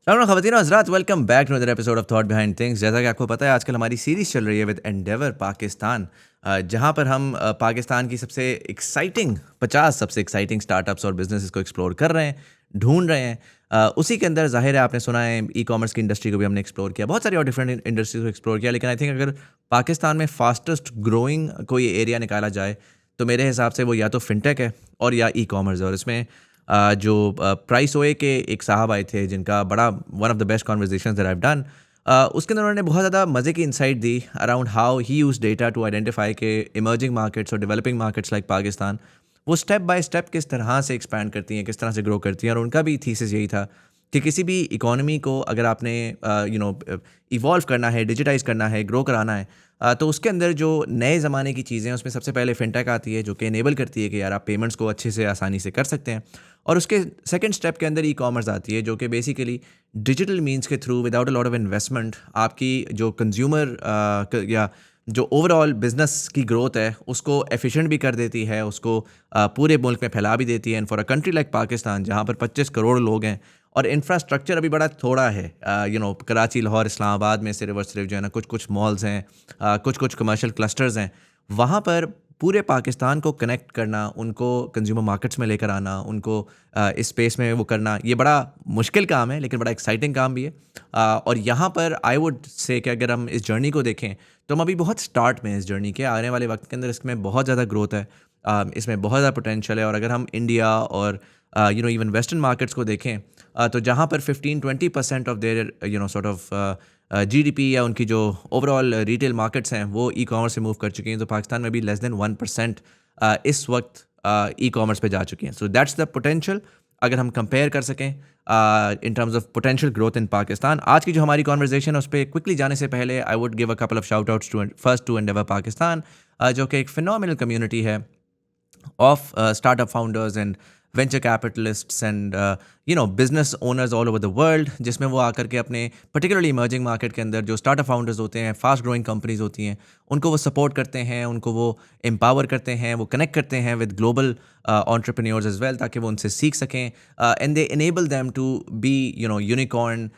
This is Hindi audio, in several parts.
सलाम ख़वातीन और हज़रात, welcome back to another episode of thought behind things. जैसा कि आपको पता है, आजकल हमारी सीरीज़ चल रही है विद एंडेवर पाकिस्तान, जहाँ पर हम पाकिस्तान की सबसे एक्साइटिंग 50 सबसे एक्साइटिंग स्टार्टअप्स और बिजनेसेस को एक्सप्लोर कर रहे हैं, ढूंढ रहे हैं। उसी के अंदर ज़ाहिर है, आपने सुना है, ई कॉमर्स की इंडस्ट्री को भी हमने एक्सप्लोर किया, बहुत सारी और डिफरेंट इंडस्ट्रीज को एक्सप्लोर किया। लेकिन आई थिंक अगर पाकिस्तान में फास्टेस्ट ग्रोइंग कोई एरिया निकाला जाए तो मेरे हिसाब से वो या तो फिनटेक है और या ई कॉमर्स है। और इसमें जो प्राइस ओए के एक साहब आए थे, जिनका बड़ा one of the best conversation that I have done, उसके अंदर उन्होंने बहुत ज़्यादा मज़े की इंसाइट दी around how he use data to identify के इमर्जिंग मार्केट्स और डेवलपिंग मार्केट्स लाइक पाकिस्तान वो स्टेप बाय स्टेप किस तरह से एक्सपैंड करती हैं, किस तरह से ग्रो करती हैं। और उनका भी थीसिस यही था कि किसी भी इकोनॉमी को अगर आपने इवॉल्व करना है, डिजिटाइज करना है, ग्रो कराना है, तो उसके अंदर जो नए ज़माने की चीज़ें हैं उसमें सबसे पहले फिनटेक आती है, जो कि इनेबल करती है कि यार आप पेमेंट्स को अच्छे से आसानी से कर सकते हैं। और उसके सेकंड स्टेप के अंदर ई कॉमर्स आती है, जो कि बेसिकली डिजिटल मीन्स के through without a lot of investment आपकी जो कंज्यूमर या जो ओवरऑल बिजनेस की ग्रोथ है उसको एफिशिएंट भी कर देती है, उसको पूरे मुल्क में फैला भी देती है। And for a country like Pakistan, जहाँ पर 25 करोड़ लोग हैं और इंफ्रास्ट्रक्चर अभी बड़ा थोड़ा है, कराची, लाहौर, इस्लामाबाद में सिर्फ और सिर्फ जो है ना कुछ कुछ मॉल्स हैं, कुछ कुछ कमर्शियल क्लस्टर्स हैं। वहाँ पर पूरे पाकिस्तान को कनेक्ट करना, उनको कंज्यूमर मार्केट्स में लेकर आना, उनको इस स्पेस में वो करना, ये बड़ा मुश्किल काम है लेकिन बड़ा एक्साइटिंग काम भी है। और यहाँ पर आई वुड से कि अगर हम इस जर्नी को देखें तो हम अभी बहुत स्टार्ट में हैं इस जर्नी के। आने वाले वक्त के अंदर इसमें बहुत ज़्यादा ग्रोथ है, इसमें बहुत ज़्यादा पोटेंशियल है। और अगर हम इंडिया और इवन वेस्टर्न मार्केट्स को देखें, तो जहाँ पर 15-20% of their sort of GDP या उनकी जो ओवरऑल रिटेल मार्केट्स हैं वो ई कॉमर्स से मूव कर चुकी हैं, तो पाकिस्तान में भी लेस देन 1% इस वक्त ई कॉमर्स पे जा चुकी हैं। सो दैट्स द पोटेंशियल अगर हम कंपेयर कर सकें इन terms of potential growth in Pakistan. आज की जो हमारी कॉन्वर्जेशन है उस पर क्विकली जाने से पहले I would give a couple of shout outs to first to Endeavor Pakistan, जो कि एक फिनोमिनल कम्युनिटी है of startup founders and venture capitalists and business owners all over the world, जिसमें वो आकर के अपने particularly emerging market के अंदर जो startup founders होते हैं, fast growing companies होती हैं, उनको वो support करते हैं, उनको वो empower करते हैं, वो connect करते हैं with global entrepreneurs as well, ताकि वो उनसे सीख सकें, and they enable them to be unicorn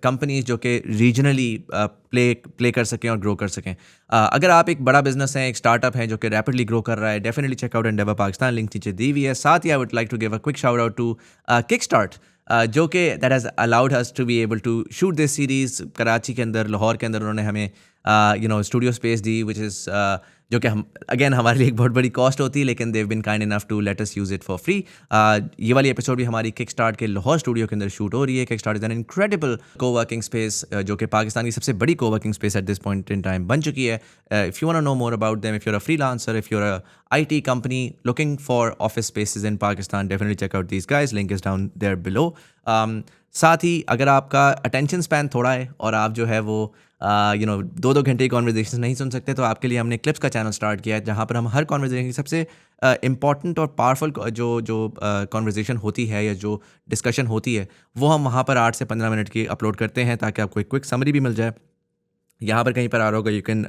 companies जो कि रीजनली प्ले कर सकें और ग्रो कर सकें। अगर आप एक बड़ा बिजनेस है, एक स्टार्टअप है जो कि रैपिडली ग्रो कर रहा है, definitely check out Endeavour Pakistan, link नीचे दी हुई है। साथ ही I would like to give a quick shout out to Kickstart, जो कि that has allowed us to be able to shoot this series. Karachi के अंदर, लाहौर के अंदर उन्होंने हमें स्टूडियो स्पेस दी, विच इज़ जो कि हम अगेन हमारे लिए एक बहुत बड़ी कॉस्ट होती है, लेकिन they've been kind enough to let us use it for free. ये वाली एपिसोड भी हमारी किक स्टार्ट के लाहौर स्टूडियो के अंदर शूट हो रही है। Kickstart is an incredible co working space, जो कि पाकिस्तान की सबसे बड़ी co working space at this point in time बन चुकी है। If you want to know more about them, if you are a freelancer, if you are a IT company looking for office spaces in Pakistan, definitely check out these guys. Link is down there below. साथ ही अगर आपका अटेंशन स्पैन थोड़ा है और आप जो है वो 2-2 घंटे की कॉन्वर्जेशन नहीं सुन सकते, तो आपके लिए हमने क्लिप्स का चैनल स्टार्ट किया है, जहाँ पर हम हर कॉन्वर्जेशन की सबसे इम्पॉर्टेंट और पावरफुल जो जो कॉन्वर्जेशन होती है या जो डिस्कशन होती है वो हम वहाँ पर 8 से 15 मिनट की अपलोड करते हैं, ताकि आपको एक क्विक समरी भी मिल जाए। यहाँ पर कहीं पर आ रहा होगा, you can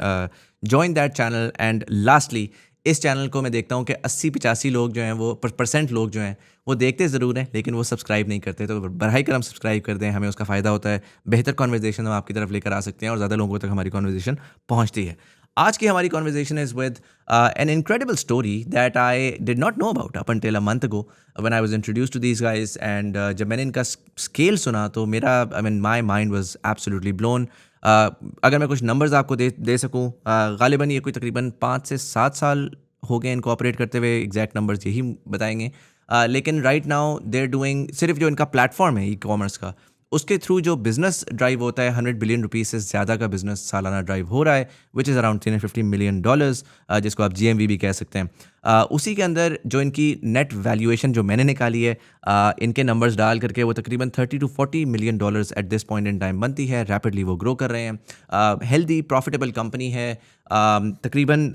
join that channel. And lastly, इस चैनल को मैं देखता हूँ कि 80-85 लोग जो हैं वो परसेंट लोग जो हैं वो देखते ज़रूर हैं लेकिन वो सब्सक्राइब नहीं करते, तो बरहाई करम सब्सक्राइब कर दें, हमें उसका फ़ायदा होता है। बेहतर कॉन्वर्जेशन हम आपकी तरफ लेकर आ सकते हैं और ज़्यादा लोगों तक हमारी कॉन्वर्जेशन पहुँचती है। आज की हमारी conversation is with an incredible story that I did not know about up until a month ago when I was introduced to these guys. And जब मैंने इनका स्केल सुना तो मेरा my mind was absolutely blown. अगर मैं कुछ नंबर्स आपको दे सकूं, गालिबन ये कोई तकरीबन 5 से 7 साल हो गए इनको ऑपरेट करते हुए, एग्जैक्ट नंबर्स यही बताएंगे। लेकिन राइट नाउ देर डूइंग, सिर्फ जो इनका प्लेटफॉर्म है ई कॉमर्स का, उसके थ्रू जो बिजनेस ड्राइव होता है, 100 बिलियन रुपीज़ से ज़्यादा का बिजनेस सालाना ड्राइव हो रहा है, विच इज़ अराउंड $350 मिलियन, जिसको आप GMV भी कह सकते हैं। उसी के अंदर जो इनकी नेट वैल्यूएशन जो मैंने निकाली है, इनके नंबर्स डाल करके वो तकरीबन $30-40 million eight this point in time बनती है। रैपिडली वो ग्रो कर रहे हैं, हेल्दी प्रॉफिटेबल कंपनी है। तकरीबन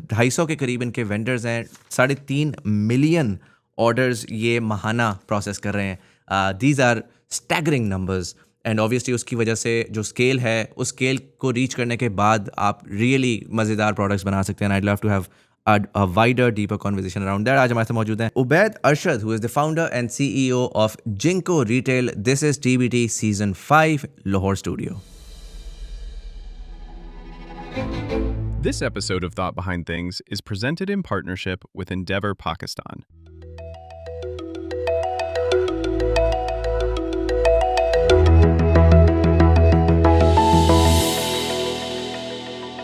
250 के करीब इनके वेंडर्स हैं, 3.5 मिलियन ऑर्डर्स ये महाना प्रोसेस कर रहे हैं। These are staggering numbers and obviously उसकी वजह से जो स्केल है, उस स्केल को रीच करने के बाद आप रियली मज़ेदार प्रोडक्ट्स बना सकते हैं। I love to have a wider, deeper conversation around that. आज हमारे साथ मौजूद हैं Ubaid Arshad, who is the founder and CEO of Jinko Retail. This is TBT Season 5, Lahore Studio. This episode of Thought Behind Things is presented in partnership with Endeavor Pakistan.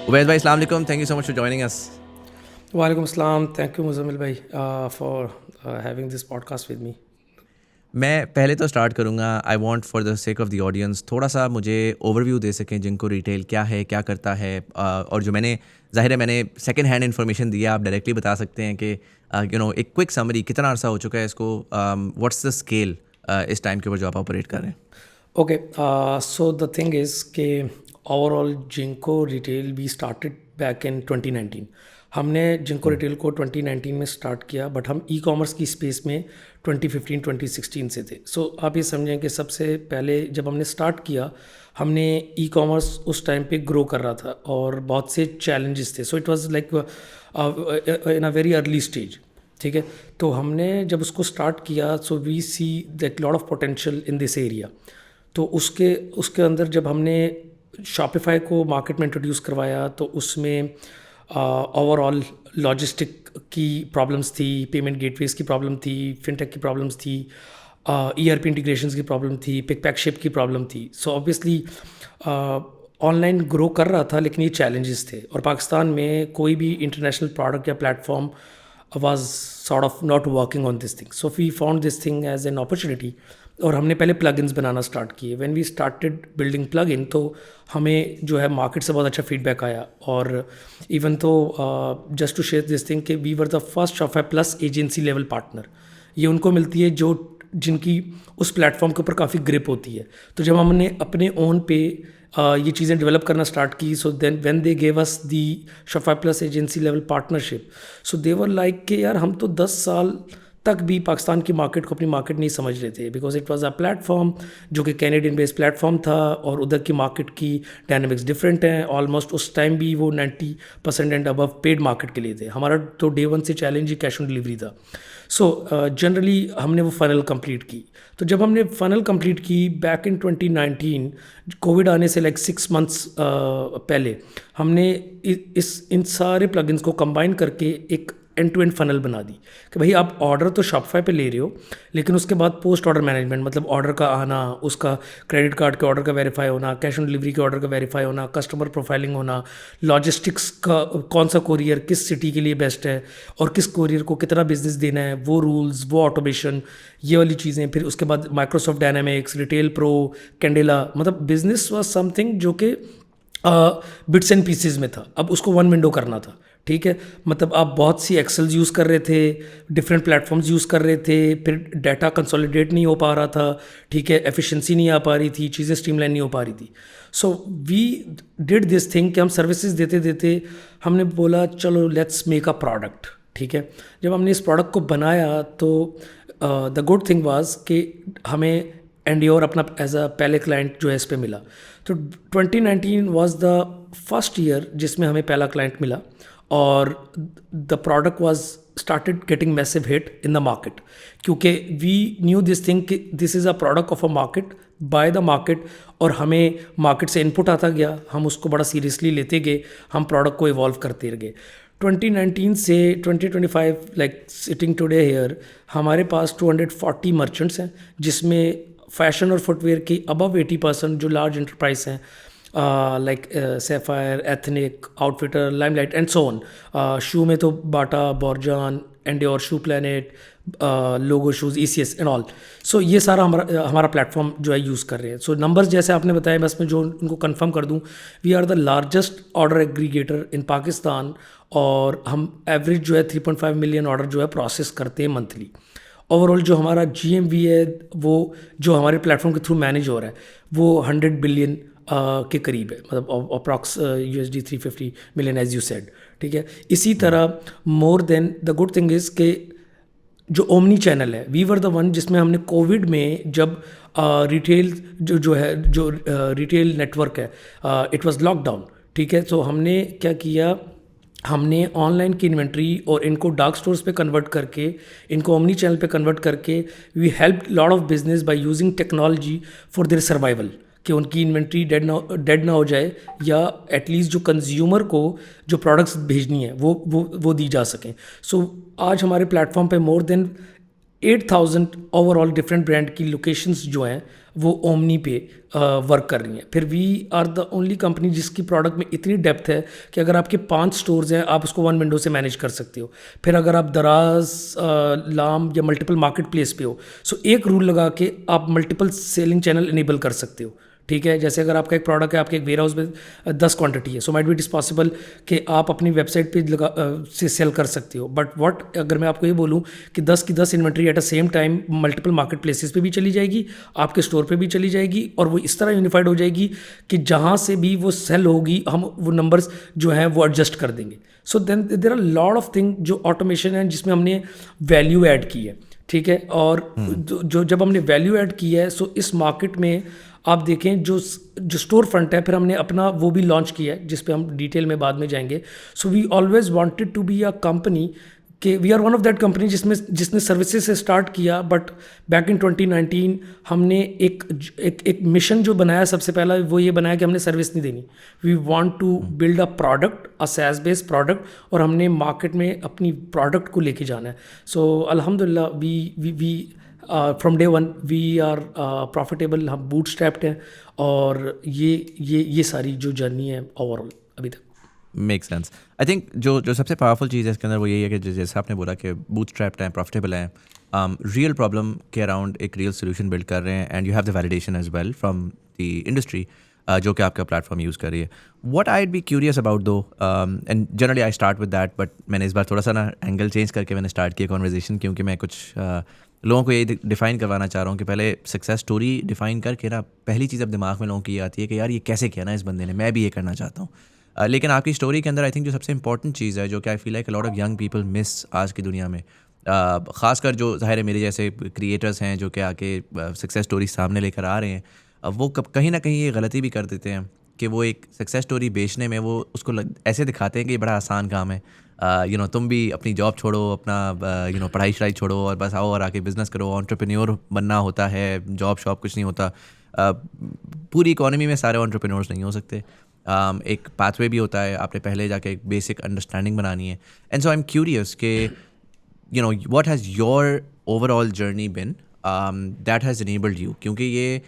Ubaid bhai, assalamu alaikum. Thank you so much for joining us. Walaikum assalam. Thank you Muzammil bhai for having this podcast with me. मैं पहले तो स्टार्ट करूँगा. I want for the sake of the audience थोड़ा सा मुझे ओवरव्यू दे सकें जिनको रिटेल क्या है, क्या करता है, और जो मैंने ज़ाहिर है मैंने सेकंड हैंड इन्फॉर्मेशन दिया, आप डायरेक्टली बता सकते हैं कि एक क्विक समरी कितना अर्सा हो चुका है इसको, व्हाट्स द स्केल इस टाइम के ऊपर जो आप ऑपरेट कर रहे हैं. Okay, so the thing is कि overall Jinko Retail we started back in 2019. हमने जिनको रिटेल को 2019 में स्टार्ट किया, बट हम ई कॉमर्स की स्पेस में 2015-2016 से थे. सो आप ये समझें कि सबसे पहले जब हमने स्टार्ट किया, हमने ई कॉमर्स उस टाइम पे ग्रो कर रहा था और बहुत से चैलेंजेस थे. So it was like in a very early stage. ठीक है, तो हमने जब उसको स्टार्ट किया, so we see that lot of potential in this area. तो उसके अंदर जब हमने शॉपिफाई को मार्केट में इंट्रोड्यूस करवाया, तो उसमें ओवरऑल लॉजिस्टिक की प्रॉब्लम्स थी, पेमेंट गेटवेज की प्रॉब्लम थी, फिनटेक की प्रॉब्लम्स थी, ERP इंटीग्रेशंस की प्रॉब्लम थी, पिक पैक शिप की प्रॉब्लम थी. सो ऑब्वियसली ऑनलाइन ग्रो कर रहा था, लेकिन ये चैलेंजेस थे. और पाकिस्तान में कोई भी इंटरनेशनल प्रोडक्ट या platform was sort of not working on this thing. So we found this thing as an opportunity और हमने पहले plugins बनाना स्टार्ट किए. When we started building plugin, तो हमें जो है मार्केट से बहुत अच्छा फीडबैक आया. और इवन तो just to share this thing कि we were the first Shopify plus agency level partner. ये उनको मिलती है जो जिनकी उस प्लेटफॉर्म के ऊपर काफ़ी ग्रिप होती है. तो जब हमने अपने ओन पे ये चीज़ें डेवलप करना स्टार्ट की, so then when they gave us the Shopify plus agency level partnership, so they were like कि यार हम तो 10 साल तक भी पाकिस्तान की मार्केट को अपनी मार्केट नहीं समझ रहे थे, because it was a platform जो कि कैनेडियन बेस्ड प्लेटफॉर्म था और उधर की मार्केट की डायनामिक्स डिफरेंट हैं. ऑलमोस्ट उस टाइम भी वो 90% एंड अबव पेड मार्केट के लिए थे. हमारा तो डे वन से चैलेंज ही कैश ऑन डिलीवरी था. सो जनरली हमने वो फनल कंप्लीट की. तो जब हमने फनल कंप्लीट की बैक इन 2019, कोविड आने से लाइक 6 months पहले, हमने इन सारे प्लगइन्स को कंबाइन करके एक एंड टू एंड फनल बना दी कि भाई आप ऑर्डर तो शॉपिफाई पे ले रहे हो, लेकिन उसके बाद पोस्ट ऑर्डर मैनेजमेंट, मतलब ऑर्डर का आना, उसका क्रेडिट कार्ड के ऑर्डर का वेरीफाई होना, कैश ऑन डिलीवरी के ऑर्डर का वेरीफाई होना, कस्टमर प्रोफाइलिंग होना, लॉजिस्टिक्स का कौन सा कोरियर किस सिटी के लिए बेस्ट है और किस कोरियर को कितना बिजनेस देना है, वो रूल्स, वो ऑटोमेशन, ये वाली चीज़ें. फिर उसके बाद Microsoft dynamics, retail pro, candela, मतलब बिजनेस वाज समथिंग जो कि बिट्स एंड पीसेज में था. अब उसको वन विंडो करना था. ठीक है, मतलब आप बहुत सी एक्सेल्स यूज़ कर रहे थे, डिफरेंट प्लेटफॉर्म्स यूज़ कर रहे थे, फिर डाटा कंसोलिडेट नहीं हो पा रहा था. ठीक है, एफिशिएंसी नहीं आ पा रही थी, चीज़ें स्ट्रीमलाइन नहीं हो पा रही थी. So we did this thing कि हम सर्विसेज देते देते हमने बोला चलो लेट्स मेक अ प्रोडक्ट. ठीक है, जब हमने इस प्रोडक्ट को बनाया तो द गुड थिंग वाज कि हमें एंडियोर अपना एज अ पहले क्लाइंट जो है इस पे मिला. तो 2019 वाज द फर्स्ट ईयर जिसमें हमें पहला क्लाइंट मिला और the product was started getting massive hit in the market, क्योंकि वी न्यू दिस थिंग कि this is a product of a market by the market. और हमें मार्केट से इनपुट आता गया, हम उसको बड़ा सीरियसली लेते गए, हम प्रोडक्ट को इवॉल्व करते गए. 2019 से 2025 लाइक सिटिंग टुडे हियर, हमारे पास 240 मर्चेंट्स हैं, जिसमें फैशन और फुटवेयर की अबव 80% जो लार्ज इंटरप्राइज हैं, like Sapphire, Ethnic, Outfitter, Limelight and so on. Shoe में तो Bata, Borjan, Ndure, Shoe Planet, Logo Shoes, ECS and all. So ये सारा हमारा प्लेटफॉर्म जो है यूज़ कर रहे हैं. सो नंबर्स जैसे आपने बताया, बस मैं जो उनको कंफर्म कर दूं, we are the largest order aggregator in Pakistan और हम एवरेज जो है 3.5 मिलियन ऑर्डर जो है प्रोसेस करते हैं मंथली. ओवरऑल जो हमारा GMV है वो जो हमारे प्लेटफॉर्म के थ्रू मैनेज हो रहा है वो 100 बिलियन के करीब है, मतलब approx USD 350 million as you said. ठीक है, इसी तरह more than the good thing is के जो ओमनी चैनल है, वी वर द वन जिसमें हमने कोविड में जब रिटेल जो रिटेल नेटवर्क है, इट वाज लॉकडाउन. ठीक है, तो हमने क्या किया हमने ऑनलाइन की इन्वेंट्री और इनको डार्क स्टोर्स पे कन्वर्ट करके, इनको ओमनी चैनल पे कन्वर्ट करके, we help lot of business by using technology for their survival, कि उनकी इन्वेंट्री डेड ना हो जाए, या एटलीस्ट जो कंज्यूमर को जो प्रोडक्ट्स भेजनी है वो दी जा सकें. सो आज हमारे प्लेटफॉर्म पे more than 8,000 overall different brand की लोकेशंस जो हैं वो ओमनी पे वर्क कर रही हैं. फिर we are the only company जिसकी प्रोडक्ट में इतनी डेप्थ है कि अगर आपके 5 स्टोर्स हैं आप उसको वन विंडो से मैनेज कर सकते हो. फिर अगर आप दराज, लाम या मल्टीपल मार्केट प्लेस पे हो, सो एक रूल लगा के आप मल्टीपल सेलिंग चैनल इनेबल कर सकते हो. ठीक है, जैसे अगर आपका एक प्रोडक्ट है, आपके एक वेयर हाउस में 10 क्वांटिटी है, so might be it is possible कि आप अपनी वेबसाइट पे से सेल कर सकते हो. बट व्हाट अगर मैं आपको ये बोलूँ कि 10 की 10 inventory at a same time multiple market places पे भी चली जाएगी, आपके स्टोर पे भी चली जाएगी, और वो इस तरह यूनिफाइड हो जाएगी कि जहाँ से भी वो सेल होगी हम वो नंबर्स जो हैं वो एडजस्ट कर देंगे. So then there are lot of thing जो ऑटोमेशन है जिसमें हमने वैल्यू ऐड की है. ठीक है, और जो जब हमने वैल्यू ऐड की है, सो इस मार्केट में आप देखें जो स्टोर फ्रंट है, फिर हमने अपना वो भी लॉन्च किया है जिस पे हम डिटेल में बाद में जाएंगे. So we always wanted to be a company कि we are one of that company जिसने सर्विसेज से स्टार्ट किया, बट बैक इन 2019 हमने एक मिशन जो बनाया सबसे पहला वो ये बनाया कि हमने सर्विस नहीं देनी. We want to build a product, a SaaS based product, और हमने मार्केट में अपनी प्रोडक्ट को लेके जाना है. सो अल्हम्दुलिल्लाह we from day one we are profitable, हम बूट स्ट्रैप्ड हैं, और ये सारी जो जर्नी है ओवरऑल अभी तक. Make sense. आई थिंक जो सबसे पावरफुल चीज़ है इसके अंदर वो यही है कि जैसे आपने बोला कि बूट स्ट्रैप्ड हैं, प्रॉफिटेबल हैं, रियल प्रॉब्लम के अराउंड एक रियल सोल्यूशन बिल्ड कर रहे हैं, and you have the validation as well from the industry जो कि आपका प्लेटफॉर्म यूज़ कर रही है. What I be curious about though, and generally I start with that, but मैंने इस बार थोड़ा सा ना एंगल चेंज करके मैंने स्टार्ट किया कॉन्वर्जेसन, क्योंकि मैं कुछ लोगों को ये डिफ़ाइन करवाना चाह रहा हूँ कि पहले सक्सेस स्टोरी डिफ़ाइन करके ना पहली चीज़ अब दिमाग में लोगों की ये आती है कि यार ये कैसे किया ना इस बंदे ने, मैं भी ये करना चाहता हूँ. लेकिन आपकी स्टोरी के अंदर आई थिंक जो सबसे इंपॉर्टेंट चीज़ है, जो कि आई feel like a lot of young people miss आज की दुनिया में, ख़ासकर जो ज़ाहिर है मेरे जैसे क्रिएटर्स हैं जो कि आके सक्सेस स्टोरी सामने लेकर आ रहे हैं, वो कहीं ना कहीं ये गलती भी कर देते हैं कि वो एक सक्सेस स्टोरी बेचने में वो उसको ऐसे दिखाते हैं कि ये बड़ा आसान काम है. तुम भी अपनी जॉब छोड़ो, अपना पढ़ाई शढ़ाई छोड़ो और बस आओ और आके बिज़नेस करो, एंटरप्रेन्योर बनना होता है, जॉब शॉप कुछ नहीं होता. पूरी इकोनॉमी में सारे एंटरप्रेन्योर्स नहीं हो सकते. एक पाथवे भी होता है, आपने पहले जाके एक बेसिक अंडरस्टैंडिंग बनानी है. And so I am curious कि what has your overall journey been that has enabled you, क्योंकि ये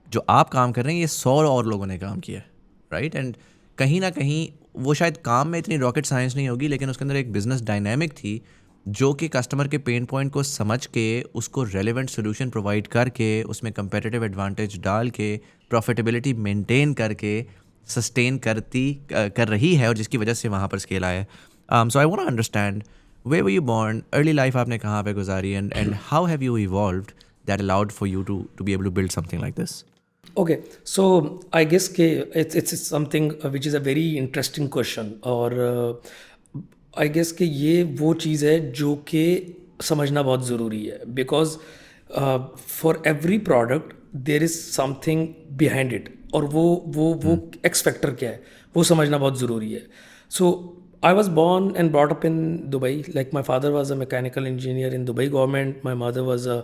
जो आप काम कर रहे हैं ये 100 और लोगों ने काम किया है, राइट? एंड कहीं ना कहीं वो शायद काम में इतनी रॉकेट साइंस नहीं होगी, लेकिन उसके अंदर एक बिजनेस डायनामिक थी जो कि कस्टमर के पेन पॉइंट को समझ के उसको रेलेवेंट सोल्यूशन प्रोवाइड करके उसमें कंपेटिटिव एडवांटेज डाल के प्रॉफिटेबिलिटी मेंटेन करके सस्टेन कर रही है, और जिसकी वजह से वहाँ पर स्केल आया है. So I want to understand where were you born, early life आपने कहाँ पे गुजारी, and how have you evolved that allowed for you to be able to build something like this. Okay, so I guess कि it's something which is a very interesting question, और I guess कि ये वो चीज़ है जो कि समझना बहुत ज़रूरी है, because for every product there is something behind it, और वो X factor क्या है वो समझना बहुत ज़रूरी है. So I was born and brought up in Dubai. Like my father was a mechanical engineer in Dubai government. My mother was a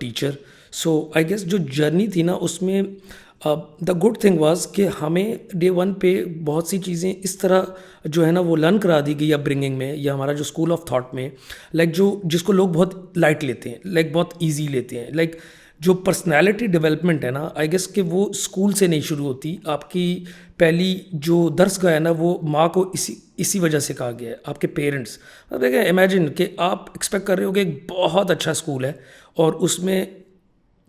teacher. So I guess जो जर्नी थी ना उसमें द गुड थिंग वाज कि हमें डे वन पे बहुत सी चीज़ें इस तरह जो है ना वो लर्न करा दी गई अपब्रिंगिंग में, या हमारा जो स्कूल ऑफ थॉट में, लाइक जो जिसको लोग बहुत लाइट लेते हैं, लाइक बहुत ईजी लेते हैं, लाइक जो पर्सनैलिटी डेवलपमेंट है ना, आई गेस कि वो स्कूल से नहीं शुरू होती. आपकी पहली जो दर्स है ना वो माँ को इसी वजह से कहा गया है, आपके पेरेंट्स. अब देखें, इमेजिन कि आप एक्सपेक्ट कर रहे हो कि एक बहुत अच्छा स्कूल है और उसमें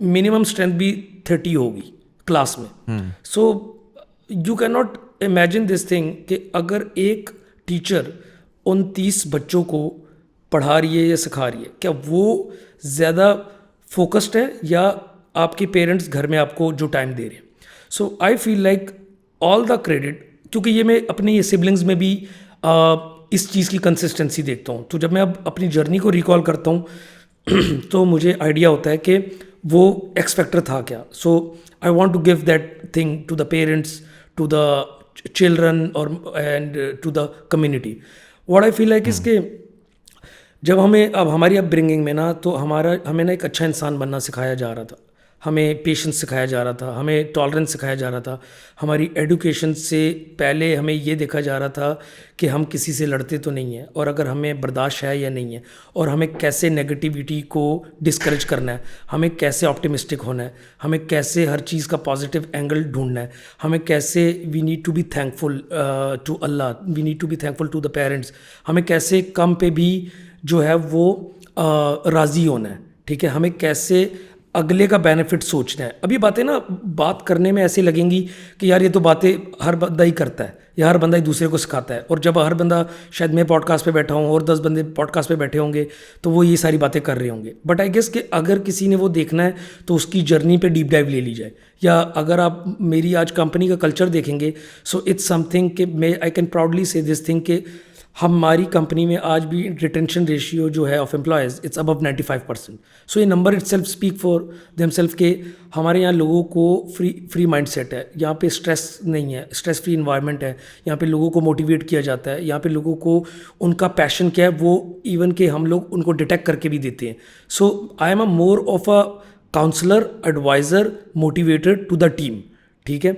मिनिमम स्ट्रेंथ भी 30 होगी क्लास में. So you can not imagine this thing कि अगर एक टीचर 29 बच्चों को पढ़ा रही है या सिखा रही है, क्या वो ज़्यादा फोकस्ड है या आपके पेरेंट्स घर में आपको जो टाइम दे रहे हैं. So I feel like all the credit, क्योंकि ये मैं अपने ये सिबलिंग्स में भी इस चीज़ की कंसिस्टेंसी देखता हूँ. तो जब मैं अब अपनी जर्नी को रिकॉल करता हूँ तो मुझे आइडिया होता है कि वो एक्स फैक्टर था क्या. So I want to give that thing to the parents, to the children or and to the community. What I feel like is कि जब हमें अब हमारी अपब्रिंगिंग में ना तो हमें ना एक अच्छा इंसान बनना सिखाया जा रहा था, हमें पेशेंस सिखाया जा रहा था, हमें टॉलरेंस सिखाया जा रहा था. हमारी एजुकेशन से पहले हमें ये देखा जा रहा था कि हम किसी से लड़ते तो नहीं हैं और अगर हमें बर्दाश्त है या नहीं है, और हमें कैसे नेगेटिविटी को डिस्करेज करना है, हमें कैसे ऑप्टिमिस्टिक होना है, हमें कैसे हर चीज़ का पॉजिटिव एंगल ढूंढना है, हमें कैसे we need to be thankful to Allah, we need to be thankful to the parents, हमें कैसे कम पे भी जो है वो राज़ी होना है. ठीक है, हमें कैसे अगले का बेनिफिट सोचना है. अब ये बातें ना बात करने में ऐसे लगेंगी कि यार ये तो बातें हर बंदा ही करता है या हर बंदा ही दूसरे को सिखाता है, और जब हर बंदा, शायद मैं पॉडकास्ट पे बैठा हूँ और 10 बंदे पॉडकास्ट पे बैठे होंगे तो वो ये सारी बातें कर रहे होंगे. बट आई गेस कि अगर किसी ने वो देखना है तो उसकी जर्नी पे डीप डाइव ले ली जाए. या अगर आप मेरी आज कंपनी का कल्चर देखेंगे, सो इट्स समथिंग कि मैं आई can proudly say this thing कि हमारी कंपनी में आज भी रिटेंशन रेशियो जो है ऑफ एम्प्लॉयज़ इट्स अबव 95%. सो ये number it self speak for them self के हमारे यहाँ लोगों को फ्री माइंड सेट है, यहाँ पे स्ट्रेस नहीं है, स्ट्रेस फ्री इन्वायरमेंट है, यहाँ पे लोगों को मोटिवेट किया जाता है, यहाँ पे लोगों को उनका पैशन क्या है वो इवन के हम लोग उनको डिटेक्ट करके भी देते हैं. So I am a more of a counsellor, adviser, motivated to the team. ठीक है,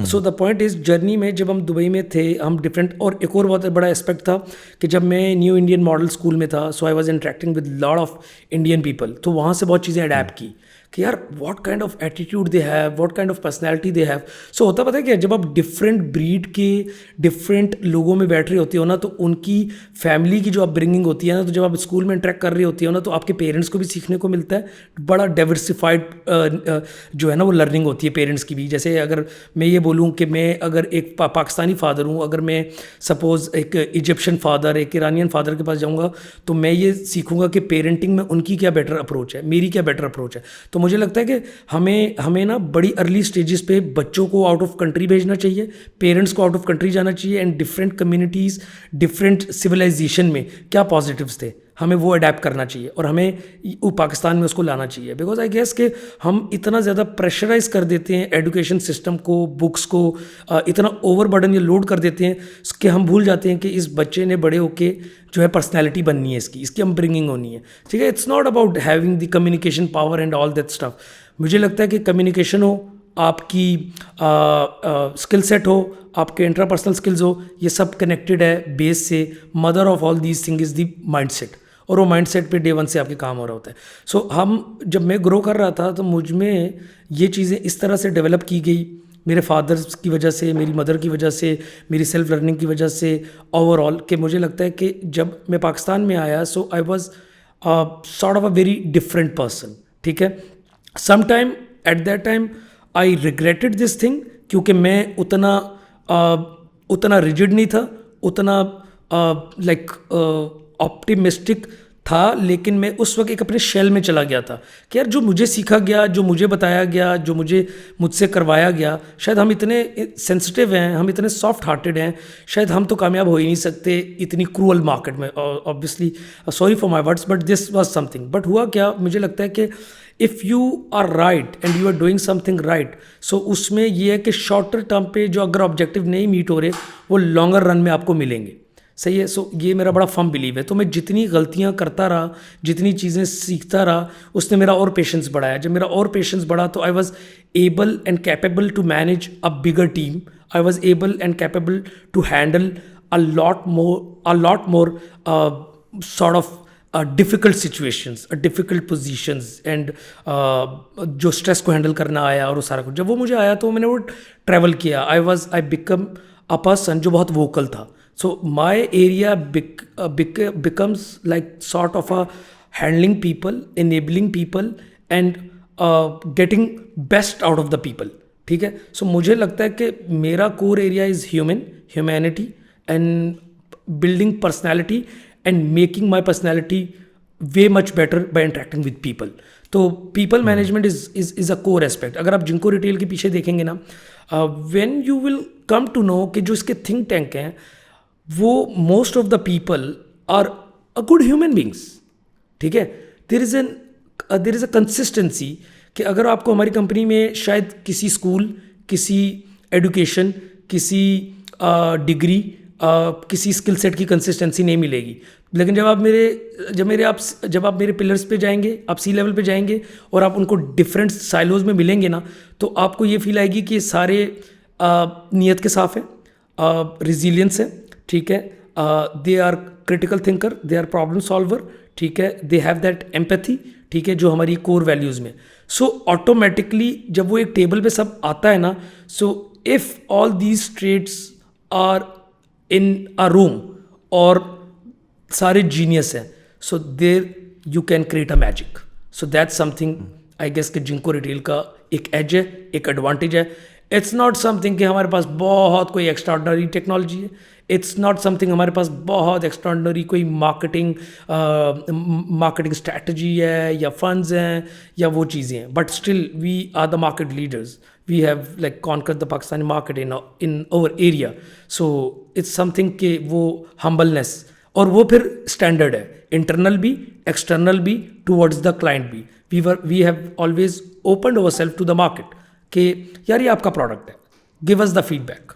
so the point is journey में जब हम दुबई में थे हम डिफरेंट, और एक और बहुत बड़ा एस्पेक्ट था कि जब मैं न्यू इंडियन मॉडल स्कूल में था, so I was interacting with lot of Indian people. तो वहाँ से बहुत चीज़ें अडेप्ट की कि यार what kind of attitude they have, what kind of personality they have. So होता पता है क्या, जब आप डिफरेंट ब्रीड के डिफरेंट लोगों में बैठ रहे होते हो ना तो उनकी फैमिली की जो अपब्रिंगिंग होती है ना, तो जब आप स्कूल में इंटरेक्ट कर रहे होते हो ना तो आपके पेरेंट्स को भी सीखने को मिलता है. बड़ा डाइवर्सिफाइड जो है ना वो लर्निंग होती है पेरेंट्स की भी. जैसे अगर मैं ये बोलूँ कि मैं अगर एक पाकिस्तानी फादर हूँ, अगर मैं सपोज़ एक इजिप्शियन फादर, एक ईरानियन फादर के पास जाऊँगा तो मैं ये सीखूँगा कि पेरेंटिंग में उनकी क्या बेटर अप्रोच है, मेरी क्या बेटर अप्रोच है. तो मुझे लगता है कि हमें ना बड़ी अर्ली स्टेजेस पे बच्चों को आउट ऑफ कंट्री भेजना चाहिए, पेरेंट्स को आउट ऑफ कंट्री जाना चाहिए, and different communities, different civilization में क्या पॉजिटिव्स थे हमें वो अडेप्ट करना चाहिए और हमें पाकिस्तान में उसको लाना चाहिए. बिकॉज आई गेस कि हम इतना ज़्यादा प्रेशराइज कर देते हैं एजुकेशन सिस्टम को, बुक्स को, इतना ओवरबर्डन या लोड कर देते हैं कि हम भूल जाते हैं कि इस बच्चे ने बड़े होके जो है पर्सनैलिटी बननी है, इसकी अपब्रिंगिंग होनी है. ठीक है, it's not about having the communication power and all that stuff. मुझे लगता है कि कम्युनिकेशन हो, आपकी स्किल सेट हो, आपके इंट्रापर्सनल स्किल्स हो, ये सब कनेक्टेड है बेस से. Mother of all these thing is the mind set, और वो mind set per day one से आपके काम हो रहा होता है. सो जब मैं ग्रो कर रहा था तो मुझ में ये चीज़ें इस तरह से डेवलप की गई मेरे फादर्स की वजह से, मेरी मदर की वजह से, मेरी सेल्फ लर्निंग की वजह से ओवरऑल, कि मुझे लगता है कि जब मैं पाकिस्तान में आया so I was sort of a very different person. ठीक है, some time at that time I regretted this thing, क्योंकि मैं उतना रिजिड नहीं था, उतना लाइक ऑप्टिमिस्टिक था, लेकिन मैं उस वक्त एक अपने शेल में चला गया था कि यार जो मुझे सीखा गया, जो मुझे बताया गया, जो मुझसे करवाया गया, शायद हम इतने सेंसिटिव हैं, हम इतने सॉफ्ट हार्टेड हैं, शायद हम तो कामयाब हो ही नहीं सकते इतनी क्रूअल मार्केट में. Obviously sorry for my words but this was something. But हुआ क्या, मुझे लगता है कि if you are right and you are doing something right, so उसमें ये है कि शॉर्टर टर्म पे जो अगर ऑब्जेक्टिव नहीं मीट हो रहे वो लॉन्गर रन में आपको मिलेंगे. सही है. सो ये मेरा बड़ा फर्म बिलीव है. तो मैं जितनी गलतियां करता रहा, जितनी चीज़ें सीखता रहा, उसने मेरा और पेशेंस बढ़ाया. जब मेरा और पेशेंस बढ़ा तो I was able and capable to manage a bigger team. I was able and capable to handle a lot more sort of difficult situations, difficult positions, and जो स्ट्रेस को हैंडल करना आया और वो सारा कुछ. जब वो मुझे आया तो मैंने वो ट्रैवल किया. आई बिकम अ पर्सन जो बहुत वोकल था. So my area becomes like sort of a handling people, enabling people, and getting best out of the people. ठीक है. So मुझे लगता है कि मेरा core area is humanity and building personality and making my personality way much better by interacting with people. तो people management is a core aspect. अगर आप जिनको रिटेल के पीछे देखेंगे ना, when you will come to know कि जो इसके think tank हैं वो most of the people are a good human beings. ठीक है. देर इज़ अ कंसिस्टेंसी कि अगर आपको हमारी कंपनी में शायद किसी स्कूल, किसी एडुकेशन, किसी डिग्री किसी स्किल सेट की कंसिस्टेंसी नहीं मिलेगी। लेकिन जब आप मेरे पिलर्स पे जाएंगे, आप सी लेवल पे जाएंगे और आप उनको डिफरेंट साइलोज में मिलेंगे ना, तो आपको ये फील आएगी कि सारे नीयत के साफ हैं, रिजिलियंस है, ठीक है, they are critical thinker, they are problem solver, ठीक है, दे हैव दैट एम्पैथी, ठीक है, जो हमारी कोर वैल्यूज़ में। सो ऑटोमेटिकली जब वो एक टेबल पे सब आता है ना, so if all these trades are in a room और सारे जीनियस हैं, so there you can create a magic. So that's something I guess कि जिंको रिटेल का एक एज है, एक एडवांटेज है। इट्स नॉट समथिंग कि हमारे पास बहुत कोई एक्स्ट्राऑर्डिनरी टेक्नोलॉजी है, इट्स नॉट समथिंग हमारे पास बहुत एक्स्ट्राऑर्डिनरी कोई मार्केटिंग स्ट्रैटेजी है या फंड्स हैं या वो चीज़ें हैं, but still we are the market leaders, we have like conquered the Pakistani market in our area. So it's something कि वो हम्बलनेस, और वो फिर स्टैंडर्ड है, इंटरनल भी एक्सटर्नल भी टूवर्ड्स द क्लाइंट भी। We have always opened our self to the market कि यार ये आपका प्रोडक्ट है, गिव अस द फीडबैक।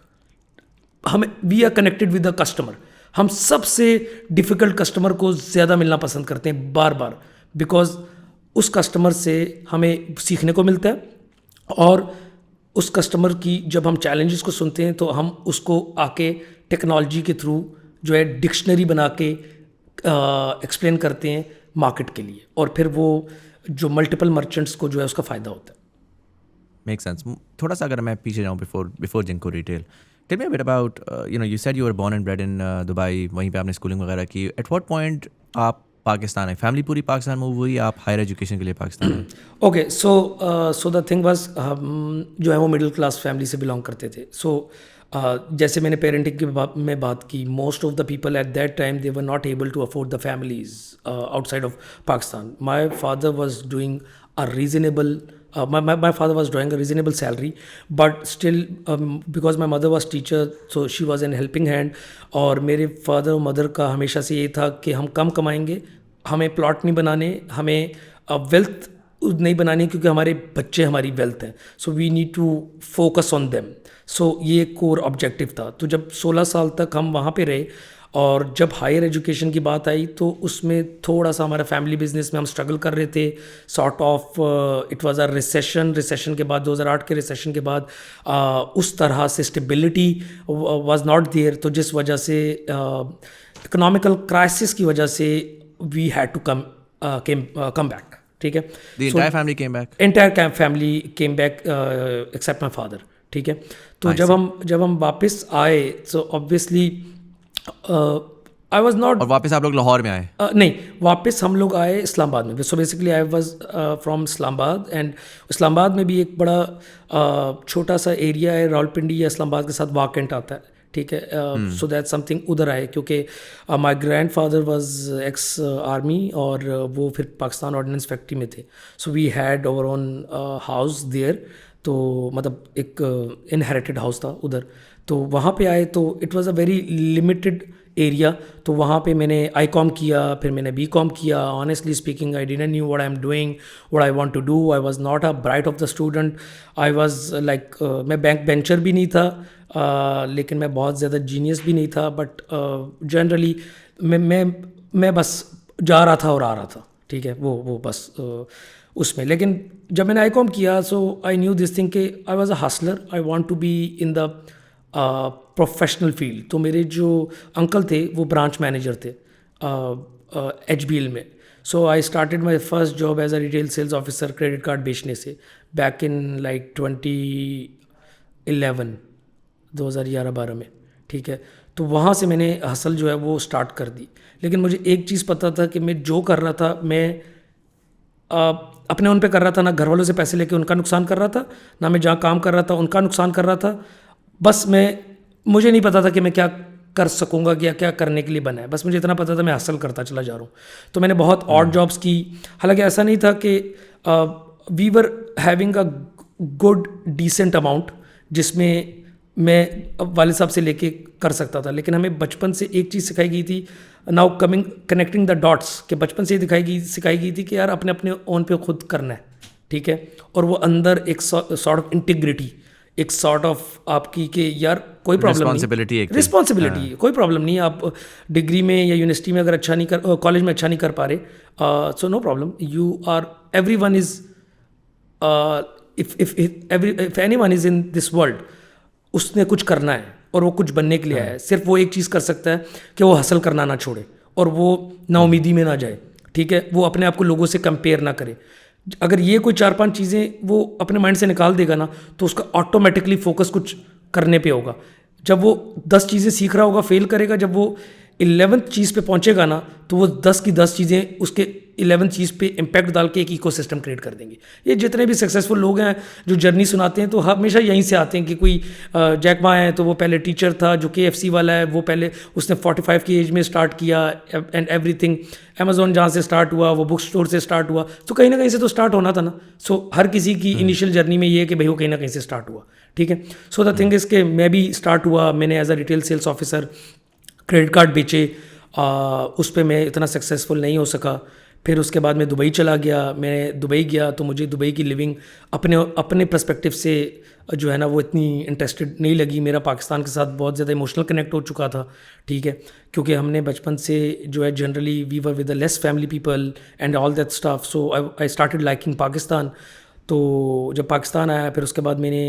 हमें we are connected with the customer. हम सबसे डिफ़िकल्ट कस्टमर को ज़्यादा मिलना पसंद करते हैं बार बार, बिकॉज उस कस्टमर से हमें सीखने को मिलता है, और उस कस्टमर की जब हम चैलेंजेस को सुनते हैं तो हम उसको आके टेक्नोलॉजी के थ्रू जो है डिक्शनरी बना के एक्सप्लेन करते हैं मार्केट के लिए, और फिर वो जो मल्टीपल मर्चेंट्स को जो है उसका फ़ायदा होता है। Make sense. थोड़ा सा अगर मैं पीछे जाऊँ before Zinco retail, tell me a bit about you said you were born and bred in Dubai, वहीं पे आपने स्कूलिंग वगैरह की। एट व्हाट पॉइंट आप पाकिस्तान है, फैमिली पूरी पाकिस्तान मूव हुई, आप हायर एजुकेशन के लिए पाकिस्तान आए? Okay, so the thing was, हम जो है वो मिडिल क्लास फैमिली से बिलोंग करते थे। सो जैसे मैंने पेरेंटिंग में बात की, most of the people at that time they were not able to afford the families outside of Pakistan. My father was doing a reasonable my father was drawing a reasonable salary, but still because my mother was teacher, so she was an helping hand। और मेरे फादर और मदर का हमेशा से ये था कि हम कम कमाएंगे, हमें प्लॉट नहीं बनाने, हमें वेल्थ नहीं बनानी, क्योंकि हमारे बच्चे हमारी वेल्थ हैं, so we need to focus on them. So ये कोर ऑब्जेक्टिव था। तो जब 16 साल तक हम वहाँ पे रहे, और जब हायर एजुकेशन की बात आई तो उसमें थोड़ा सा हमारा फैमिली बिजनेस में हम स्ट्रगल कर रहे थे, sort of it was a recession के बाद 2008 के रिसेशन के बाद उस तरह से स्टेबिलिटी वाज नॉट देयर। तो जिस वजह से इकोनॉमिकल क्राइसिस की वजह से we had to come back, ठीक है। The entire family came back? Entire family came back except my father, ठीक है। तो जब हम वापस आए, so obviously I was not। और वापस आप लोग लाहौर में आए? नहीं, वापस हम लोग आए इस्लामाबाद में। So basically I was from Islamabad, and Islamabad में भी एक बड़ा छोटा सा एरिया है, रावलपिंडी या इस्लामाबाद के साथ वाकंट आता है, ठीक है। सो दैट समथिंग उधर आए, क्योंकि my grandfather was ex army, और वो फिर पाकिस्तान ऑर्डिनेंस फैक्ट्री में थे। So we had our own house there, तो मतलब एक इनहेरिटेड हाउस था उधर। तो वहाँ पे आए तो it was a very limited area. तो वहाँ पे मैंने आई.कॉम किया, फिर मैंने बी.कॉम किया। Honestly speaking I didn't knew what I am doing, what I want to do. I was not a bright of the student. I was like, मैं बैक बेंचर भी नहीं था, लेकिन मैं बहुत ज़्यादा जीनियस भी नहीं था, बट जनरली मैं बस जा रहा था और आ रहा था, ठीक है, वो बस उसमें। लेकिन जब मैंने आई.कॉम किया, so I knew this thing कि I was a hustler, I want to be in the professional field. तो मेरे जो अंकल थे वो ब्रांच मैनेजर थे HBL में। So I started my first job as a retail sales officer, credit card बेचने से, बैक इन लाइक 2011 में, ठीक है। तो वहाँ से मैंने हसल जो है वो स्टार्ट कर दी। लेकिन मुझे एक चीज़ पता था कि मैं जो कर रहा था, मैं अपने उन पे कर रहा था, ना घर वालों से पैसे लेके उनका नुकसान कर रहा था, ना मैं जहाँ काम कर रहा था उनका नुकसान कर रहा था। बस मुझे नहीं पता था कि मैं क्या कर सकूँगा या क्या करने के लिए बना है। बस मुझे इतना पता था मैं हासिल करता चला जा रहा हूँ। तो मैंने बहुत ऑड जॉब्स की। हालांकि ऐसा नहीं था कि we were having a good decent amount जिसमें मैं वालिद साहब से लेके कर सकता था। लेकिन हमें बचपन से एक चीज़ सिखाई गई थी, नाउ कनेक्टिंग द डॉट्स, कि बचपन से सिखाई गई थी कि यार अपने ओन पे खुद करना है, ठीक है। और वो अंदर एक सॉर्ट ऑफ इंटीग्रिटी, एक सॉर्ट ऑफ आपकी कि यार कोई प्रॉब्लम नहीं, Responsibility एक थी। रिस्पॉन्सिबिलिटी है, कोई प्रॉब्लम नहीं, आप डिग्री में या यूनिवर्सिटी में अगर अच्छा नहीं कर, कॉलेज में अच्छा नहीं कर पा रहे, so no problem, you are, everyone is, if anyone is in this world, उसने कुछ करना है और वो कुछ बनने के लिए आया है। सिर्फ वो एक चीज़ कर सकता है कि वो हासिल करना ना छोड़े और वो नाउमीदी में ना जाए, ठीक है, वो अपने आप को लोगों से कंपेयर ना करे। अगर ये कोई 4-5 चीज़ें वो अपने माइंड से निकाल देगा ना, तो उसका ऑटोमेटिकली फोकस कुछ करने पे होगा। जब वो 10 चीज़ें सीख रहा होगा, फेल करेगा, जब वो 11th चीज़ पे पहुंचेगा ना, तो वो 10 की 10 चीज़ें उसके 11th चीज़ पे इम्पैक्ट डाल के एक इकोसिस्टम क्रिएट कर देंगे। ये जितने भी सक्सेसफुल लोग हैं जो जर्नी सुनाते हैं, तो हमेशा यहीं से आते हैं कि कोई जैक मा है तो वो पहले टीचर था, जो KFC वाला है वो पहले उसने 45 की एज में स्टार्ट किया एंड एवरीथिंग। अमेजोन जहाँ से स्टार्ट हुआ वो बुक स्टोर से स्टार्ट हुआ, तो कहीं ना कहीं से तो स्टार्ट होना था ना। सो हर किसी की इनिशियल जर्नी में ये है कि भाई वो कहीं ना कहीं से स्टार्ट हुआ, ठीक है। सो द थिंग इज़ के मैं भी स्टार्ट हुआ, मैंने as a retail sales officer credit card बेचे, उस पर मैं इतना सक्सेसफुल नहीं हो सका। फिर उसके बाद मैं दुबई चला गया, मैं दुबई गया तो मुझे दुबई की लिविंग अपने अपने पर्सपेक्टिव से जो है ना वो इतनी इंटरेस्टेड नहीं लगी। मेरा पाकिस्तान के साथ बहुत ज़्यादा इमोशनल कनेक्ट हो चुका था, ठीक है, क्योंकि हमने बचपन से जो है generally we were with the less family people and all that stuff, so I started liking Pakistan. तो जब पाकिस्तान आया फिर उसके बाद मैंने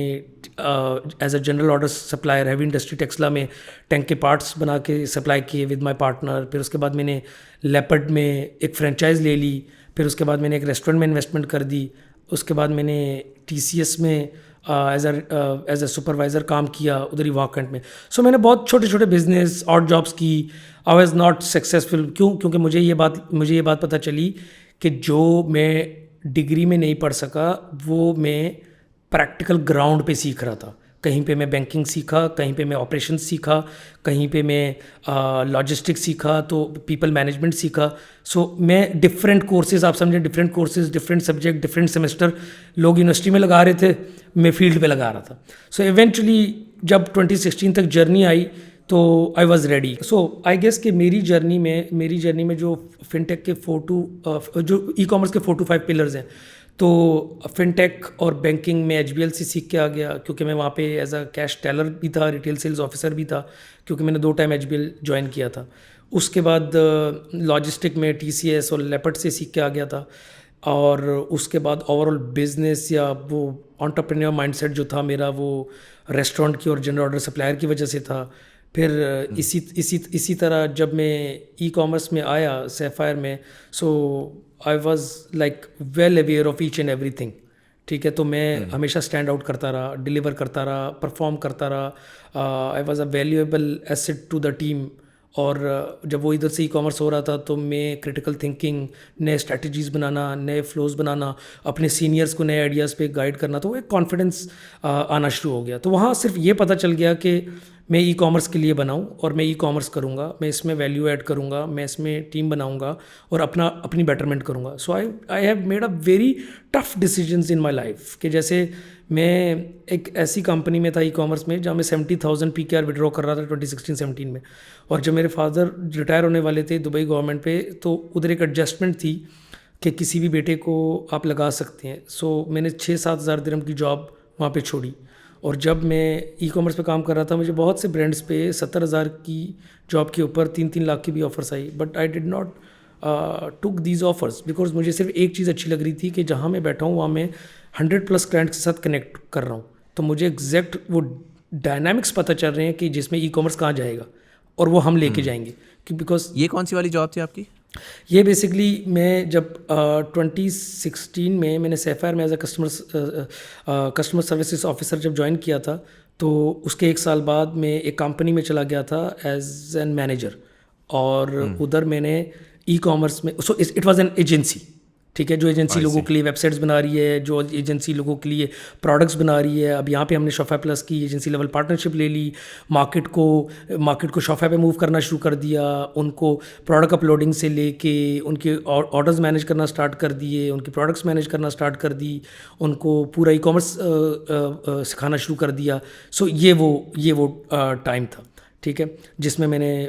as a general order supplier heavy industry Taxila में टैंक के पार्ट्स बना के सप्लाई किए विद माय पार्टनर। फिर उसके बाद मैंने लेपर्ड में एक फ्रेंचाइज़ ले ली। फिर उसके बाद मैंने एक रेस्टोरेंट में इन्वेस्टमेंट कर दी। उसके बाद मैंने TCS में एज अ सुपरवाइज़र काम किया उधर ही वाकंट में। सो मैंने बहुत छोटे छोटे बिजनेस और जॉब्स की। I was not successful. क्योंकि मुझे ये बात पता चली कि जो मैं डिग्री में नहीं पढ़ सका वो मैं प्रैक्टिकल ग्राउंड पे सीख रहा था। कहीं पे मैं बैंकिंग सीखा, कहीं पे मैं ऑपरेशन सीखा, कहीं पे मैं लॉजिस्टिक्स सीखा, तो पीपल मैनेजमेंट सीखा। सो मैं डिफरेंट कोर्सेज, आप समझे, different courses, different subject, different semester लोग यूनिवर्सिटी में लगा रहे थे, मैं फील्ड पे लगा रहा था। सो इवेंचुअली जब 2016 तक जर्नी आई तो I was ready. So I guess कि मेरी जर्नी में जो फिनटेक के जो ई-कॉमर्स के 4 to 5 पिलर्स हैं, तो फिनटेक और बैंकिंग में HBL से सीख के आ गया, क्योंकि मैं वहाँ पे एज अ कैश टेलर भी था, रिटेल सेल्स ऑफिसर भी था, क्योंकि मैंने 2 टाइम HBL ज्वाइन किया था। उसके बाद लॉजिस्टिक में TCS और लेपर्ड से सीख के आ गया था। और उसके बाद ओवरऑल बिजनेस या वो एंटरप्रेन्योर माइंडसेट जो था मेरा, वो रेस्टोरेंट की और जनरल ऑर्डर सप्लायर की वजह से था। फिर इसी तरह जब मैं ई-कॉमर्स में आया सैफायर में, so I was like well aware of each and everything, ठीक है। तो मैं हमेशा स्टैंड आउट करता रहा, डिलीवर करता रहा, परफॉर्म करता रहा। I was a valuable asset to the team. और जब वो इधर से ई-कॉमर्स हो रहा था तो मैं क्रिटिकल थिंकिंग, नए स्ट्रैटेजीज़ बनाना, नए फ्लोज बनाना, अपने सीनियर्स को नए आइडियाज़ पे गाइड करना, तो वो एक कॉन्फिडेंस आना शुरू हो गया। तो वहाँ सिर्फ ये पता चल गया कि मैं ई-कॉमर्स के लिए बनाऊँ और मैं ई-कॉमर्स करूँगा, मैं इसमें वैल्यू ऐड करूँगा, मैं इसमें टीम बनाऊँगा और अपनी बेटरमेंट करूँगा। So I have made a very tough decisions in my life. कि जैसे मैं एक ऐसी कंपनी में था ई-कॉमर्स में जहाँ मैं 70,000 PKR विड्रॉ कर रहा था 2016-17 में। और जब मेरे फादर रिटायर होने वाले थे दुबई गवर्नमेंट पे, तो उधर एक एडजस्टमेंट थी कि किसी भी बेटे को आप लगा सकते हैं। सो मैंने 6-7 हज़ार दिरहम की जॉब वहाँ पे छोड़ी। और जब मैं ई-कॉमर्स पे काम कर रहा था, मुझे बहुत से ब्रांड्स पे 70,000 की जॉब के ऊपर 3-3 लाख की भी offers I. But I did not took these offers because मुझे सिर्फ एक चीज़ अच्छी लग रही थी कि जहाँ मैं बैठा हूँ वहाँ मैं 100+ क्लाइंट्स के साथ कनेक्ट कर रहा हूँ। तो मुझे एग्जैक्ट वो डायनामिक्स पता चल रहे हैं कि जिसमें ई-कॉमर्स कहाँ जाएगा और वो हम लेके जाएंगे। कि बिकॉज ये कौन सी वाली जॉब थी आपकी? ये बेसिकली मैं जब 2016 में मैंने सैफायर में as a customer services officer जब ज्वाइन किया था, तो उसके 1 साल बाद मैं एक कंपनी में चला गया था एज एन मैनेजर। और उधर मैंने ई-कॉमर्स में, सो इट वाज एन एजेंसी, ठीक है, जो एजेंसी लोगों के लिए वेबसाइट्स बना रही है, जो एजेंसी लोगों के लिए प्रोडक्ट्स बना रही है। अब यहाँ पे हमने शॉफा प्लस की एजेंसी लेवल पार्टनरशिप ले ली, मार्केट को शॉफा पे मूव करना शुरू कर दिया, उनको प्रोडक्ट अपलोडिंग से लेके उनके ऑर्डर्स मैनेज करना स्टार्ट कर दिए, उनकी प्रोडक्ट्स मैनेज करना स्टार्ट कर दी, उनको पूरा ई-कॉमर्स सिखाना शुरू कर दिया। सो ये वो टाइम था, ठीक है, जिसमें मैंने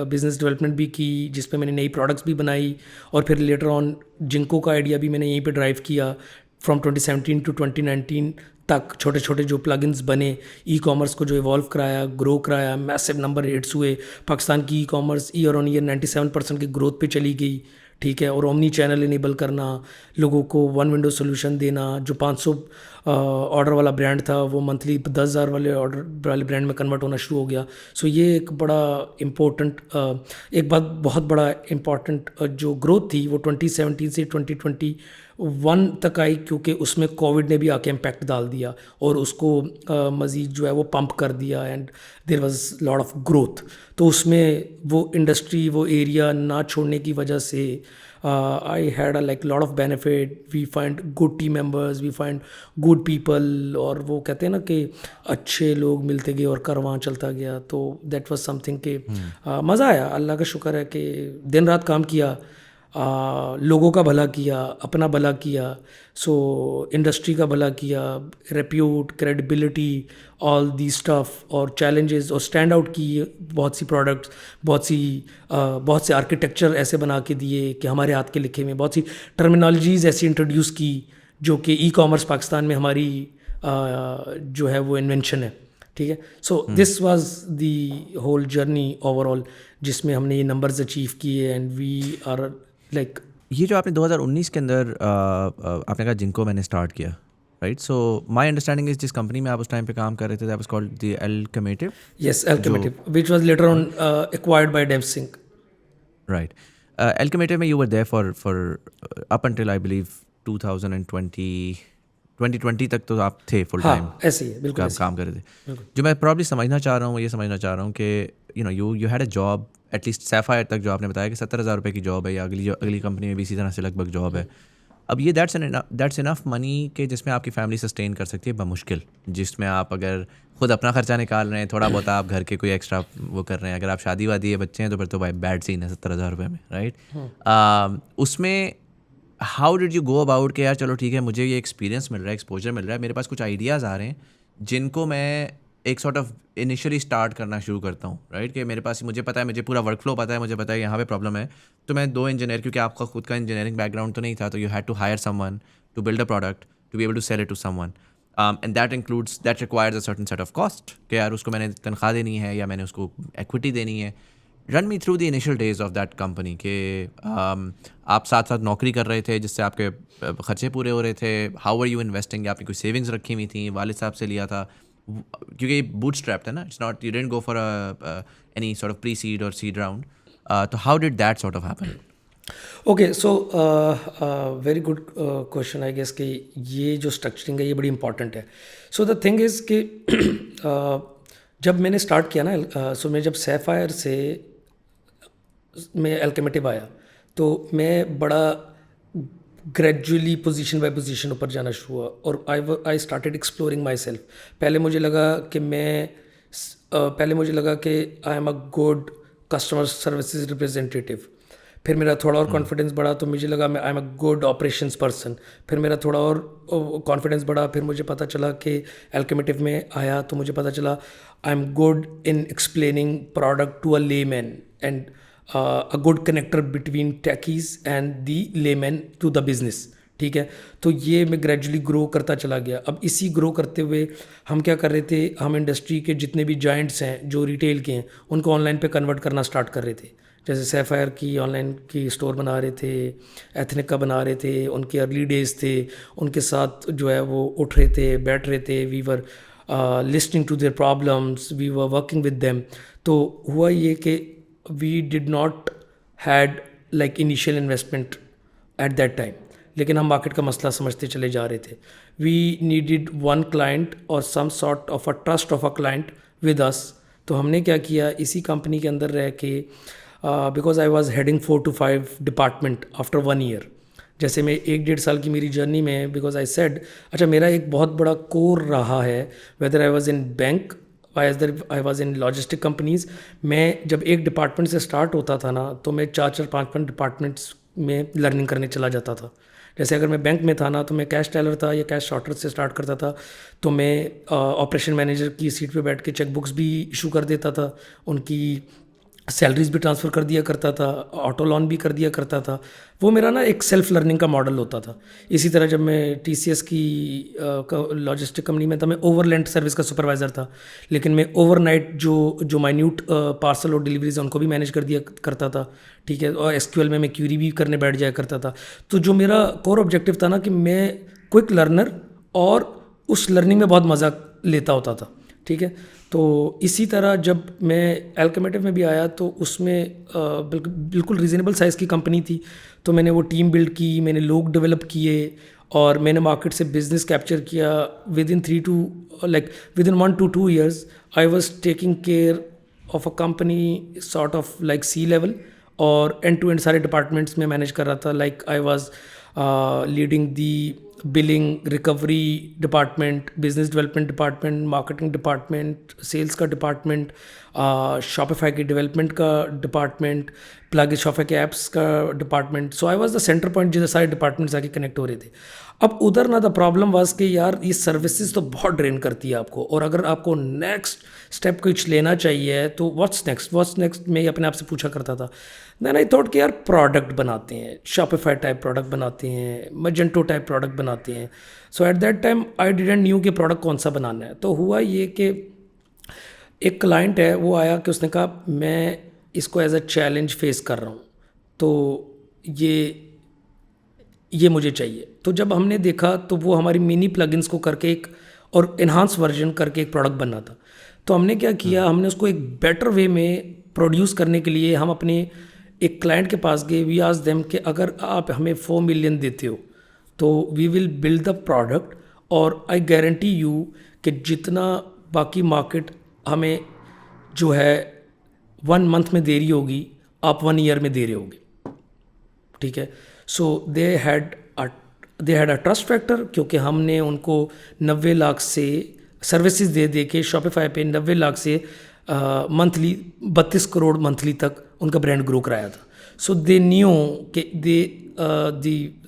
बिज़नेस डेवलपमेंट भी की, जिसमें मैंने नई प्रोडक्ट्स भी बनाई। और फिर लेटर ऑन जिंको का आइडिया भी मैंने यहीं पे ड्राइव किया फ्रॉम 2017 to 2019 तक छोटे छोटे जो प्लगइन्स बने, ई कॉमर्स को जो इवॉल्व कराया, ग्रो कराया, मैसिव नंबर हिट्स हुए। पाकिस्तान की e commerce year on year 97% की ग्रोथ पे चली गई, ठीक है। और ओमनी चैनल इनेबल करना, लोगों को वन विंडो सोल्यूशन देना, जो 500 ऑर्डर वाला ब्रांड था वो मंथली 10,000 वाले ऑर्डर वाले ब्रांड में कन्वर्ट होना शुरू हो गया। सो ये एक बड़ा इम्पोर्टेंट एक बात बहुत बड़ा इम्पॉर्टेंट जो ग्रोथ थी वो 2017 से 2021 तक आई, क्योंकि उसमें कोविड ने भी आके इम्पैक्ट डाल दिया और उसको मज़ीद जो है वो पंप कर दिया, and there was lot of growth. तो उसमें वो इंडस्ट्री, वो एरिया ना छोड़ने की वजह से I had a like lot of benefit. We find good team members, we find good people, और वो कहते हैं ना कि अच्छे लोग मिलते गए और कारवां चलता गया। तो that was something कि मज़ा आया। अल्लाह का शुक्र है कि दिन रात काम किया, लोगों का भला किया, अपना भला किया, सो इंडस्ट्री का भला किया, repute, credibility, all the stuff, और चैलेंजेस, और स्टैंड आउट की बहुत सी प्रोडक्ट्स, बहुत से आर्किटेक्चर ऐसे बना के दिए कि हमारे हाथ के लिखे में, बहुत सी टर्मिनोलॉजीज़ ऐसी इंट्रोड्यूस की जो कि ई कॉमर्स पाकिस्तान में हमारी जो है वो इन्वेंशन है, ठीक है। So this was the whole journey overall, जिसमें हमने ये नंबर्स अचीव किए, एंड वी आर लाइक। ये जो आपने 2019 के अंदर आपने कहा जिनको मैंने स्टार्ट किया, right? So my understanding is जिस कंपनी में आप उस टाइम पे काम कर रहे थे, that was called the Alchemative. Yes, Alchemative, which was later on acquired by Devsinc, right. Alchemative में you were there for up until I believe 2020 तक तो आप थे फुल टाइम। हाँ ऐसे ही है, बिल्कुल ऐसे काम कर रहे थे। जो मैं प्रॉब्ली समझना चाह रहा हूँ, ये समझना चाह रहा हूँ कि you had a job, at least sapphire तक जो आपने बताया कि 70,000 रुपये की जॉब है, या अगली कंपनी में भी इसी तरह से लगभग जॉब है। अब ये दैट्स इनफ मनी कि जिसमें आपकी फैमिली सस्टेन कर सकती है बमुश्किल, जिसमें आप अगर खुद अपना खर्चा निकाल रहे हैं, थोड़ा बहुत आप घर के कोई एक्स्ट्रा वो कर रहे हैं, अगर आप शादी वादी है, बच्चे हैं, तो फिर तो भाई बैड सीन है 70,000 रुपये में, राइट? उसमें how did you go about कि यार चलो ठीक है, मुझे ये एक्सपीरियंस मिल रहा है, एक्सपोजर मिल रहा है, मेरे पास कुछ आइडियाज़ आ रहे हैं जिनको मैं एक सॉर्ट ऑफ इनिशियली स्टार्ट करना शुरू करता हूँ, राइट? कि मेरे पास, मुझे पता है, मुझे पूरा वर्क फ्लो पता है, मुझे पता है यहाँ पे प्रॉब्लम है, तो मैं 2 इंजीनियर, क्योंकि आपका खुद का इंजीनियरिंग बैकग्राउंड तो नहीं था, तो you had to hire someone to build a product to be able to sell it to someone, and that requires a certain set of cost कि यार उसको मैंने तनख्वाह देनी है या मैंने उसको एक्विटी देनी है। Run me through the initial days of that company के आप साथ साथ नौकरी कर रहे थे जिससे आपके खर्चे पूरे हो रहे थे, हाउ आर यू इन्वेस्टिंग, आपने कोई सेविंग्स रखी हुई थी, वालिद साहब से लिया था, क्योंकि बूट स्ट्रैप्ड है ना, it's not, you didn't go for any sort of pre seed और सीड राउंड, तो how did that sort of happen? Okay, so very good question I guess कि ये जो स्ट्रक्चरिंग है ये बड़ी इंपॉर्टेंट है। सो द थिंग इज़ कि जब मैंने स्टार्ट किया ना, सो मैं जब सैफायर से मैं अल्केमेटिव आया, तो मैं बड़ा ग्रेजुअली पोजीशन बाय पोजीशन ऊपर जाना शुरू हुआ, और I started exploring my self. पहले मुझे लगा कि आई am a good customer services representative, फिर मेरा थोड़ा और कॉन्फिडेंस बढ़ा, तो मुझे लगा मैं आई am a good operations person, फिर मेरा थोड़ा और कॉन्फिडेंस बढ़ा, फिर मुझे पता चला कि अल्केमेटिव में आया तो मुझे पता चला I am good in explaining product to a layman, एंड a good connector between techies and the layman to the business, ठीक है। तो ये मैं ग्रेजुअली ग्रो करता चला गया। अब इसी ग्रो करते हुए हम क्या कर रहे थे, हम इंडस्ट्री के जितने भी जॉइंट्स हैं जो रिटेल के हैं उनको ऑनलाइन पे कन्वर्ट करना स्टार्ट कर रहे थे। जैसे सैफायर की ऑनलाइन की स्टोर बना रहे थे, एथनिक का बना रहे थे, उनके अर्ली डेज थे, उनके साथ जो है वो उठ रहे थे, बैठ रहे थे, we were listening to their problems, we were working with them. तो हुआ ये कि we did not had like initial investment at that time, लेकिन हम मार्केट का मसला समझते चले जा रहे थे। we needed one client or some sort of a trust of a client with us, तो हमने क्या किया, इसी कंपनी के अंदर रह के, because I was heading 4 to 5 department after 1 year, जैसे मैं 1-1.5 साल की मेरी जर्नी में, बिकॉज आई सेड अच्छा मेरा एक बहुत बड़ा कोर रहा है, whether I was in bank, I was in logistic companies. मैं जब एक डिपार्टमेंट से स्टार्ट होता था ना, तो मैं 4-4, 5-5 डिपार्टमेंट्स में लर्निंग करने चला जाता था। जैसे अगर मैं बैंक में था ना, तो मैं कैश टेलर था या कैश शॉर्टर से स्टार्ट करता था, तो मैं ऑपरेशन मैनेजर की सीट पे बैठ के चेक बुक्स भी इशू कर देता था, उनकी सैलरीज भी ट्रांसफ़र कर दिया करता था, ऑटो लोन भी कर दिया करता था। वो मेरा ना एक सेल्फ लर्निंग का मॉडल होता था। इसी तरह जब मैं टीसीएस की लॉजिस्टिक कंपनी में था, मैं ओवरलैंड सर्विस का सुपरवाइज़र था, लेकिन मैं ओवरनाइट जो माइन्यूट पार्सल और डिलीवरीज उनको भी मैनेज कर दिया करता था, ठीक है। और एसक्यूएल में मैं क्यूरी भी करने बैठ जाया करता था। तो जो मेरा कोर ऑब्जेक्टिव था ना कि मैं क्विक लर्नर और उस लर्निंग में बहुत मज़ा लेता होता था, ठीक है। तो इसी तरह जब मैं एल्केमेटिव में भी आया तो उसमें बिल्कुल रीज़नेबल साइज़ की कंपनी थी, तो मैंने वो टीम बिल्ड की, मैंने लोग डेवलप किए और मैंने मार्केट से बिजनेस कैप्चर किया। Within 1 to 2 years I was taking care of a company sort of like C level, और एंड टू एंड सारे डिपार्टमेंट्स में मैनेज कर रहा था। Like I was leading the billing, recovery department, business development department, marketing department, sales का डिपार्टमेंट, शॉपिफाई के डेवलपमेंट का डिपार्टमेंट, प्लग शॉपिफाई के ऐप्स का department. So I was the centre point जिससे सारे डिपार्टमेंट्स आके कनेक्ट हो रहे थे। अब उधर ना द प्रॉब्लम वाज कि यार ये सर्विसेज तो बहुत ड्रेन करती है आपको, और अगर आपको नेक्स्ट स्टेप कुछ लेना चाहिए तो व्हाट्स नेक्स्ट मैं अपने आप से पूछा करता था। देन आई थॉट कि यार प्रोडक्ट बनाते हैं, शॉपिफाई टाइप प्रोडक्ट बनाते हैं, मजेंटो टाइप प्रोडक्ट बनाते हैं। So at that time I didn't knew कि प्रोडक्ट कौन सा बनाना है। तो हुआ ये कि एक क्लाइंट है, वो आया कि उसने कहा मैं इसको एज अ चैलेंज फेस कर रहा हूँ, तो ये मुझे चाहिए। तो जब हमने देखा तो वो हमारी मिनी प्लगइन्स को करके एक और इन्हांस वर्जन करके एक प्रोडक्ट बनना था। तो हमने क्या किया, हमने उसको एक बेटर वे में प्रोड्यूस करने के लिए हम अपने एक क्लाइंट के पास गए। वी आस्क्ड देम कि अगर आप हमें 4 million देते हो तो we will build the product, और आई गारंटी यू कि जितना बाकी मार्केट हमें जो है 1 month में दे रही होगी, आप 1 year में दे रहे होगे, ठीक है। So they had a trust factor, क्योंकि हमने उनको 90 लाख से सर्विसेज दे के शॉपिफाई पे 90 लाख से मंथली 32 करोड़ मंथली तक उनका ब्रांड ग्रो कराया था। सो दे न्यू कि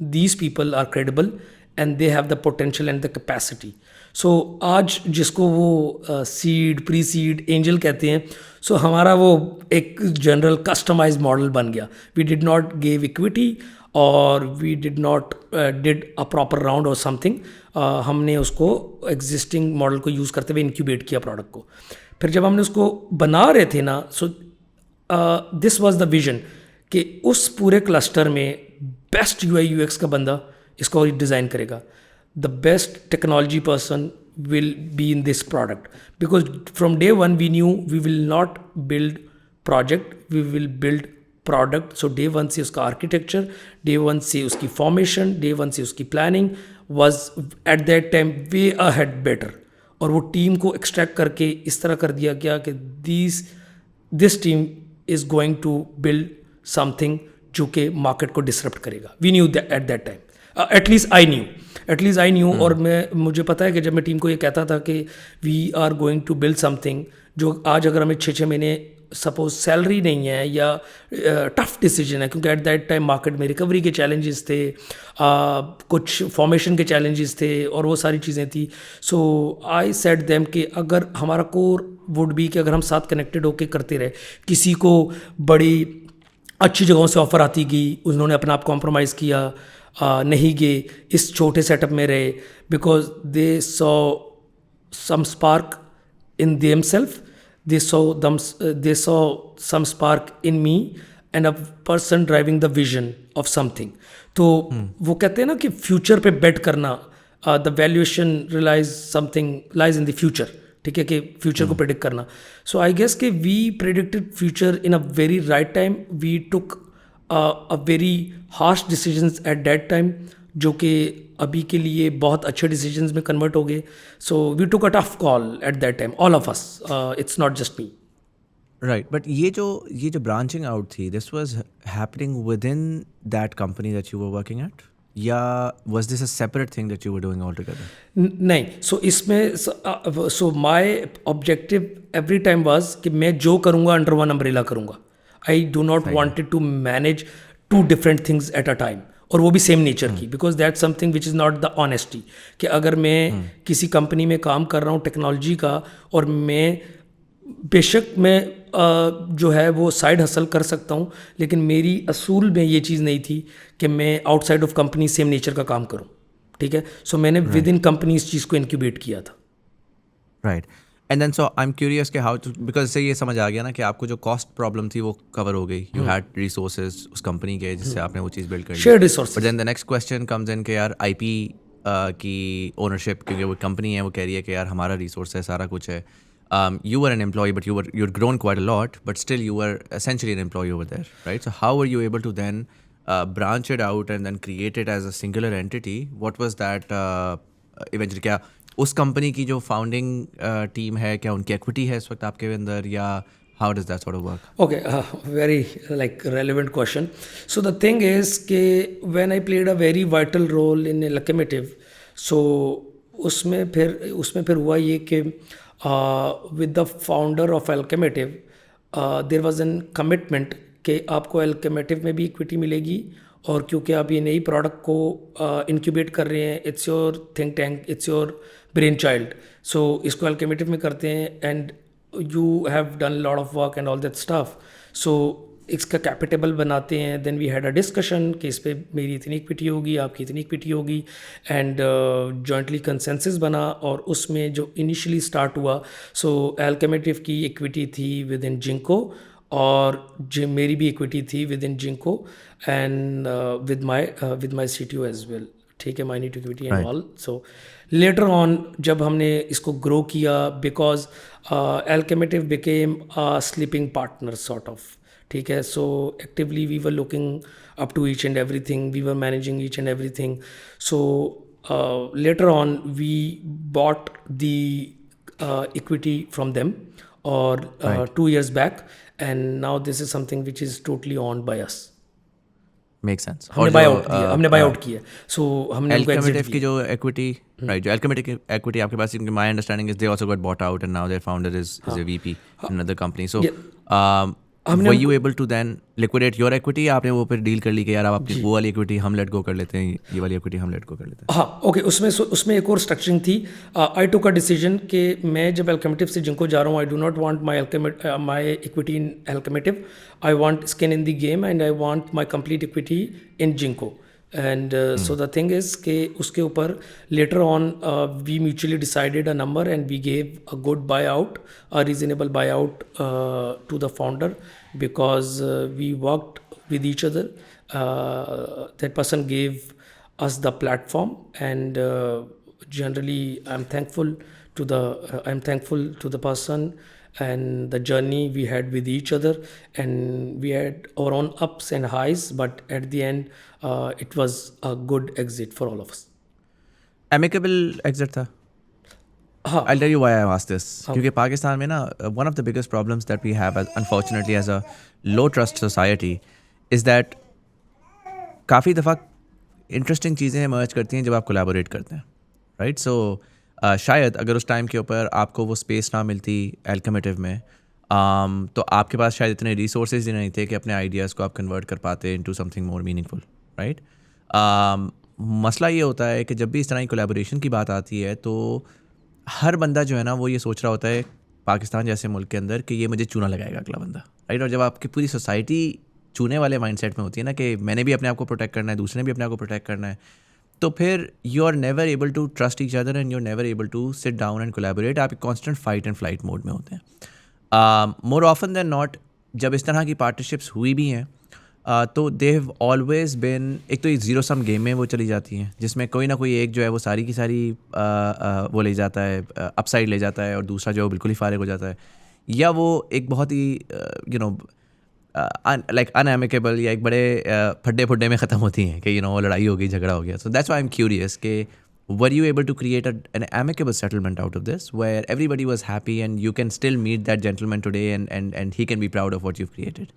these people are credible and they have the potential and the capacity. So आज जिसको वो सीड, प्री सीड, एंजल कहते हैं, सो हमारा वो एक जनरल कस्टमाइज मॉडल बन गया। We did not give equity और we did not did a proper round और समथिंग। हमने उसको एग्जिस्टिंग मॉडल को यूज़ करते हुए इंक्यूबेट किया प्रोडक्ट को। फिर जब हमने उसको बना रहे थे ना, सो दिस वाज द विजन कि उस पूरे क्लस्टर में बेस्ट यूआई यूएक्स का बंदा इसको डिज़ाइन करेगा। The best technology person will be in this product, because from day one we knew we will not build project, we will build product. So day one से उसका architecture, day one से उसकी formation, day one से उसकी planning was at that time way ahead better, और वो टीम को extract करके इस तरह कर दिया गया कि this team is going to build something जो कि market को disrupt करेगा। We knew that at that time, at least I knew और मुझे पता है कि जब मैं टीम को ये कहता था कि we are going to build something, जो आज अगर हमें 6 महीने सपोज सैलरी नहीं है या टफ डिसीजन है, क्योंकि एट दैट टाइम मार्केट में रिकवरी के चैलेंजेस थे, कुछ फॉर्मेशन के चैलेंजेस थे और वो सारी चीज़ें थी। सो आई सेड देम कि अगर हमारा कोर वुड बी कि अगर हम साथ कनेक्टेड होकर करते रहे, किसी को बड़ी अच्छी जगहों से ऑफ़र आती गई, उन्होंने अपना आप कॉम्प्रोमाइज़ किया, नहीं गए, इस छोटे सेटअप में रहे, because they saw some spark in themselves, they saw some spark in me and a person driving the vision of something. तो वो कहते हैं ना कि फ्यूचर पे बेट करना, the valuation lies in the future, ठीक है, कि फ्यूचर को प्रेडिक्ट करना। सो आई गेस कि we predicted future in a very right time. We took a very harsh decisions at that time, जो कि अभी के लिए बहुत अच्छे डिसीजंस में कन्वर्ट हो गए। So we took a tough call at that time, all of us, it's not just me. Right, but ये जो ब्रांचिंग आउट थी, this was happening with in that company that you were working at, या was this a separate thing that you were doing all together? नहीं, सो इसमें so my objective every time was कि मैं जो करूँगा अंडर वन अम्ब्रेला करूँगा। I do not wanted to manage 2 different things at a time, और वो भी सेम नेचर की, because that something which is not the honesty. कि अगर मैं किसी कंपनी में काम कर रहा हूँ टेक्नोलॉजी का, और मैं बेशक मैं जो है वो साइड हसल कर सकता हूँ, लेकिन मेरी असूल में ये चीज़ नहीं थी कि मैं outside of company same nature का काम करूँ, ठीक है। सो मैंने विद इन कंपनी इस चीज़ को इंक्यूबेट किया था। Right. And then so I am curious कि हाउ टू, बिकॉज इससे ये समझ आ गया ना कि आपको जो कॉस्ट प्रॉब्लम थी वो कवर हो गई, यू हैड रिसोर्सेज उस कंपनी के जिससे आपने वो चीज़ बिल्ड कर ली। Share resource. But then the next question comes in कि यार आईपी की ओनरशिप, क्योंकि वो कंपनी है वो कह रही है कि यार हमारा रिसोर्स है, सारा कुछ है. You were an employee, but you'd grown quite a lot, but still you were essentially an employee over there, right? So how were you able to then branch it out and then create it as a singular entity? What was that eventually? क्या उस कंपनी की जो फाउंडिंग टीम है, क्या उनकी इक्विटी है इस वक्त आपके अंदर, या how does that sort of work? Okay, very like relevant question. So the thing is कि when I played a very vital role in Locomotive, so उसमें फिर हुआ ये कि with the founder of Locomotive, there was an commitment कि आपको Locomotive में भी इक्विटी मिलेगी, और क्योंकि आप ये नई प्रोडक्ट को इंक्यूबेट कर रहे हैं, it's your think tank, it's your brain child, so इसको Locomotive में करते हैं, and you have done a lot of work and all that stuff, so इसका कैपिटेबल बनाते हैं. Then we had a discussion कि इस पर मेरी इतनी इक्विटी होगी, आपकी इतनी इक्विटी होगी, एंड जॉइंटली कंसेंसस बना. और उसमें जो इनिशियली स्टार्ट हुआ, सो Locomotive की इक्विटी थी विद इन जिंको, और मेरी भी इक्विटी थी with in ginkgo, and with my CTO as well, ठीक है, minority equity and all. So later on जब हमने इसको ग्रो किया, because Locomotive became a sleeping partner sort of, ठीक है. So actively we were looking up to each and everything, we were managing each and everything. So later on we bought the equity from them, or 2 years back, and now this is something which is totally owned by us. Makes sense. हमने बाय आउट किया, सो हमने उनको एग्जिट Locomotive की जो equity, right? जो Locomotive की equity आपके पास, my understanding is they also got bought out, and now their founder is a VP in another company. So, were you able to then liquidate your equity? आपने वो फिर डील कर ली कि यार आप अपनी वो वाली equity हम let go कर लेते हैं, ये वाली equity हम let go कर लेते हैं? हाँ, ओके. उसमें एक और स्ट्रक्चरिंग थी. आई टुक अ डिसीजन कि मैं जब Locomotive से जिनको जा रहा हूँ, I do not want my equity in Locomotive. I want skin in the game, and I want my complete equity in ginkgo. And so the thing is कि उसके ऊपर later on we mutually decided a number, and we gave a good buyout, a reasonable buyout to the founder, because we worked with each other. That person gave us the platform, and generally I'm thankful to the person and the journey we had with each other, and we had our own ups and highs, but at the end it was a good exit for all of us. Amicable exit था? हाँ. I'll tell you why I asked this. क्योंकि पाकिस्तान में ना one of the biggest problems that we have, unfortunately, as a low trust society, is that काफ़ी दफ़ा इंटरेस्टिंग चीज़ें इमर्ज करती हैं जब आप कोलैबोरेट करते हैं, राइट? सो शायद अगर उस टाइम के ऊपर आपको वो स्पेस ना मिलती Locomotive में, तो आपके पास शायद इतने रिसोर्सेज ही नहीं थे कि अपने आइडियाज़ को आप कन्वर्ट कर पाते into something more meaningful, right? मसला ये होता है कि जब भी इस तरह की कोलैबोरेशन की बात आती है, तो हर बंदा जो है ना वो ये सोच रहा होता है पाकिस्तान जैसे मुल्क के अंदर कि ये मुझे चूना लगाएगा अगला बंदा, राइट? और जब आपकी पूरी सोसाइटी चूने वाले माइंडसेट में होती है ना कि मैंने भी अपने आप को प्रोटेक्ट करना है, दूसरे ने भी अपने आप को प्रोटेक्ट करना है, तो फिर you are never able to trust each other, and you are never able to sit down and collaborate. आप constant fight and flight mode में होते हैं. मोर ऑफन देन नॉट जब इस तरह की पार्टनरशिप्स हुई भी हैं, तो दे हैव ऑलवेज बिन, एक तो ज़ीरो सम गेम में वो चली जाती हैं जिसमें कोई ना कोई एक जो है वो सारी की सारी वो ले जाता है, अपसाइड ले जाता है, और दूसरा जो है बिल्कुल ही फारिग हो जाता है, या वो एक बहुत ही लाइक अनएमिकेबल या एक बड़े फड्डे फुड्डे में ख़त्म होती हैं कि लड़ाई हो गई, झगड़ा हो गया. So that's why I am curious कि were you able to create an amicable settlement out of this where everybody was happy and you can still meet that gentleman today and he can be proud of what you've created?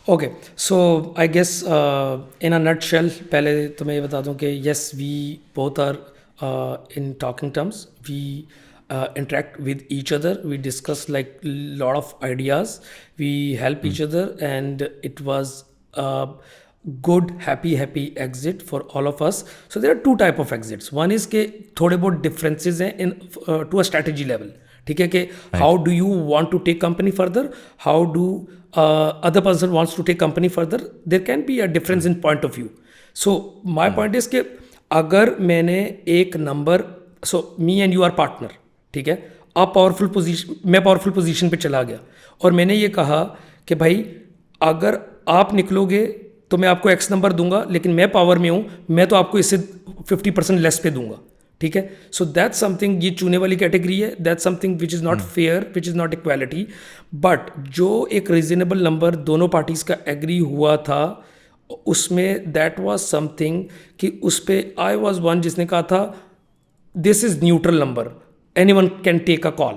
Okay, so I guess in a nutshell, पहले तो मैं ये बता दूं कि yes, we both are in talking terms. We interact with each other. We discuss like lot of ideas. We help each other, and it was a good happy exit for all of us. So there are two type of exits. One is कि थोड़े बहुत differences हैं in to a strategy level, ठीक है, कि how do you want to take company further, how do other person wants to take company further, there can be a difference in point of view. So my point is कि अगर मैंने एक number, so me and you are partner, ठीक है, आप पावरफुल पोजीशन, मैं पावरफुल पोजीशन पे चला गया और मैंने ये कहा कि भाई अगर आप निकलोगे तो मैं आपको एक्स नंबर दूंगा, लेकिन मैं पावर में हूँ, मैं तो आपको इससे 50% लेस पे दूंगा, ठीक है. सो दैट्स समथिंग, ये चूने वाली कैटेगरी है, that's something which is not fair, which is not equality. But जो एक रीजनेबल नंबर दोनों पार्टीज़ का एग्री हुआ था, उसमें दैट वाज समथिंग कि उस पर आई वॉज वन जिसने कहा था this is neutral number, anyone can take a call,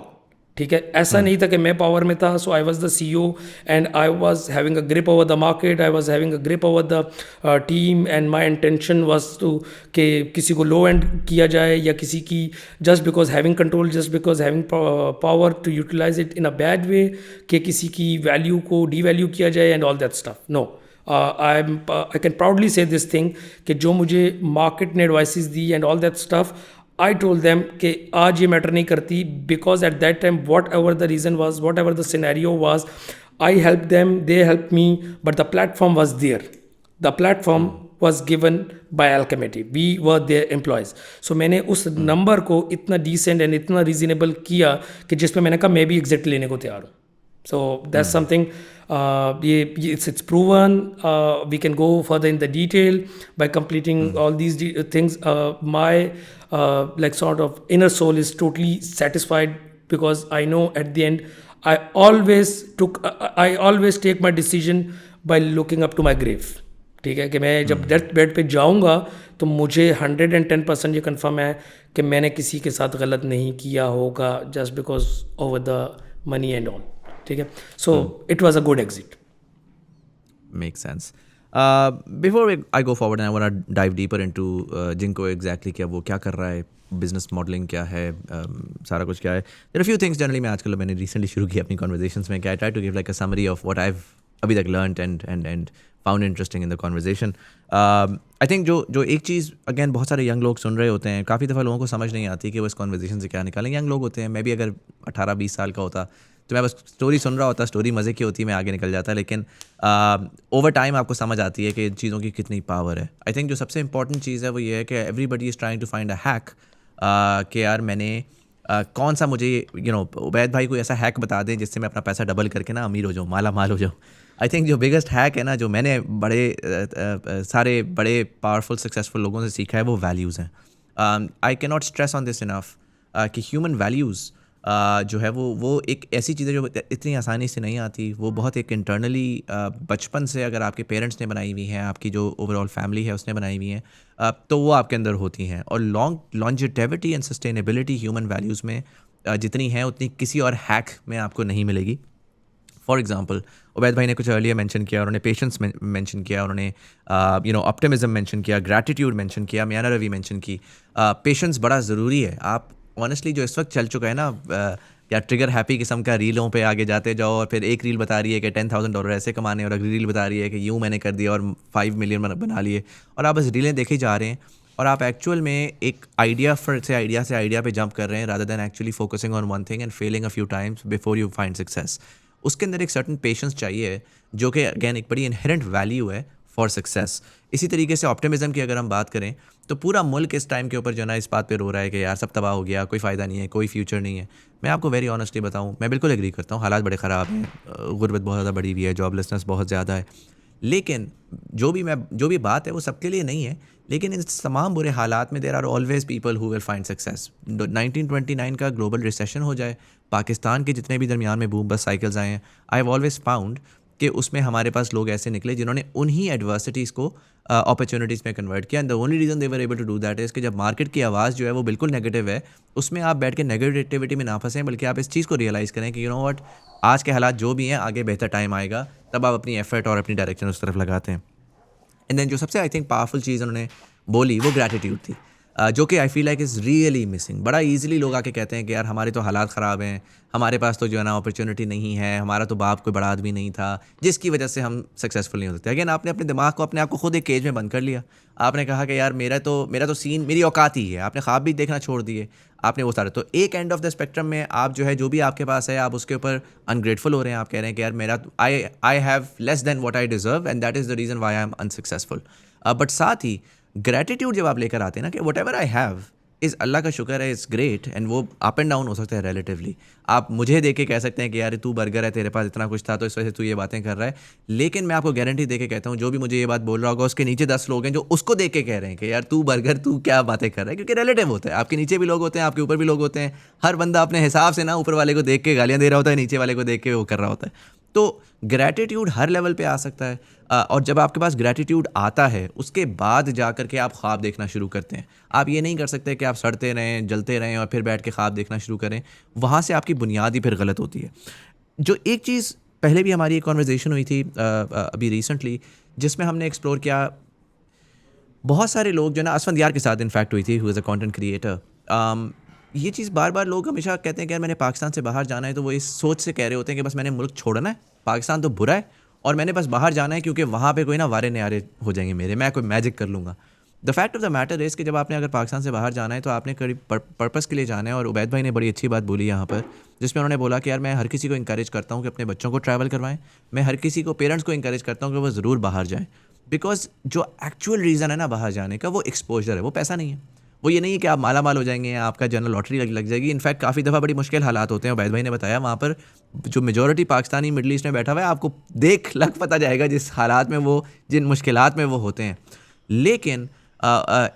ठीक है. ऐसा नहीं था कि मैं पावर में था, so I was the CEO and I was having a grip over the market, I was having a grip over the team and my intention was to कि किसी को लो एंड किया जाए या किसी की just because having control, just because having power to utilize it in a bad way, कि किसी की वैल्यू को डी वैल्यू किया जाए and all that stuff. No, I can proudly say this thing कि जो मुझे मार्केट ने एडवाइसेस दी and all that stuff, I told them कि आज ये मैटर नहीं करती, because at that time whatever the reason was, whatever the scenario was, I helped them, they helped me, but the platform was there. The platform was given by Alchemity. We were their employees. So मैंने उस नंबर को इतना decent and इतना reasonable किया कि जिसमें मैंने कहा मैं भी exit लेने को तैयार हूँ. So that's something, it's proven. We can go further in the detail by completing all these things. My like sort of inner soul is totally satisfied because I know at the end I always take my decision by looking up to my grave. ठीक है, कि मैं जब डेथ बेड पे जाऊंगा तो मुझे 110% ये कंफर्म है कि मैंने किसी के साथ गलत नहीं किया होगा just because over the money and all. ठीक है, सो it was a good exit. Makes sense. Before I go forward and I want to dive deeper into Jinko exactly क्या वो क्या कर रहा है, बिजनेस मॉडलिंग क्या है, सारा कुछ क्या है. There are few things generally मैं आजकल मैंने रिसेंटली शुरू की अपनी conversations में, कि I try to give like a summary of what I've अभी तक learned and found interesting in the conversation. I think जो एक चीज़ अगेन बहुत सारे यंग लोग सुन रहे होते हैं, काफ़ी दफ़ा लोगों को समझ नहीं आती कि वो इस कॉन्वर्जेसन से क्या निकालें. यंग लोग होते हैं, मैं भी अगर 18-20 साल का होता तो मैं बस स्टोरी सुन रहा होता, स्टोरी मज़े की होती, मैं आगे निकल जाता. लेकिन ओवर टाइम आपको समझ आती है कि इन चीज़ों की कितनी पावर है. आई थिंक जो सबसे इंपॉर्टेंट चीज़ है वो ये है कि everybody is trying to find a hack, कि यार मैंने कौन सा मुझे उबैद भाई कोई ऐसा हैक बता दें जिससे मैं अपना पैसा डबल करके ना अमीर हो जाऊँ, माला माल हो जाऊँ. आई थिंक जो बिगेस्ट हैक है ना, जो मैंने सारे बड़े पावरफुल सक्सेसफुल लोगों से सीखा है, वो वैल्यूज़ हैं. I can not stress on this enough कि ह्यूमन वैल्यूज़ जो है वो एक ऐसी चीज़ है जो इतनी आसानी से नहीं आती. वो बहुत एक इंटरनली बचपन से अगर आपके पेरेंट्स ने बनाई हुई हैं, आपकी जो ओवरऑल फैमिली है उसने बनाई हुई हैं, तो वो आपके अंदर होती हैं. और longevity and sustainability human values में जितनी है उतनी किसी और हैक में आपको नहीं मिलेगी. फॉर एग्जाम्पल, उबैद भाई ने कुछ अर्लियर मेंशन किया, उन्होंने पेशेंस मेंशन किया, उन्होंने ऑप्टिमिज्म मेंशन किया, ग्रैटिट्यूड मेंशन किया, मियाना रवि मेंशन की. पेशेंस बड़ा ज़रूरी है. आप ऑनेस्टली जो इस वक्त चल चुका है ना, या ट्रिगर हैप्पी किस्म का रीलों पे आगे जाते जाओ और फिर एक रील बता रही है कि $10,000 ऐसे कमाने, और अगली रील बता रही है कि यूँ मैंने कर दिया और 5 मिलियन बना लिए, और आप बस रीलें देखे जा रहे हैं और आप एक्चुअल में एक आइडिया से आइडिया पे जंप कर रहे हैं, rather than actually focusing on one thing and failing a few times before you find success. उसके अंदर एक सर्टन पेशेंस चाहिए जो कि अगेन एक बड़ी इनहेरेंट वैल्यू है फॉर सक्सेस. इसी तरीके से ऑप्टिमिज्म की अगर हम बात करें तो पूरा मुल्क इस टाइम के ऊपर जो है ना इस बात पे रो रहा है कि यार सब तबाह हो गया, कोई फ़ायदा नहीं है, कोई फ्यूचर नहीं है. मैं आपको वेरी ऑनेस्टली बताऊं, मैं बिल्कुल एग्री करता हूं, हालात बड़े ख़राब हैं, गुर्बत बहुत ज़्यादा बढ़ी हुई है, जॉबलेसनेस बहुत ज़्यादा है. लेकिन जो भी बात है वो सबके लिए नहीं है. लेकिन इन तमाम बुरे हालात में there are always people who will find success. 1929 का ग्लोबल रिसेशन हो जाए, पाकिस्तान के जितने भी दरमियान में बूम बस साइकिल्स आए हैं, आई हैव ऑलवेज फाउंड कि उसमें हमारे पास लोग ऐसे निकले जिन्होंने उन्हीं एडवर्सिटीज़ को अपॉर्चुनिटीज़ में कन्वर्ट किया. And the only reason they were able to do that is कि जब मार्केट की आवाज़ जो है वो बिल्कुल नेगेटिव है, उसमें आप बैठ के नेगेटिविटी में ना फंसें, बल्कि आप इस चीज़ को रियलाइज़ करें कि यू नो व्हाट, आज के हालात जो भी हैं, आगे बेहतर टाइम आएगा, तब आप अपनी एफर्ट और अपनी डायरेक्शन उस तरफ लगाते हैं. एंड देन जो सबसे आई थिंक पावरफुल चीज़ उन्होंने बोली वो ग्रैटिट्यूड थी. जो कि आई feel like is really missing. बड़ा ईजिली लोग आके कहते हैं कि यार हमारे तो हालात ख़राब हैं, हमारे पास तो जो है ना अपॉर्चुनिटी नहीं है, हमारा तो बाप कोई बड़ा आदमी नहीं था जिसकी वजह से हम सक्सेसफुल नहीं हो सकते। अगेन आपने अपने दिमाग को, अपने आप को खुद एक केज में बंद कर लिया। आपने कहा कि यार मेरा तो सीन, मेरी औकात ही है। आपने ख्वाब भी देखना छोड़ दिए, आपने वो सारे। तो एक एंड ऑफ द स्पेक्ट्रम में आप जो है, जो भी आपके पास है, आप उसके ऊपर अनग्रेटफुल हो रहे हैं। आप कह रहे हैं कि यार मेरा I have less than what I deserve and that is the reason why I M unsuccessful. But साथ ही ग्रेटिट्यूड जब आप लेकर आते हैं ना कि whatever I have is Allah का शुक्र है, इज़ ग्रेट, एंड वो अप एंड डाउन हो सकता है रिलेटिवली। आप मुझे देख के कह सकते हैं कि यार तू बर्गर है, तेरे पास इतना कुछ था तो इस वजह से तू ये बातें कर रहा है। लेकिन मैं आपको गारंटी दे के कहता हूँ, जो भी मुझे ये बात बोल रहा होगा उसके नीचे 10 लोग हैं जो उसको देख के कह रहे हैं कि यार तू बर्गर, तू क्या बातें कर रहा है, क्योंकि रिलेटिव होता है। आपके नीचे भी लोग होते हैं, आपके ऊपर भी लोग होते हैं। हर बंदा अपने हिसाब से ना ऊपर वाले को देख के गालियाँ दे रहा होता है, नीचे वाले को देख के वो कर रहा होता है। तो ग्रैटिट्यूड हर लेवल पे आ सकता है। और जब आपके पास ग्रैटिट्यूड आता है, उसके बाद जा कर के आप ख्वाब देखना शुरू करते हैं। आप ये नहीं कर सकते कि आप सड़ते रहें, जलते रहें और फिर बैठ के ख्वाब देखना शुरू करें। वहाँ से आपकी बुनियाद ही फिर गलत होती है। जो एक चीज़ पहले भी हमारी एक कॉन्वर्जेसन हुई थी अभी रिसेंटली, जिसमें हमने एक्सप्लोर किया, बहुत सारे लोग जो ना असफंदियार के साथ इनफैक्ट हुई थी, who is a content creator. ये चीज़ बार बार लोग हमेशा कहते हैं कि यार मैंने पाकिस्तान से बाहर जाना है, तो वो इस सोच से कह रहे होते हैं कि बस मैंने मुल्क छोड़ना है, पाकिस्तान तो बुरा है और मैंने बस बाहर जाना है क्योंकि वहाँ पे कोई ना वारे न्यारे हो जाएंगे मेरे, मैं कोई मैजिक कर लूँगा। The fact of the matter is कि जब आपने अगर पाकिस्तान से बाहर जाना है तो आपने करीब पर्पस के लिए जाना है। और उबैद भाई ने बड़ी अच्छी बात बोली यहाँ पर, जिसमें उन्होंने बोला कि यार मैं हर किसी को इंकरेज करता हूँ कि अपने बच्चों को ट्रैवल करवाएं। मैं हर किसी को, पेरेंट्स को इंकरेज करता हूँ कि वो ज़रूर बाहर जाएँ, बिकॉज जो एक्चुअल रीज़न है ना बाहर जाने का, वो एक्सपोजर है, वो पैसा नहीं है। वो ये नहीं है कि आप माला माल हो जाएंगे या आपका जनरल लॉटरी लग जाएगी। इनफैक्ट काफ़ी दफ़ा बड़ी मुश्किल हालात होते हैं। उबैद भाई ने बताया वहाँ पर जो मेजॉरिटी पाकिस्तानी मिडल ईस्ट में बैठा हुआ है, आपको देख लग पता जाएगा जिस हालात में वो, जिन मुश्किलात में वो होते हैं। लेकिन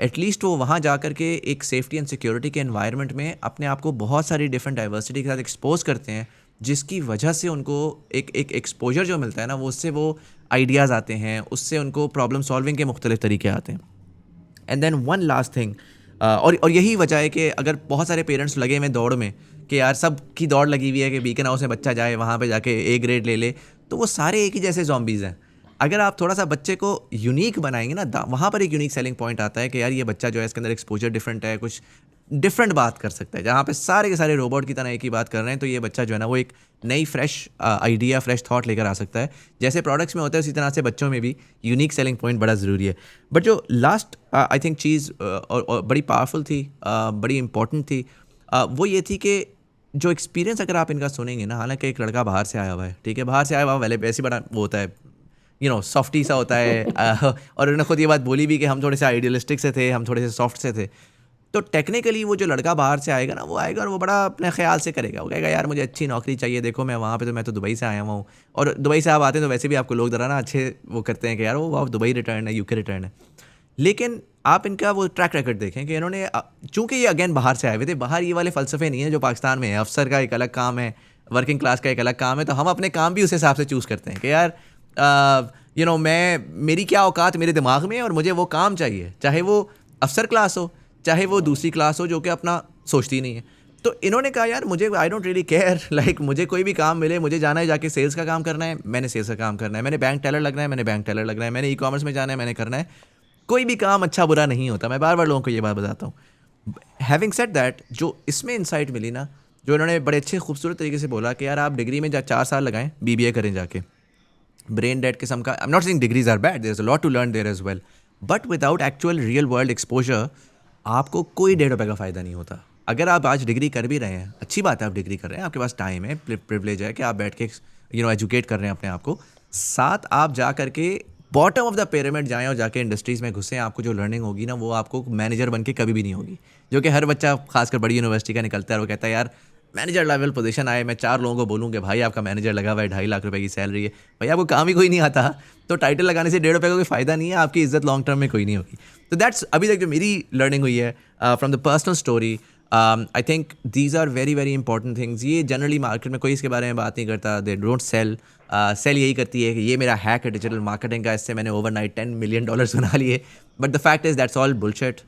एटलीस्ट वो वहाँ जा कर के एक सेफ्टी एंड सिक्योरिटी के एनवायरनमेंट में अपने आप को बहुत सारी डिफरेंट डाइवर्सिटी के साथ एक्सपोज करते हैं, जिसकी वजह से उनको एक एक्सपोजर जो मिलता है ना, वो उससे वो आइडियाज़ आते हैं, उससे उनको प्रॉब्लम सॉल्विंग के मुख्तलिफ तरीके आते हैं। And then one last thing, और यही वजह है कि अगर बहुत सारे पेरेंट्स लगे हुए दौड़ में कि यार सब की दौड़ लगी हुई है कि बीकन हाउस में बच्चा जाए, वहाँ पे जाके ए ग्रेड ले ले, तो वो सारे एक ही जैसे ज़ॉम्बीज़ हैं। अगर आप थोड़ा सा बच्चे को यूनिक बनाएंगे ना, वहाँ पर एक यूनिक सेलिंग पॉइंट आता है कि यार ये बच्चा जो है इसके अंदर एक्सपोजर डिफरेंट है, कुछ डिफरेंट बात कर सकता है। जहाँ पे सारे के सारे रोबोट की तरह एक ही बात कर रहे हैं, तो ये बच्चा जो है ना वो एक नई फ्रेश आइडिया, फ्रेश थॉट लेकर आ सकता है। जैसे प्रोडक्ट्स में होता है उसी तरह से बच्चों में भी यूनिक सेलिंग पॉइंट बड़ा ज़रूरी है। बट जो लास्ट आई थिंक चीज़ और बड़ी पावरफुल थी, बड़ी इंपॉर्टेंट थी, वो ये थी कि जो एक्सपीरियंस अगर आप इनका सुनेंगे ना, हालांकि एक लड़का बाहर से आया हुआ है, ठीक है, बाहर से आया हुआ वैसे वैसे बड़ा वो होता है, सॉफ्टी सा होता है। और उन्होंने खुद ये बात बोली भी कि हम थोड़े से आइडियलिस्टिक से थे, हम थोड़े से सॉफ्ट से थे। तो टेक्निकली वो जो लड़का बाहर से आएगा ना, वो आएगा और वो बड़ा अपने ख्याल से करेगा। वो कहेगा यार मुझे अच्छी नौकरी चाहिए, देखो मैं वहाँ पे, तो मैं तो दुबई से आया हुआ हूँ। और दुबई से आप आते हैं तो वैसे भी आपको लोग ज़रा ना अच्छे वो करते हैं कि यार वो आप दुबई रिटर्न है, यूके रिटर्न है। लेकिन आप इनका वो ट्रैक रिकॉर्ड देखें कि इन्होंने, चूँकि ये अगेन बाहर से आए हुए थे, बाहर ये वाले फ़लसफ़े नहीं है जो पाकिस्तान में है। अफसर का एक अलग काम है, वर्किंग क्लास का एक अलग काम है, तो हम अपने काम भी उस हिसाब से चूज़ करते हैं कि यार मेरी क्या औकात मेरे दिमाग में है और मुझे वो काम चाहिए, चाहे वो अफसर क्लास हो, चाहे वो दूसरी क्लास हो जो कि अपना सोचती नहीं है। तो इन्होंने कहा यार मुझे, I don't really care, like मुझे कोई भी काम मिले, मुझे जाना है जाके सेल्स का काम करना है, मैंने सेल्स का काम करना है, मैंने बैंक टेलर लगना है, मैंने बैंक टेलर लगना है, मैंने ई कॉमर्स में जाना है, मैंने करना है। कोई भी काम अच्छा बुरा नहीं होता, मैं बार बार लोगों को ये बात बताता हूँ। हैविंग सेड दैट, जो इसमें इंसाइट मिली ना, जो इन्होंने बड़े अच्छे खूबसूरत तरीके से बोला कि यार आप डिग्री में 4 साल लगाएं, BBA करें जाके, ब्रेन डेड किस्म का। I am not saying degrees are bad, there is a lot to learn there as well, but without actual real world exposure आपको कोई ₹1.5 का फ़ायदा नहीं होता। अगर आप आज डिग्री कर भी रहे हैं, अच्छी बात है, आप डिग्री कर रहे हैं, आपके पास टाइम है, प्रिविलेज है कि आप बैठ के एजुकेट कर रहे हैं अपने आप को, साथ आप जा करके बॉटम ऑफ द पिरामिड जाएं और जाके इंडस्ट्रीज़ में घुसें। आपको जो लर्निंग होगी ना, वो आपको मैनेजर बन के कभी भी नहीं होगी, जो कि हर बच्चा खासकर बड़ी यूनिवर्सिटी का निकलता है और वो कहता है यार मैनेजर लेवल पोजीशन आए, मैं 4 लोगों को बोलूँ कि भाई आपका मैनेजर लगा हुआ है, 2.5 लाख रुपए की सैलरी है, भाई आपको काम ही कोई नहीं आता, तो टाइटल लगाने से ₹1.5 का कोई फ़ायदा नहीं है, आपकी इज्जत लॉन्ग टर्म में कोई नहीं होगी। तो दैट्स अभी तक जो मेरी लर्निंग हुई है from the personal story. I think these are very very important things. ये जनरली मार्केट में कोई इसके बारे में बात नहीं करता, दे डोंट सेल। सेल यही करती है कि ये मेरा हैक है डिजिटल मार्केटिंग का, इससे मैंने ओवरनाइट $10 मिलियन बना लिए, but the fact is that's all bullshit.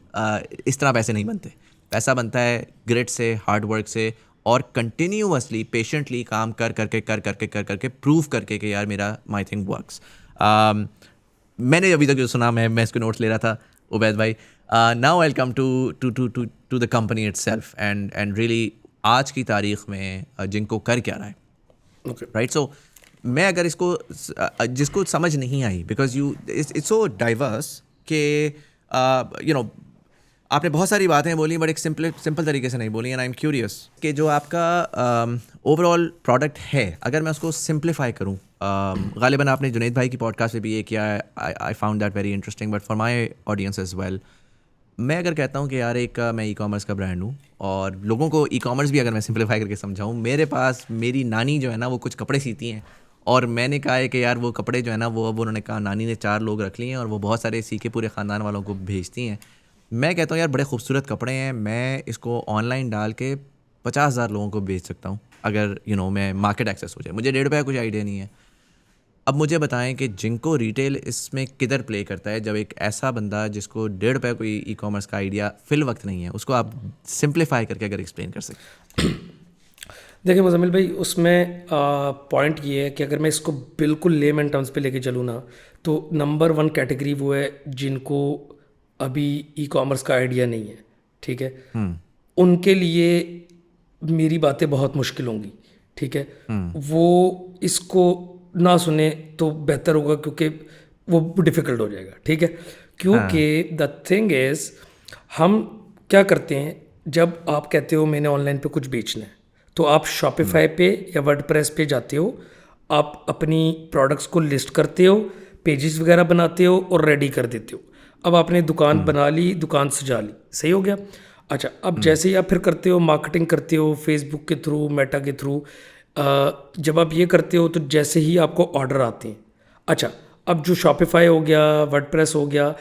इस तरह पैसे नहीं बनते, पैसा बनता है ग्रिट से, हार्ड वर्क से, और कंटिन्यूअसली पेशेंटली काम कर करके प्रूव करके कि यार मेरा माई थिंग वर्क्स। मैंने अभी तक जो सुना, मैं इसके नोट्स ले रहा था उबैद भाई, now welcome to the company itself and really आज की तारीख में जिनको कर क्या रहा है, ओके राइट? सो मैं अगर इसको जिसको समझ नहीं आई, बिकॉज इट्स सो डाइवर्स कि यू नो आपने बहुत सारी बातें बोली बट एक सिंपल तरीके से नहीं बोली, एंड आई एम क्यूरियस कि जो आपका ओवरऑल प्रोडक्ट है, अगर मैं उसको सिंप्लीफाई करूं, गालिबन आपने जुनैद भाई की पॉडकास्ट में भी ये किया है, I found that very interesting, but for my audience as well, मैं अगर कहता हूँ कि यार एक मैं ई कॉमर्स का ब्रांड हूँ और लोगों को ई कॉमर्स भी अगर मैं सिंप्लीफाई करके समझाऊँ, मेरे पास मेरी नानी जो है ना वो कुछ कपड़े सीती हैं, और मैंने कहा है कि यार वो कपड़े जो है ना वो अब उन्होंने कहा, नानी ने 4 लोग रख लिए हैं और वो बहुत सारे सी के पूरे ख़ानदान वालों को भेजती हैं। मैं कहता हूँ यार बड़े खूबसूरत कपड़े हैं, मैं इसको ऑनलाइन डाल के 50,000 लोगों को बेच सकता हूँ अगर मैं मार्केट एक्सेस हो जाए। मुझे ₹1.5 का कुछ आइडिया नहीं है। अब मुझे बताएं कि जिनको रिटेल इसमें किधर प्ले करता है, जब एक ऐसा बंदा जिसको ₹1.5 कोई ई कॉमर्स का आइडिया फिल वक्त नहीं है, उसको आप सिंप्लीफाई करके अगर एक्सप्लेन कर सकते। देखिए मुज़म्मिल भाई, उसमें पॉइंट ये है कि अगर मैं इसको बिल्कुल लेमन टर्म्स पे लेके चलूँ ना, तो नंबर 1 कैटेगरी वो है जिनको अभी ई कॉमर्स का आइडिया नहीं है, ठीक है? उनके लिए मेरी बातें बहुत मुश्किल होंगी, ठीक है? वो इसको ना सुने तो बेहतर होगा, क्योंकि वो डिफ़िकल्ट हो जाएगा, ठीक है? क्योंकि द थिंग इज़, हम क्या करते हैं, जब आप कहते हो मैंने ऑनलाइन पे कुछ बेचना है, तो आप शॉपिफाई पे या वर्डप्रेस पे जाते हो, आप अपनी प्रोडक्ट्स को लिस्ट करते हो, पेजेस वगैरह बनाते हो और रेडी कर देते हो। अब आपने दुकान बना ली, दुकान सजा ली, सही हो गया। अच्छा, अब जैसे ही आप फिर करते हो, मार्केटिंग करते हो फेसबुक के थ्रू, मेटा के थ्रू, जब आप ये करते हो तो जैसे ही आपको ऑर्डर आते हैं, अच्छा, अब जो शॉपिफाई हो गया, वर्डप्रेस हो गया,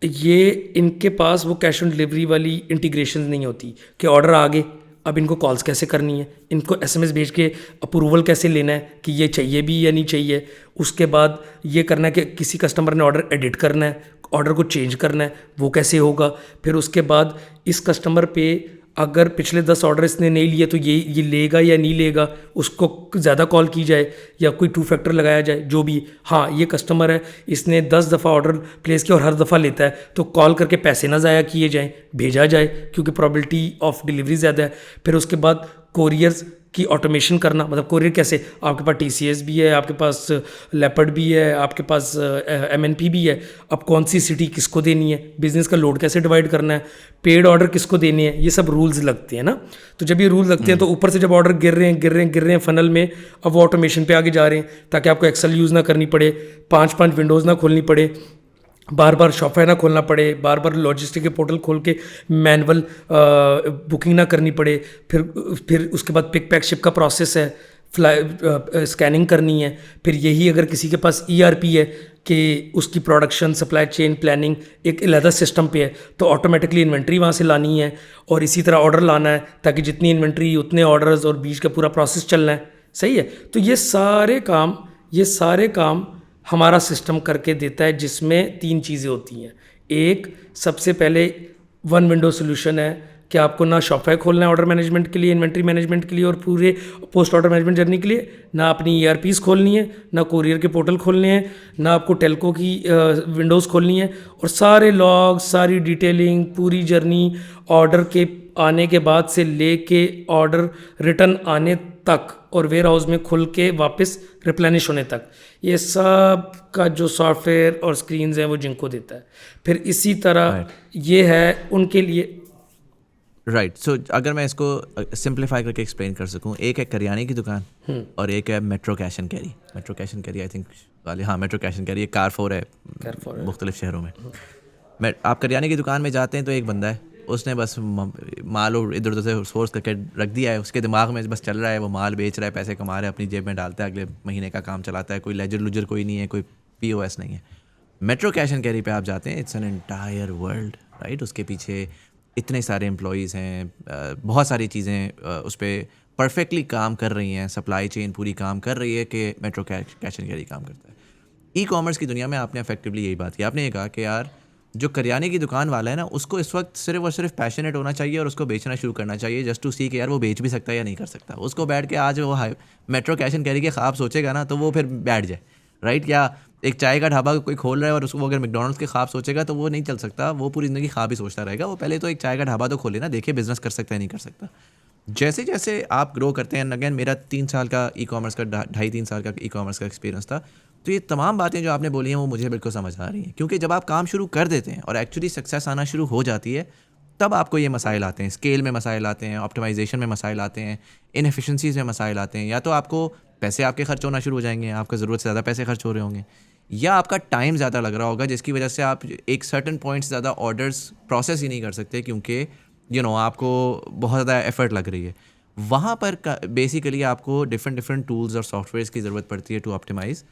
ये इनके पास वो कैश ऑन डिलीवरी वाली इंटीग्रेशन नहीं होती कि ऑर्डर आ गए, अब इनको कॉल्स कैसे करनी है, इनको एसएमएस भेज के अप्रूवल कैसे लेना है कि ये चाहिए भी या नहीं चाहिए, उसके बाद ये करना है कि किसी कस्टमर ने ऑर्डर एडिट करना है, ऑर्डर को चेंज करना है, वो कैसे होगा, फिर उसके बाद इस कस्टमर पे अगर पिछले 10 ऑर्डर इसने नहीं लिए तो ये लेगा या नहीं लेगा, उसको ज़्यादा कॉल की जाए या कोई 2 फैक्टर लगाया जाए, जो भी। हाँ, ये कस्टमर है, इसने 10 दफ़ा ऑर्डर प्लेस किया और हर दफ़ा लेता है, तो कॉल करके पैसे ना ज़ाया किए जाएँ, भेजा जाए, क्योंकि प्रॉबिलिटी ऑफ डिलीवरी ज़्यादा है। फिर उसके बाद कोरियर्स की ऑटोमेशन करना, मतलब कोरियर कैसे, आपके पास टीसीएस भी है, आपके पास लेपर्ड भी है, आपके पास एमएनपी भी है, अब कौन सी सिटी किसको देनी है, बिजनेस का लोड कैसे डिवाइड करना है, पेड ऑर्डर किसको देने हैं, ये सब रूल्स लगते हैं ना। तो जब ये रूल्स लगते हैं तो ऊपर से जब ऑर्डर गिर रहे हैं फनल में, अब वो ऑटोमेशन पे आगे जा रहे हैं ताकि आपको एक्सेल यूज़ ना करनी पड़े, 5-5 विंडोज़ ना खोलनी पड़े, बार बार शॉपिफाई ना खोलना पड़े, बार बार लॉजिस्टिक के पोर्टल खोल के मैनुअल बुकिंग ना करनी पड़े, फिर उसके बाद पिक पैक शिप का प्रोसेस है, स्कैनिंग करनी है, फिर यही अगर किसी के पास ईआरपी है कि उसकी प्रोडक्शन सप्लाई चेन प्लानिंग एक अलग सिस्टम पे है, तो ऑटोमेटिकली इन्वेंट्री वहाँ से लानी है और इसी तरह ऑर्डर लाना है ताकि जितनी इन्वेंट्री उतने ऑर्डर्स और बीच का पूरा प्रोसेस चलना है, सही है। तो ये सारे काम हमारा सिस्टम करके देता है, जिसमें 3 चीज़ें होती हैं। एक, सबसे पहले 1 विंडो सोल्यूशन है कि आपको ना शॉपिफाई खोलना है ऑर्डर मैनेजमेंट के लिए, इन्वेंट्री मैनेजमेंट के लिए और पूरे पोस्ट ऑर्डर मैनेजमेंट जर्नी के लिए, ना अपनी ईआरपीस खोलनी है, ना कोरियर के पोर्टल खोलने हैं, ना आपको टेलको की विंडोज़ खोलनी है, और सारे लॉग, सारी डिटेलिंग, पूरी जर्नी ऑर्डर के आने के बाद से लेके ऑर्डर रिटर्न आने तक और वेयर हाउस में खुल के वापस रिप्लेनिश होने तक, ये सब का जो सॉफ्टवेयर और स्क्रीन्स हैं वो जिनको देता है। फिर इसी तरह ये है उनके लिए। राइट, सो अगर मैं इसको सिंप्लीफाई करके एक्सप्लेन कर सकूं, एक है करियाने की दुकान और एक है metro cash and carry I think वाले, हाँ मेट्रो कैश एंड कैरी, एक कारफोर है मुख्तलिफ शहरों में। आप करियाने की दुकान में जाते हैं तो एक बंदा है, उसने बस माल इधर उधर से सोर्स करके रख दिया है, उसके दिमाग में बस चल रहा है, वो माल बेच रहा है, पैसे कमा रहा है, अपनी जेब में डालता है, अगले महीने का काम चलाता है, कोई लेजर लुजर कोई नहीं है, कोई पीओएस नहीं है। मेट्रो कैश एंड कैरी पे आप जाते हैं, it's an entire world, right? उसके पीछे इतने सारे एम्प्लॉयज़ हैं, बहुत सारी चीज़ें उस पर परफेक्टली काम कर रही हैं, सप्लाई चेन पूरी काम कर रही है कि मेट्रो कैश एंड कैरी काम करता है। ई कॉमर्स की दुनिया में आपने इफेक्टिवली यही बात की, आपने ये कहा कि यार जो करियाने की दुकान वाला है ना, उसको इस वक्त सिर्फ और सिर्फ पैशनेट होना चाहिए और उसको बेचना शुरू करना चाहिए, जस्ट टू सी कि यार वो बेच भी सकता है या नहीं कर सकता। उसको बैठ के आज वो मेट्रो कैश एंड कैरी के ख्वाब सोचेगा ना तो वो फिर बैठ जाए, राइट? या एक चाय का ढाबा कोई खोल रहा है और उसको अगर मैकडॉनल्ड्स के ख्वाब सोचेगा तो वो नहीं चल सकता, वो पूरी ज़िंदगी ख्वाब ही सोचता रहेगा। वो पहले तो एक चाय का ढाबा तो खोले ना, देखे बिजनेस कर सकता है नहीं कर सकता। जैसे जैसे आप ग्रो करते हैं, अगेन मेरा 3 साल का ई कॉमर्स का 2.5-3 साल का ई कॉमर्स का एक्सपीरियंस था, तो ये तमाम बातें जो आपने बोली हैं वो मुझे बिल्कुल समझ आ रही हैं। क्योंकि जब आप काम शुरू कर देते हैं और एक्चुअली सक्सेस आना शुरू हो जाती है, तब आपको ये मसाइल आते हैं, स्केल में मसाइल आते हैं, ऑप्टिमाइजेशन में मसाइल आते हैं, इनएफिशिएंसीज में मसाइल आते हैं। या तो आपको पैसे आपके खर्च होना शुरू हो जाएंगे, आपका ज़रूरत से ज़्यादा पैसे खर्च हो रहे होंगे, या आपका टाइम ज़्यादा लग रहा होगा जिसकी वजह से आप एक सर्टन पॉइंट से ज़्यादा ऑर्डर्स प्रोसेस ही नहीं कर सकते, क्योंकि आपको बहुत ज़्यादा एफर्ट लग रही है। वहाँ पर बेसिकली आपको डिफरेंट टूल्स और सॉफ्टवेयर्स की ज़रूरत पड़ती है to optimize.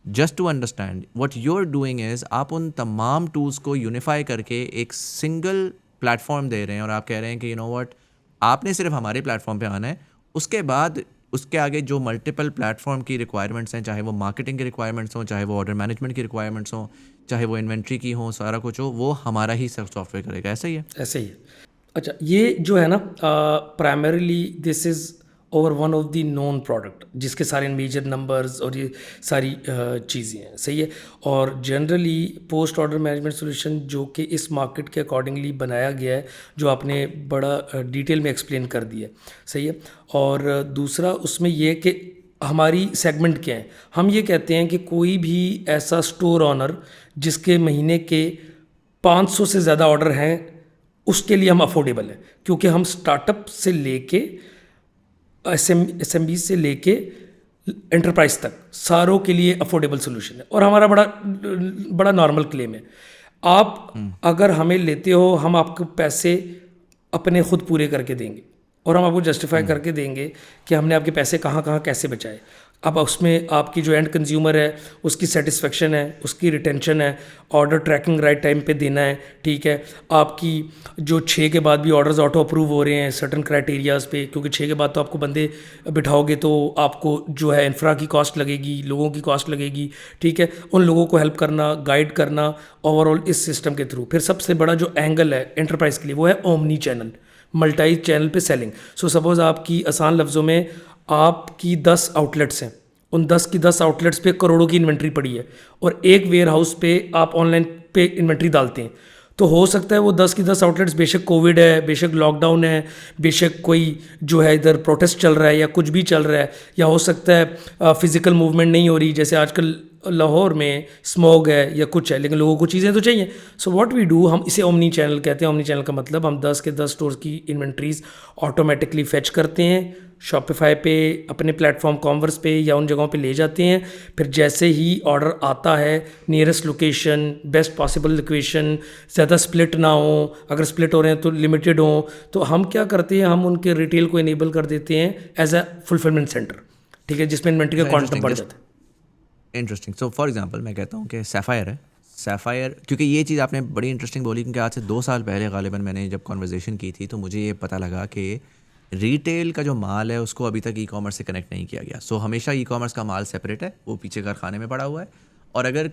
Just to understand what you are doing is, आप उन तमाम टूल्स को यूनिफाई करके एक सिंगल प्लेटफॉर्म दे रहे हैं और आप कह रहे हैं कि व्हाट, आपने सिर्फ हमारे प्लेटफॉर्म पे आना है, उसके बाद उसके आगे जो मल्टीपल प्लेटफॉर्म की रिक्वायरमेंट्स हैं, चाहे वो मार्केटिंग की रिक्वायरमेंट्स हों, चाहे वो ऑर्डर मैनेजमेंट की रिक्वायरमेंट्स हों, चाहे वो इन्वेंट्री की हों, सारा कुछ हो, वो हमारा ही सॉफ्टवेयर करेगा। ऐसा ही है? ऐसे ही है। अच्छा, ये जो है ना, primarily this is over one of the non product, जिसके सारे मेजर नंबर्स और ये सारी चीज़ें हैं, सही है। और generally post order management solution जो कि इस मार्केट के अकॉर्डिंगली बनाया गया है, जो आपने बड़ा डिटेल में एक्सप्लेन कर दिया है, सही है। और दूसरा उसमें ये कि हमारी सेगमेंट क्या है, हम ये कहते हैं कि कोई भी ऐसा स्टोर ऑनर जिसके महीने के 500 से ज़्यादा ऑर्डर हैं, उसके लिए हम अफोर्डेबल है, क्योंकि हम स्टार्टअप से लेके एसएमबी से लेके एंटरप्राइज तक सारों के लिए अफोर्डेबल सोल्यूशन है। और हमारा बड़ा नॉर्मल क्लेम है, आप अगर हमें लेते हो, हम आपको पैसे अपने खुद पूरे करके देंगे और हम आपको जस्टिफाई करके देंगे कि हमने आपके पैसे कहाँ कहाँ कैसे बचाए। अब उसमें आपकी जो एंड कंज्यूमर है उसकी सेटिस्फेक्शन है, उसकी रिटेंशन है, ऑर्डर ट्रैकिंग राइट टाइम पे देना है, ठीक है। आपकी जो 6 के बाद भी ऑर्डर्स ऑटो अप्रूव हो रहे हैं सर्टन क्राइटेरियाज पे, क्योंकि 6 के बाद तो आपको बंदे बिठाओगे तो आपको जो है इंफ्रा की कॉस्ट लगेगी, लोगों की कॉस्ट लगेगी, ठीक है। उन लोगों को हेल्प करना, गाइड करना ओवरऑल इस सिस्टम के थ्रू। फिर सबसे बड़ा जो एंगल है एंटरप्राइज के लिए वो है ओमनी चैनल, मल्टी चैनल पे सेलिंग। सो सपोज़ आपकी आसान लफ्ज़ों में आपकी 10 आउटलेट्स हैं, उन 10 की 10 आउटलेट्स पे करोड़ों की इन्वेंट्री पड़ी है और एक वेयर हाउस पे आप ऑनलाइन पे इन्वेंट्री डालते हैं, तो हो सकता है वो 10 की 10 आउटलेट्स, बेशक कोविड है, बेशक लॉकडाउन है, बेशक कोई जो है इधर प्रोटेस्ट चल रहा है या कुछ भी चल रहा है, या हो सकता है फिज़िकल मूवमेंट नहीं हो रही, जैसे आजकल लाहौर में स्मॉग है या कुछ है, लेकिन लोगों को चीज़ें तो चाहिए। सो व्हाट वी डू, हम इसे ओमनी चैनल कहते हैं। ओमनी चैनल का मतलब हम 10 के 10 स्टोर्स की इन्वेंट्रीज ऑटोमेटिकली फेच करते हैं, शॉपिफाई पे, अपने प्लेटफॉर्म कॉमर्स पे या उन जगहों पे ले जाते हैं। फिर जैसे ही ऑर्डर आता है, nearest location, best possible location, ज़्यादा स्प्लिट ना हो, अगर स्प्लिट हो रहे हैं तो लिमिटेड हो, तो हम क्या करते हैं, हम उनके रिटेल को इनेबल कर देते हैं एज अ फुलफिलमेंट सेंटर, ठीक है, जिसमें इन्वेंट्री का क्वांटम बढ़ जाता है। इंटरेस्टिंग। सो फॉर एग्जांपल मैं कहता हूँ कि सैफायर है, सैफायर, क्योंकि ये चीज़ आपने बड़ी इंटरेस्टिंग बोली, क्योंकि आज से 2 साल पहले गालिबन मैंने जब कॉन्वर्जेसन की थी तो मुझे ये पता लगा कि रिटेल का जो माल है उसको अभी तक ई कॉमर्स से कनेक्ट नहीं किया गया। सो हमेशा ई कॉमर्स का माल सेपरेट है, वो पीछे कारखाने में पड़ा हुआ है। और अगर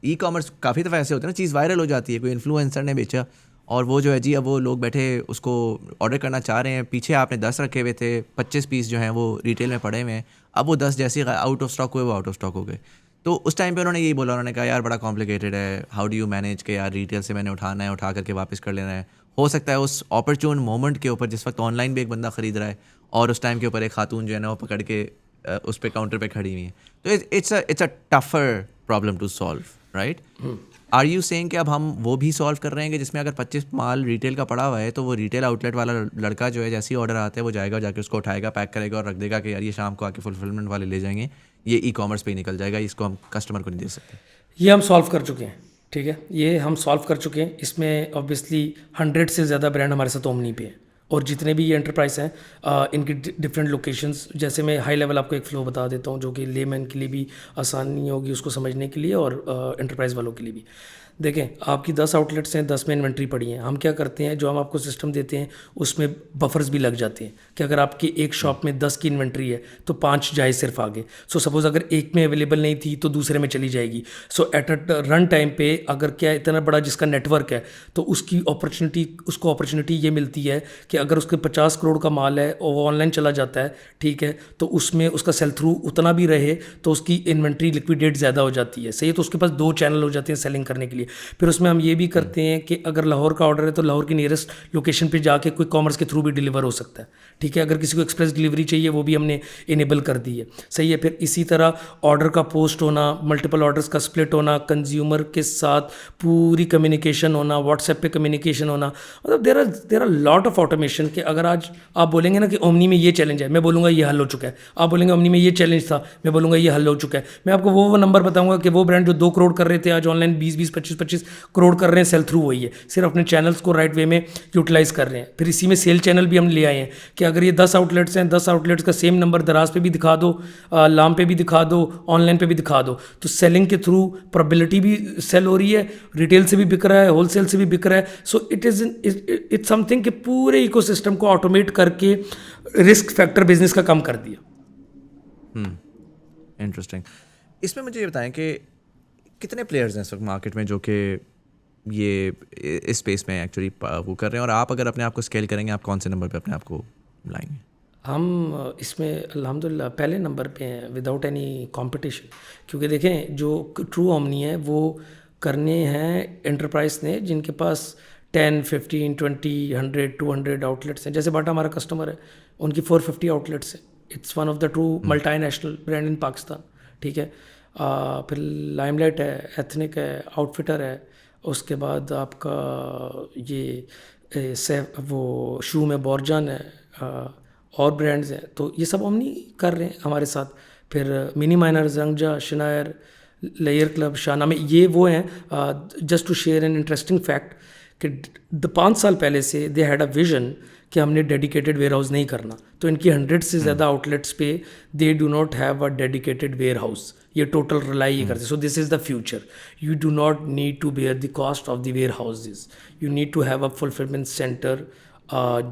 ई कॉमर्स काफ़ी दफ़ा ऐसे होते हैं ना, चीज़ वायरल हो जाती है, कोई इन्फ्लुएंसर ने बेचा और वो जो है जी, अब वो लोग बैठे उसको ऑर्डर करना चाह रहे हैं, पीछे आपने 10 रखे हुए थे, 25 पीस जो हैं वो रिटेल में पड़े हुए हैं, अब वो 10 जैसे आउट ऑफ स्टॉक हुए वो आउट ऑफ स्टॉक हो गए। तो उस टाइम पे उन्होंने यही बोला, उन्होंने कहा यार बड़ा कॉम्प्लिकेटेड है, हाउ डू यू मैनेज के यार रिटेल से मैंने उठाना है, उठा करके वापस कर लेना है। हो सकता है उस अपॉर्चुन मोमेंट के ऊपर जिस वक्त ऑनलाइन भी एक बंदा ख़रीद रहा है और उस टाइम के ऊपर एक खातून जो है ना वो पकड़ के उस पे काउंटर पे खड़ी हुई है, तो it's a tougher problem to solve, right? Are you saying कि अब हम वो भी सॉल्व कर रहे हैं कि जिसमें अगर 25 माल रिटेल का पड़ा हुआ है तो वो रिटेल आउटलेट वाला लड़का जो है जैसे ही ऑर्डर आता है वो जाएगा, जाके उसको उठाएगा, पैक करेगा और रख देगा कि यार ये शाम को आके फुलफिलमेंट वाले ले जाएंगे, ये ई कॉमर्स पे ही निकल जाएगा, इसको हम कस्टमर को नहीं दे सकते। ये हम सॉल्व कर चुके हैं, ठीक है, ये हम सॉल्व कर चुके हैं। इसमें ऑब्वियसली 100 से ज़्यादा ब्रांड हमारे साथ ओमनी पे हैं, और जितने भी ये एंटरप्राइज हैं इनकी डिफरेंट लोकेशंस, जैसे मैं हाई लेवल आपको एक फ्लो बता देता हूँ जो कि लेमैन के लिए भी आसानी होगी उसको समझने के लिए और एंटरप्राइज वालों के लिए भी। देखें आपकी 10 आउटलेट्स हैं, 10 में इन्वेंट्री पड़ी है। हम क्या करते हैं, जो हम आपको सिस्टम देते हैं उसमें बफर्स भी लग जाते हैं कि अगर आपकी एक शॉप में 10 की इन्वेंट्री है तो 5 जाए सिर्फ आगे। सो सपोज़ अगर एक में अवेलेबल नहीं थी तो दूसरे में चली जाएगी। सो एट रन टाइम पे अगर क्या इतना बड़ा जिसका नेटवर्क है तो उसको अपॉर्चुनिटी ये मिलती है कि अगर उसके 50 करोड़ का माल है और वो ऑनलाइन चला जाता है, ठीक है, तो उसमें उसका सेल थ्रू उतना भी रहे तो उसकी इन्वेंट्री लिक्विडेट ज़्यादा हो जाती है। सही है, तो उसके पास 2 चैनल हो जाते हैं सेलिंग करने के लिए। फिर उसमें हम ये भी करते हैं कि अगर लाहौर का ऑर्डर है तो लाहौर की नियरेस्ट लोकेशन पे जाके क्विक कॉमर्स के थ्रू भी डिलीवर हो सकता है, ठीक है। अगर किसी को एक्सप्रेस डिलीवरी चाहिए वो भी हमने इनेबल कर दी है। सही है। फिर इसी तरह ऑर्डर का पोस्ट होना, मल्टीपल ऑर्डर्स का स्प्लिट होना, कंज्यूमर के साथ पूरी कम्युनिकेशन होना, व्हाट्सएप पे कम्युनिकेशन होना, मतलब there are lot of automation कि अगर आज आप बोलेंगे ना कि ओमनी में ये चैलेंज है, मैं बोलूँगा ये हल हो चुका है। आप बोलेंगे ओमनी में ये चैलेंज था, मैं बोलूँगा ये हल हो चुका है। मैं आपको वो नंबर बताऊँगा कि वो ब्रांड जो 2 करोड़ कर रहे थे आज ऑनलाइन 20-20, 25-25 करोड़ कर रहे हैं, सेल थ्रू वही है, सिर्फ अपने चैनल्स को राइट वे में यूटिलाइज कर रहे हैं। फिर इसी में सेल चैनल भी हम ले आए हैं कि अगर ये 10 आउटलेट्स हैं, 10 आउटलेट्स का सेम नंबर दराज पे भी दिखा दो, लाम पे भी दिखा दो, ऑनलाइन पे भी दिखा दो, तो सेलिंग के थ्रू प्रोबेबिलिटी भी सेल हो रही है, रिटेल से भी बिक रहा है, होलसेल से भी बिक रहा है। सो इट्स समथिंग कि पूरे इकोसिस्टम को ऑटोमेट करके रिस्क फैक्टर बिजनेस का कम कर दिया। इंटरेस्टिंग। इसमें मुझे ये बताएं कि कितने प्लेयर्स हैं इस वक्त मार्केट में जो कि ये इस स्पेस में एक्चुअली वो कर रहे हैं, और आप अगर अपने आप को स्केल करेंगे आप कौन से नंबर पे अपने आप को लाएंगे? हम इसमें अल्हम्दुलिल्लाह पहले नंबर पे हैं विदाउट एनी कंपटीशन, क्योंकि देखें जो ट्रू ओमनी है वो करने हैं एंटरप्राइज ने जिनके पास 10, 15, 20, 100, 200 आउटलेट्स हैं। जैसे बाटा हमारा कस्टमर है, उनकी 450 आउटलेट्स हैं। It's one of the true multinational brand इन पाकिस्तान, ठीक है। फिर लाइमलाइट है, एथनिक है, आउटफिटर है, उसके बाद आपका ये वो शू में बोरजान है, और ब्रांड्स हैं। तो ये सब ओमनी कर रहे हैं हमारे साथ। फिर मिनी माइनर, जंगजा, शनायर, लेयर क्लब, शाना में ये वो हैं। Just to share an interesting fact कि 5 साल पहले से दे हैड अ विजन कि हमने डेडिकेटेड वेयर हाउस नहीं करना, तो इनकी 100 से ज़्यादा आउटलेट्स पे they do not have a dedicated warehouse. ये टोटल रिलाई ये करते। So this is the future. You do not need to bear the cost of the warehouses, you need to have a fulfilment centre.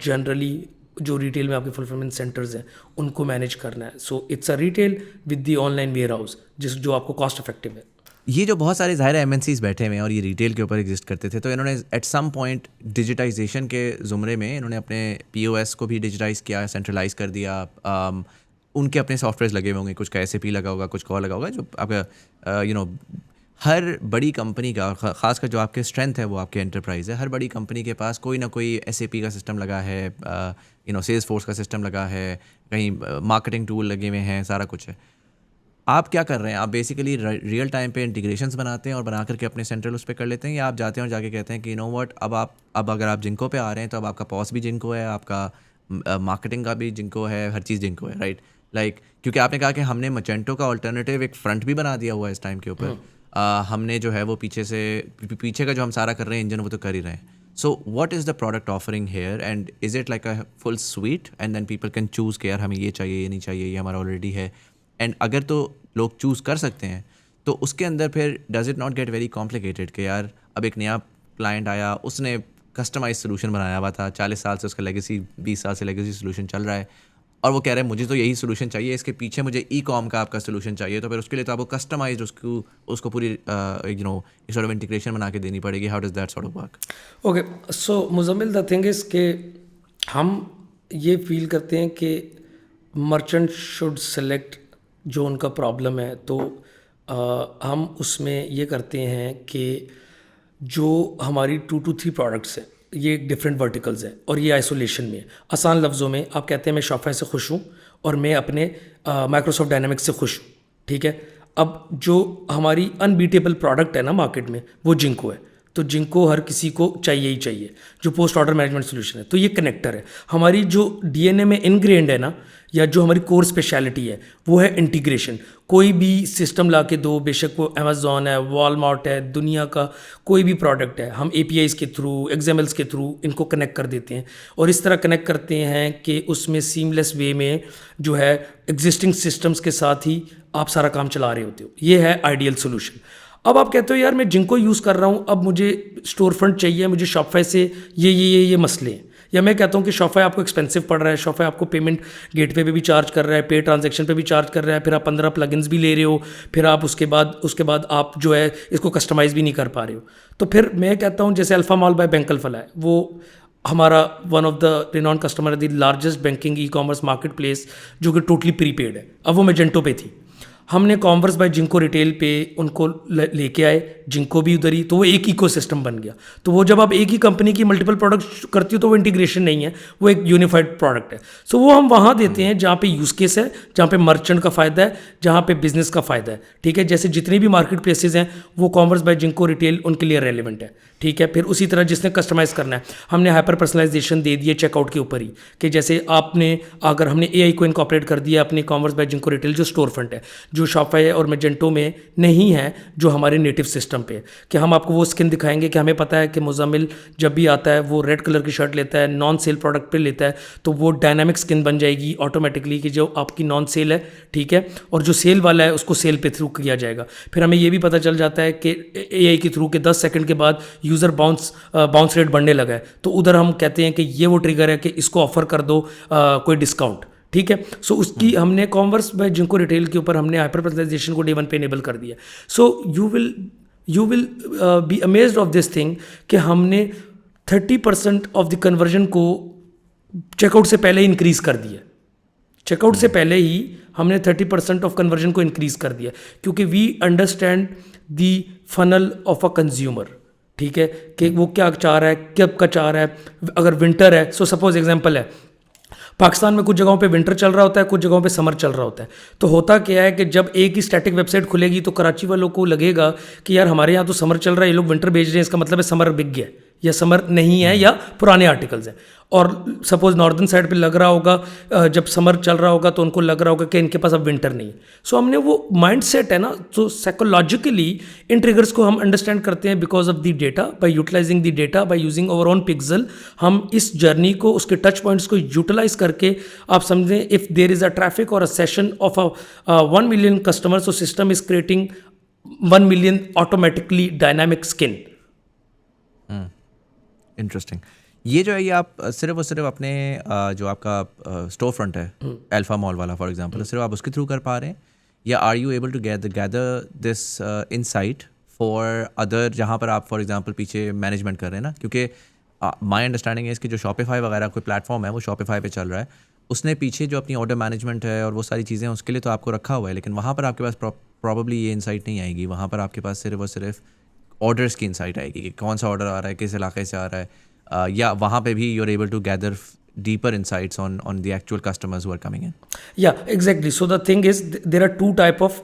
Generally जो रिटेल में आपके फुलफिलमेंट सेंटर्स हैं उनको मैनेज करना है। So it's a retail with the online warehouse जो आपको कॉस्ट इफेक्टिव है। ये जो बहुत सारे ज़ाहिर MNCs बैठे हुए हैं और ये रिटेल के ऊपर एग्जिस्ट करते थे, तो इन्होंने एट सम पॉइंट डिजिटाइजेशन के ज़ुमरे में इन्होंने अपने POS को भी डिजिटाइज़ किया, सेंट्रलाइज कर दिया। उनके अपने सॉफ्टवेयर लगे हुए होंगे, कुछ का SAP लगा होगा, कुछ का लगा होगा, जो आपका हर बड़ी कंपनी का, खासकर जो आपके स्ट्रेंथ है वो आपके एंटरप्राइज है, हर बड़ी कंपनी के पास कोई ना कोई SAP का सिस्टम लगा है, सेल्स फोर्स का सिस्टम लगा है, कहीं मार्केटिंग टूल लगे हुए हैं, सारा कुछ है। आप क्या कर रहे हैं? आप बेसिकली रियल टाइम पे इंटीग्रेशंस बनाते हैं और बना करके अपने सेंट्रल उस पर कर लेते हैं, या आप जाते हैं और जाके कहते हैं कि नो व्हाट, अब अगर आप जिंको पे आ रहे हैं तो अब आपका पॉस भी जिंको है, आपका मार्केटिंग का भी जिंको है, हर चीज़ जिंको है, राइट? क्योंकि आपने कहा कि हमने मचेंटो का अल्टरनेटिव एक फ्रंट भी बना दिया हुआ है इस टाइम के ऊपर। हमने जो है वो पीछे का जो हम सारा कर रहे हैं इंजन, वो तो कर ही रहे हैं। So what is the product offering here, and is it like a full suite and then people can choose कि यार हमें ये चाहिए, ये नहीं चाहिए, ये हमारा ऑलरेडी है? एंड अगर तो लोग चूज़ कर सकते हैं तो उसके अंदर फिर does it not get very complicated कि यार अब एक नया क्लाइंट आया, उसने कस्टमाइज सोल्यूशन बनाया हुआ था, 40 साल से उसका लेगेसी, 20 साल से लेगेसी सोल्यूशन चल रहा है, और वो कह रहे हैं मुझे तो यही सोल्यूशन चाहिए, इसके पीछे मुझे ई-कॉम का आपका सोल्यूशन चाहिए, तो फिर उसके लिए तो आपको कस्टमाइज उसको पूरी सॉर्ट ऑफ इंटीग्रेशन बना के देनी पड़ेगी। How does that sort of work? Okay, so Muzammil, the thing is कि हम ये फील करते हैं कि मर्चेंट शुड सेलेक्ट जो उनका प्रॉब्लम है। तो हम उसमें ये करते हैं कि जो हमारी 2 to 3 प्रोडक्ट्स हैं, ये डिफरेंट वर्टिकल्स हैं और ये आइसोलेशन में है। आसान लफ्ज़ों में आप कहते हैं मैं शॉपिफाई से खुश हूँ और मैं अपने माइक्रोसॉफ्ट डायनामिक्स से खुश हूँ, ठीक है। अब जो हमारी अनबीटेबल प्रोडक्ट है ना मार्केट में, वो जिंको है। तो जिंको हर किसी को चाहिए ही चाहिए, जो पोस्ट ऑर्डर मैनेजमेंट सोल्यूशन है। तो ये कनेक्टर है। हमारी जो DNA में इनग्रेंड है ना, या जो हमारी कोर स्पेशलिटी है, वो है इंटीग्रेशन। कोई भी सिस्टम ला के दो, बेशक वो अमेज़ॉन है, वॉलमार्ट है, दुनिया का कोई भी प्रोडक्ट है, हम APIs के थ्रू, XMLs के थ्रू इनको कनेक्ट कर देते हैं, और इस तरह कनेक्ट करते हैं कि उसमें सीमलेस वे में जो है एग्जिस्टिंग सिस्टम्स के साथ ही आप सारा काम चला रहे होते हो। ये है आइडियल सोल्यूशन। अब आप कहते हो यार मैं जिंको यूज़ कर रहा हूँ, अब मुझे स्टोर फ्रंट चाहिए, मुझे शॉपफाई से ये मसले हैं। या मैं कहता हूँ कि शॉपफाई आपको एक्सपेंसिव पड़ रहा है, शॉपफाई आपको पेमेंट गेटवे पे भी चार्ज कर रहा है, पे ट्रांजैक्शन पे भी चार्ज कर रहा है, फिर आप 15 प्लगइन्स भी ले रहे हो, फिर आप उसके बाद आप जो है इसको कस्टमाइज़ भी नहीं कर पा रहे हो। तो फिर मैं कहता हूँ जैसे अल्फा मॉल बाय बैंकल फला है, वो हमारा one of the renowned customer है, the largest banking e commerce marketplace, जो कि टोटली प्रीपेड है। अब वो मैजेंटो पे थी, हमने कॉमर्स बाय जिंको रिटेल पे उनको लेके आए, जिंको भी उधर ही, तो वो एक इकोसिस्टम बन गया। तो वो जब आप एक ही कंपनी की मल्टीपल प्रोडक्ट्स करती हो तो वो इंटीग्रेशन नहीं है, वो एक यूनिफाइड प्रोडक्ट है। सो वो हम वहाँ देते हैं जहाँ पे यूज़ केस है, जहाँ पे मर्चेंट का फ़ायदा है, जहाँ पे बिजनेस का फ़ायदा है। ठीक है, जैसे जितनी भी मार्केट प्लेसेज हैं वो कॉमर्स बाय जिंको रिटेल उनके लिए रेलिवेंट है। ठीक है, फिर उसी तरह जिसने कस्टमाइज़ करना है, हमने हाइपर पर्सनलाइजेशन दे दिए चेकआउट के ऊपर ही, कि जैसे आपने अगर हमने एआई को इनकॉर्पोरेट कर दिया अपने कॉमर्स बाय जिंको रिटेल जो स्टोर फ्रंट है, जो शॉपफाई और मैजेंटो में नहीं है, जो हमारे नेटिव सिस्टम पे है, कि हम आपको वो स्किन दिखाएंगे कि हमें पता है कि मुज़म्मिल जब भी आता है वो रेड कलर की शर्ट लेता है, नॉन सेल प्रोडक्ट पे लेता है, तो वो डायनामिक स्किन बन जाएगी ऑटोमेटिकली कि जो आपकी नॉन सेल है, ठीक है, और जो सेल वाला है उसको सेल पे थ्रू किया जाएगा। फिर हमें ये भी पता चल जाता है कि एआई के थ्रू के 10 सेकंड के बाद यूज़र बाउंस रेट बढ़ने लगा है, तो उधर हम कहते हैं कि ये वो ट्रिगर है कि इसको ऑफर कर दो कोई डिस्काउंट। ठीक है, सो उसकी हमने कॉमर्स बाय जिंको रिटेल के ऊपर हमने हाइपर पर्सनलाइजेशन को डे वन पे इनेबल कर दिया। So you will be amazed of this thing कि हमने 30% ऑफ द कन्वर्जन को चेकआउट से पहले इंक्रीज़ कर दिया। चेकआउट से पहले ही हमने 30% ऑफ कन्वर्जन को इंक्रीज़ कर दिया, क्योंकि we understand the funnel of a consumer. ठीक है, कि वो क्या चाह रहा है, कब का चाह रहा है। अगर विंटर है, सो सपोज एग्जांपल है, पाकिस्तान में कुछ जगहों पे विंटर चल रहा होता है, कुछ जगहों पे समर चल रहा होता है। तो होता क्या है कि जब एक ही स्टैटिक वेबसाइट खुलेगी तो कराची वालों को लगेगा कि यार हमारे यहाँ तो समर चल रहा है, ये लोग विंटर भेज रहे हैं, इसका मतलब है समर बिक गया है, या समर नहीं है, या पुराने आर्टिकल्स हैं। और सपोज नॉर्दर्न साइड पे लग रहा होगा जब समर चल रहा होगा तो उनको लग रहा होगा कि इनके पास अब विंटर नहीं है। सो हमने वो माइंड सेट है ना, तो साइकोलॉजिकली इन ट्रिगर्स को हम अंडरस्टैंड करते हैं because of the data, by utilizing the data, by using our own pixel. हम इस जर्नी को, उसके टच पॉइंट्स को यूटिलाइज करके, आप समझें if there is a traffic और a session of 1 million customer, so system is creating 1 million automatically dynamic skin. Interesting. ये जो है ये आप सिर्फ और सिर्फ अपने जो आपका स्टोर फ्रंट है अल्फा मॉल वाला फॉर एग्जांपल, सिर्फ आप उसके थ्रू कर पा रहे हैं, या are you able to gather this insight for other, जहाँ पर आप फॉर एग्जांपल पीछे मैनेजमेंट कर रहे हैं ना, क्योंकि माय अंडरस्टैंडिंग है इसकी जो शॉपिफाई वगैरह कोई प्लेटफॉर्म है वो शॉपिफाई पे चल रहा है, उसने पीछे जो अपनी ऑर्डर मैनेजमेंट है और वो सारी चीज़ें हैं उसके लिए तो आपको रखा हुआ है, लेकिन वहाँ पर आपके पास प्रॉब्ली ये इंसाइट नहीं आएगी। वहाँ पर आपके पास सिर्फ और सिर्फ ऑर्डर्स की इंसाइट आएगी कि कौन सा ऑर्डर आ रहा है, किस इलाके से आ रहा है, या वहाँ पे भी you are able to gather deeper insights on the actual customers who are coming in. Yeah, exactly. So the thing is, there are two type of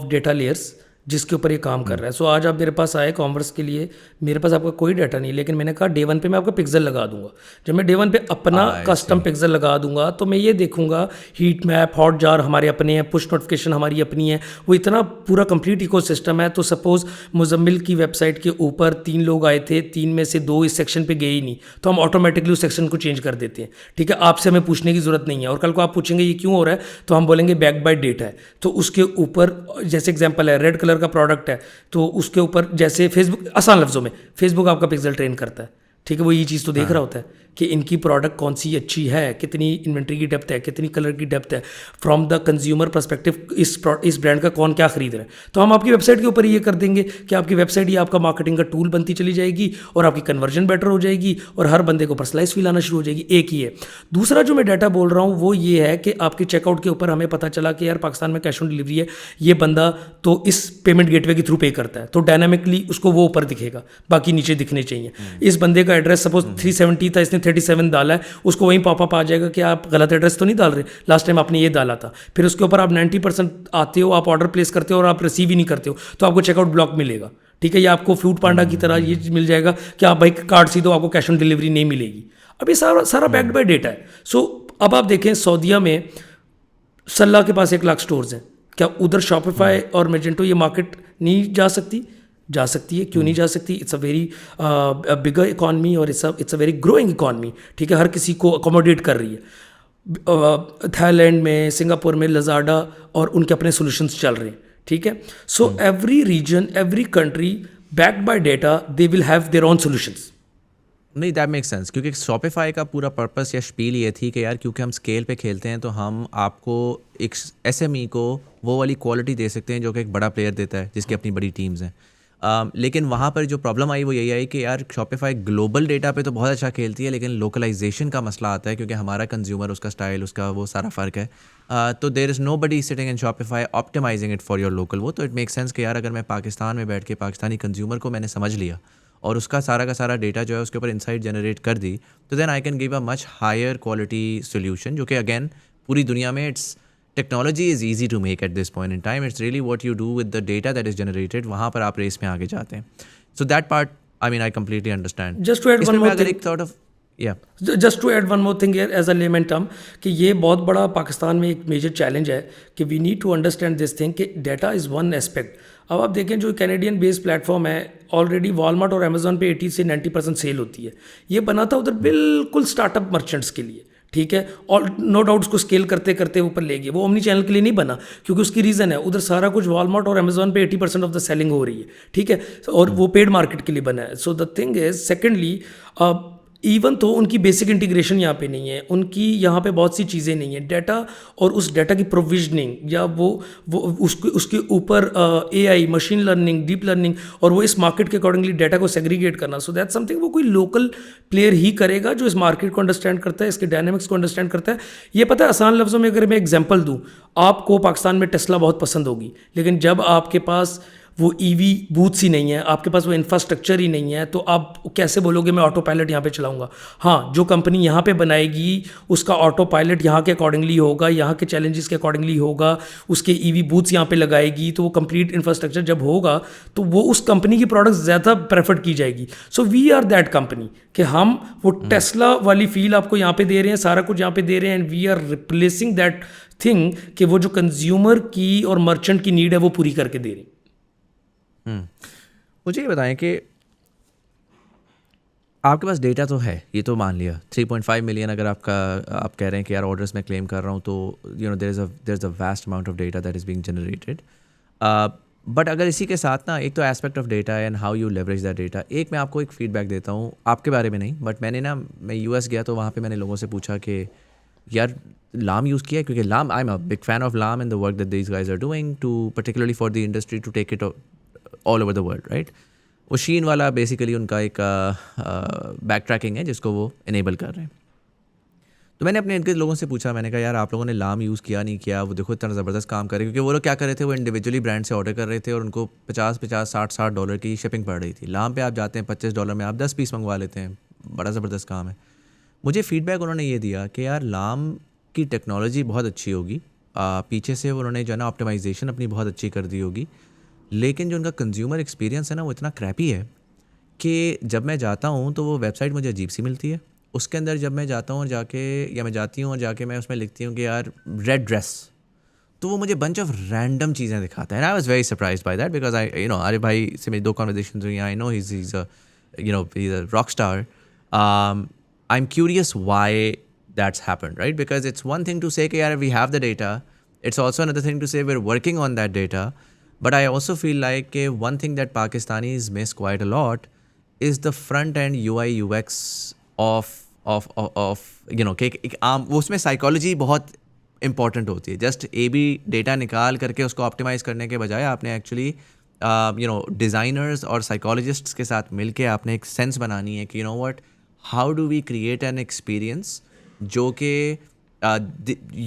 data layers जिसके ऊपर ये काम कर रहा है। सो आज आप मेरे पास आए कॉमर्स के लिए, मेरे पास आपका कोई डाटा नहीं, लेकिन मैंने कहा डे वन पे मैं आपका पिक्सल लगा दूंगा। जब मैं डे वन पे अपना कस्टम पिक्सल लगा दूंगा तो मैं ये देखूंगा हीट मैप, हॉट जार हमारे अपने हैं, पुश नोटिफिकेशन हमारी अपनी है, वो इतना पूरा कंप्लीट इकोसिस्टम है। तो सपोज मुजम्मिल की वेबसाइट के ऊपर 3 लोग आए थे, 3 में से 2 इस सेक्शन पे गए ही नहीं, तो हम ऑटोमेटिकली उस सेक्शन को चेंज कर देते हैं। ठीक है, आपसे हमें पूछने की जरूरत नहीं है। और कल को आप पूछेंगे ये क्यों हो रहा है, तो हम बोलेंगे बैक बाय डेटा है। तो उसके ऊपर जैसे एग्जाम्पल है, रेड कलर का प्रोडक्ट है, तो उसके ऊपर जैसे फेसबुक, आसान लफ्जों में फेसबुक आपका पिक्सल ट्रेन करता है। ठीक है, वो ये चीज़ तो देख रहा होता है कि इनकी प्रोडक्ट कौन सी अच्छी है, कितनी इन्वेंट्री की डेप्थ है, कितनी कलर की डेप्थ है, फ्रॉम द कंज्यूमर पर्सपेक्टिव इस ब्रांड का कौन क्या खरीद रहा है। तो हम आपकी वेबसाइट के ऊपर ये कर देंगे कि आपकी वेबसाइट ही आपका मार्केटिंग का टूल बनती चली जाएगी और आपकी कन्वर्जन बेटर हो जाएगी और हर बंदे को पर्सनलाइज फील आना शुरू हो जाएगी। एक ही है। दूसरा जो मैं डाटा बोल रहा हूँ वो ये है कि आपके चेकआउट के ऊपर हमें पता चला कि यार पाकिस्तान में कैश ऑन डिलीवरी है, ये बंदा तो इस पेमेंट गेटवे के थ्रू पे करता है, तो डायनामिकली उसको वो ऊपर दिखेगा, बाकी नीचे दिखने चाहिए। इस बंदे का एड्रेस सपोज 370 था, इसने 37 डाला है, उसको वहीं पॉपअप आ जाएगा कि आप गलत एड्रेस तो नहीं डाल रहे, लास्ट टाइम आपने ये डाला था। फिर उसके ऊपर आप 90% आते हो, आप ऑर्डर प्लेस करते हो और आप रिसीव ही नहीं करते हो, तो आपको चेकआउट ब्लॉक मिलेगा। ठीक है, या आपको फूड पांडा की तरह ये मिल जाएगा कि आप भाई कार्ड सी दो, आपको कैश ऑन डिलीवरी नहीं मिलेगी। अब ये सारा बैक्ड बाय डेटा है। सो अब आप देखें सऊदीया में सल्ला के पास 1 लाख स्टोर्स हैं, क्या उधर शॉपिफाई और मैजेंटो ये मार्केट नहीं जा सकती? जा सकती है, क्यों नहीं जा सकती? It's a very bigger economy और it's a very growing economy. ठीक है, हर किसी को अकोमोडेट कर रही है। थाईलैंड में, सिंगापुर में लजाडा और उनके अपने सॉल्यूशंस चल रहे हैं। ठीक है. So every region, every country backed by data, they will have their own solutions. नहीं, दैट मेक सेंस, क्योंकि शॉपिफाई का पूरा पर्पस या स्पील ये थी कि यार क्योंकि हम स्केल पे खेलते हैं तो हम आपको एक एसएमई को वो वाली क्वालिटी दे सकते हैं जो कि एक बड़ा प्लेयर देता है जिसकी अपनी बड़ी टीम्स हैं. लेकिन वहाँ पर जो प्रॉब्लम आई वो यही आई कि यार शॉपिफाई ग्लोबल डेटा पे तो बहुत अच्छा खेलती है, लेकिन लोकलाइजेशन का मसला आता है क्योंकि हमारा कंज्यूमर, उसका स्टाइल, उसका वो सारा फ़र्क है. तो there is nobody sitting in Shopify optimizing it for your local वो. तो इट मेक सेंस कि यार अगर मैं पाकिस्तान में बैठ के पाकिस्तानी कंज्यूमर को मैंने समझ लिया और उसका सारा का सारा डेटा जो है उसके ऊपर इंसाइट जनरेट कर दी, तो then I can give a much higher quality solution, जो कि अगेन पूरी दुनिया में it's technology is easy to make at this point in time. It's really what you do with the data that is generated, वहाँ पर आप रेस में आगे जाते हैं. So that part I mean I completely understand. Just to add one more अगर thing. एक सॉर्ट ऑफ या just to add one more thing as a layman term, कि ये बहुत बड़ा पाकिस्तान में एक मेजर चैलेंज है कि we need to understand this thing कि डाटा इज़ वन एस्पेक्ट. अब आप देखें जो कैनेडियन बेस्ड प्लेटफॉर्म है, ऑलरेडी वॉलमार्ट और अमेजोन पे 80 से 90% सेल होती है. ये बना था उधर बिल्कुल स्टार्टअप मर्चेंट्स के लिए, ठीक है, और नो डाउट उसको स्केल करते करते ऊपर ले गए. वो ओमनी चैनल के लिए नहीं बना, क्योंकि उसकी रीज़न है उधर सारा कुछ वॉलमार्ट और अमेजोन पे 80% ऑफ द सेलिंग हो रही है, ठीक है, और वो पेड मार्केट के लिए बना है. So the thing is secondly, even तो उनकी बेसिक इंटीग्रेशन यहाँ पे नहीं है, उनकी यहाँ पे बहुत सी चीज़ें नहीं है. डाटा और उस डाटा की प्रोविजनिंग या वो उसके ऊपर AI, machine learning, deep learning, और वो इस मार्केट के अकॉर्डिंगली डाटा को सेग्रीगेट करना. सो दैट समथिंग वो कोई लोकल प्लेयर ही करेगा जो इस मार्केट को अंडरस्टैंड करता है, इसके डायनेमिक्स को अंडरस्टैंड करता है. ये पता है, आसान लफ्ज़ों में अगर मैं एग्जाम्पल दूँ, आपको पाकिस्तान में टेस्ला बहुत पसंद होगी, लेकिन जब आपके पास वो ईवी बूथ्स ही नहीं है, आपके पास वो इंफ्रास्ट्रक्चर ही नहीं है, तो आप कैसे बोलोगे मैं ऑटो पायलट यहाँ पे चलाऊंगा. हाँ, जो कंपनी यहाँ पे बनाएगी उसका ऑटो पायलट यहाँ के अकॉर्डिंगली होगा, यहाँ के चैलेंजेस के अकॉर्डिंगली होगा, उसके ईवी बूथ्स यहाँ पे लगाएगी, तो वो कंप्लीट इंफ्रास्ट्रक्चर जब होगा तो वो उस कंपनी की प्रोडक्ट्स ज़्यादा प्रेफर की जाएगी. So we are that company कि हम वो टेस्ला वाली फील आपको यहाँ पे दे रहे हैं, सारा कुछ यहाँ पे दे रहे हैं, and we are replacing that thing कि वो जो कंज्यूमर की और मर्चेंट की नीड है वो पूरी करके दे रही है. मुझे ये बताएं कि आपके पास डेटा तो है, ये तो मान लिया 3.5 मिलियन अगर आप कह रहे हैं कि यार ऑर्डर्स मैं क्लेम कर रहा हूँ, तो you know there is a vast amount of data that is being generated. But अगर इसी के साथ ना, एक तो aspect of data and how you leverage that data. एक मैं आपको एक फीडबैक देता हूँ, आपके बारे में नहीं, बट मैं यूएस गया तो वहाँ पे मैंने लोगों से पूछा कि यार लाम यूज़ किया है, क्योंकि LAAM, I am a big fan of LAAM and the work that these guys are doing to particularly for the industry to take it all over the world, right. वो शीन वाला बेसिकली उनका एक बैक ट्रैकिंग है जिसको वो इनेबल कर रहे हैं. तो मैंने अपने इनके लोगों से पूछा, मैंने कहा यार आप लोगों ने लाम यूज़ किया नहीं किया, वो देखो इतना ज़बरदस्त काम कर रहे, क्योंकि वो लोग क्या कर रहे थे, वो इंडिविजुअली ब्रांड से ऑर्डर कर रहे थे और उनको 50-60 डॉलर की शिपिंग पड़ रही थी. लाम पे आप जाते हैं $25 में आप 10 पीस मंगवा लेते हैं, बड़ा ज़बरदस्त काम है. मुझे फीडबैक उन्होंने ये दिया कि यार लाम की टेक्नोलॉजी बहुत अच्छी होगी, पीछे से उन्होंने जो है ना ऑप्टिमाइजेशन अपनी बहुत अच्छी कर दी होगी, लेकिन जो उनका कंज्यूमर एक्सपीरियंस है ना वो इतना क्रैपी है कि जब मैं जाता हूँ तो वो वेबसाइट मुझे अजीब सी मिलती है. उसके अंदर जब मैं जाता हूँ मैं जाती हूँ और जाके मैं उसमें लिखती हूँ कि यार रेड ड्रेस, तो वो मुझे बंच ऑफ रैंडम चीज़ें दिखाता है. And I was very surprised by that because I you know अरे भाई से मेरी 2 कन्वर्सेशंस हुई, I know he is a rock star. I am curious why that's happened, right, because it's one thing to say कि यार we have the data, it's also another thing to say we are working on that data. But I also feel like one thing that Pakistanis miss quite a lot is the front end UI UX of you know कि एक आम वो उसमें साइकोलॉजी बहुत इंपॉर्टेंट होती है. जस्ट AB डेटा निकाल करके उसको ऑप्टिमाइज करने के बजाय आपने एक्चुअली यू नो डिज़ाइनर्स और साइकोलॉजिस्ट्स के साथ मिल के आपने एक सेंस बनानी है कि you know what, how do we create an experience जो कि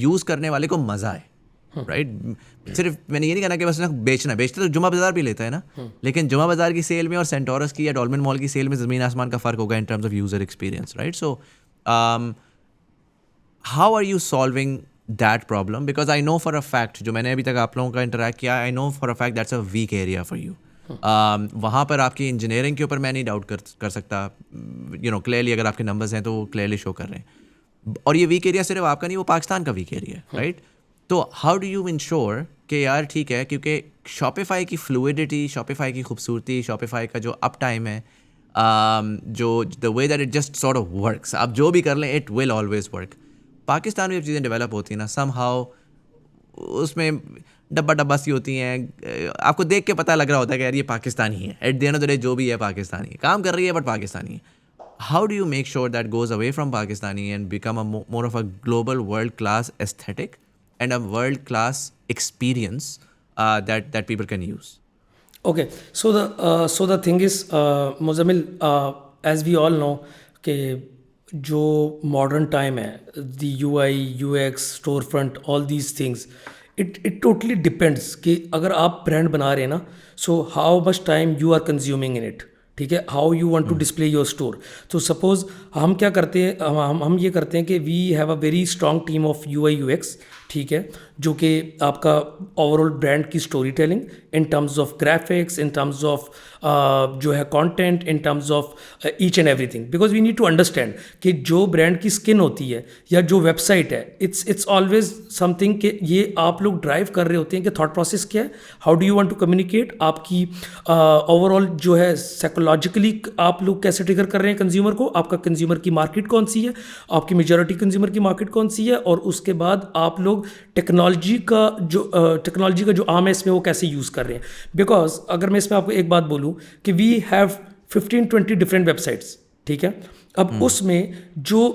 यूज़ करने वाले को मज़ा आए, राइट. सिर्फ मैंने ये नहीं कहना कि बस ना बेचते तो जुमा बाजार भी लेता है ना, लेकिन जुमा बाजार की सेल में और सेंटोरस की या डॉल्मेन मॉल की सेल में ज़मीन आसमान का फ़र्क होगा in terms of user experience, right. So how are you solving that problem, because I know for a fact, जो मैंने अभी तक आप लोगों का इंटरेक्ट किया, I know for a fact that's a weak area for you. वहाँ पर आपकी इंजीनियरिंग के ऊपर मैं नहीं डाउट कर सकता, यू नो क्लियरली अगर आपके नंबर्स हैं तो वो क्लियरली शो कर रहे हैं. और ये वीक एरिया सिर्फ आपका नहीं, वो पाकिस्तान का वीक एरिया है, राइट. तो हाउ डू यू इंश्योर कि यार ठीक है, क्योंकि शॉपिफाई की फ्लूइडिटी, शॉपिफाई की खूबसूरती, शॉपिफाई का जो अप टाइम है, जो the way that it just sort of works, आप जो भी कर लें it will always work. Pakistan में जब चीज़ें डेवलप होती हैं ना, सम हाउ उसमें डब्बा डब्बा सी होती हैं, आपको देख के पता लग रहा होता है कि यार ये पाकिस्तानी है, at the end of the day जो भी है पाकिस्तानी है, काम कर रही है बट पाकिस्तानी है. How do you make sure that goes away from Pakistani and become a more of a global world class aesthetic and a world class experience that people can use? Okay, so the thing is, Muzammil, as we all know कि जो modern time है, the UI, UX, storefront, all these things, it totally depends कि अगर आप brand बना रहे हैं ना, so how much time you are consuming in it. ठीक है, how you want to display your store. तो सपोज हम क्या करते हैं, हम ये करते हैं कि we have a very strong team of UI UX, ठीक है, जो कि आपका ओवरऑल ब्रांड की story telling in terms of graphics, in terms of जो है content, in terms of each and everything, because we need to understand कि जो ब्रांड की स्किन होती है या जो वेबसाइट है, इट्स ऑलवेज समथिंग कि ये आप लोग ड्राइव कर रहे होते हैं कि थॉट प्रोसेस क्या है, how do you want to communicate, आपकी ओवरऑल जो है साइकोलॉजिकली आप लोग कैसे ट्रिगर कर रहे हैं कंज्यूमर को, आपका कंज्यूमर की मार्केट कौन सी है, आपकी मेजॉरिटी कंज्यूमर की मार्केट कौन सी है, और उसके बाद आप लोग टेक्नोलॉजी का जो आम है इसमें वो कैसे यूज़ कर रहे हैं. बिकॉज अगर मैं इसमें आपको एक बात बोलूँ कि वी हैव 15-20 डिफरेंट वेबसाइट्स, ठीक है, अब उसमें जो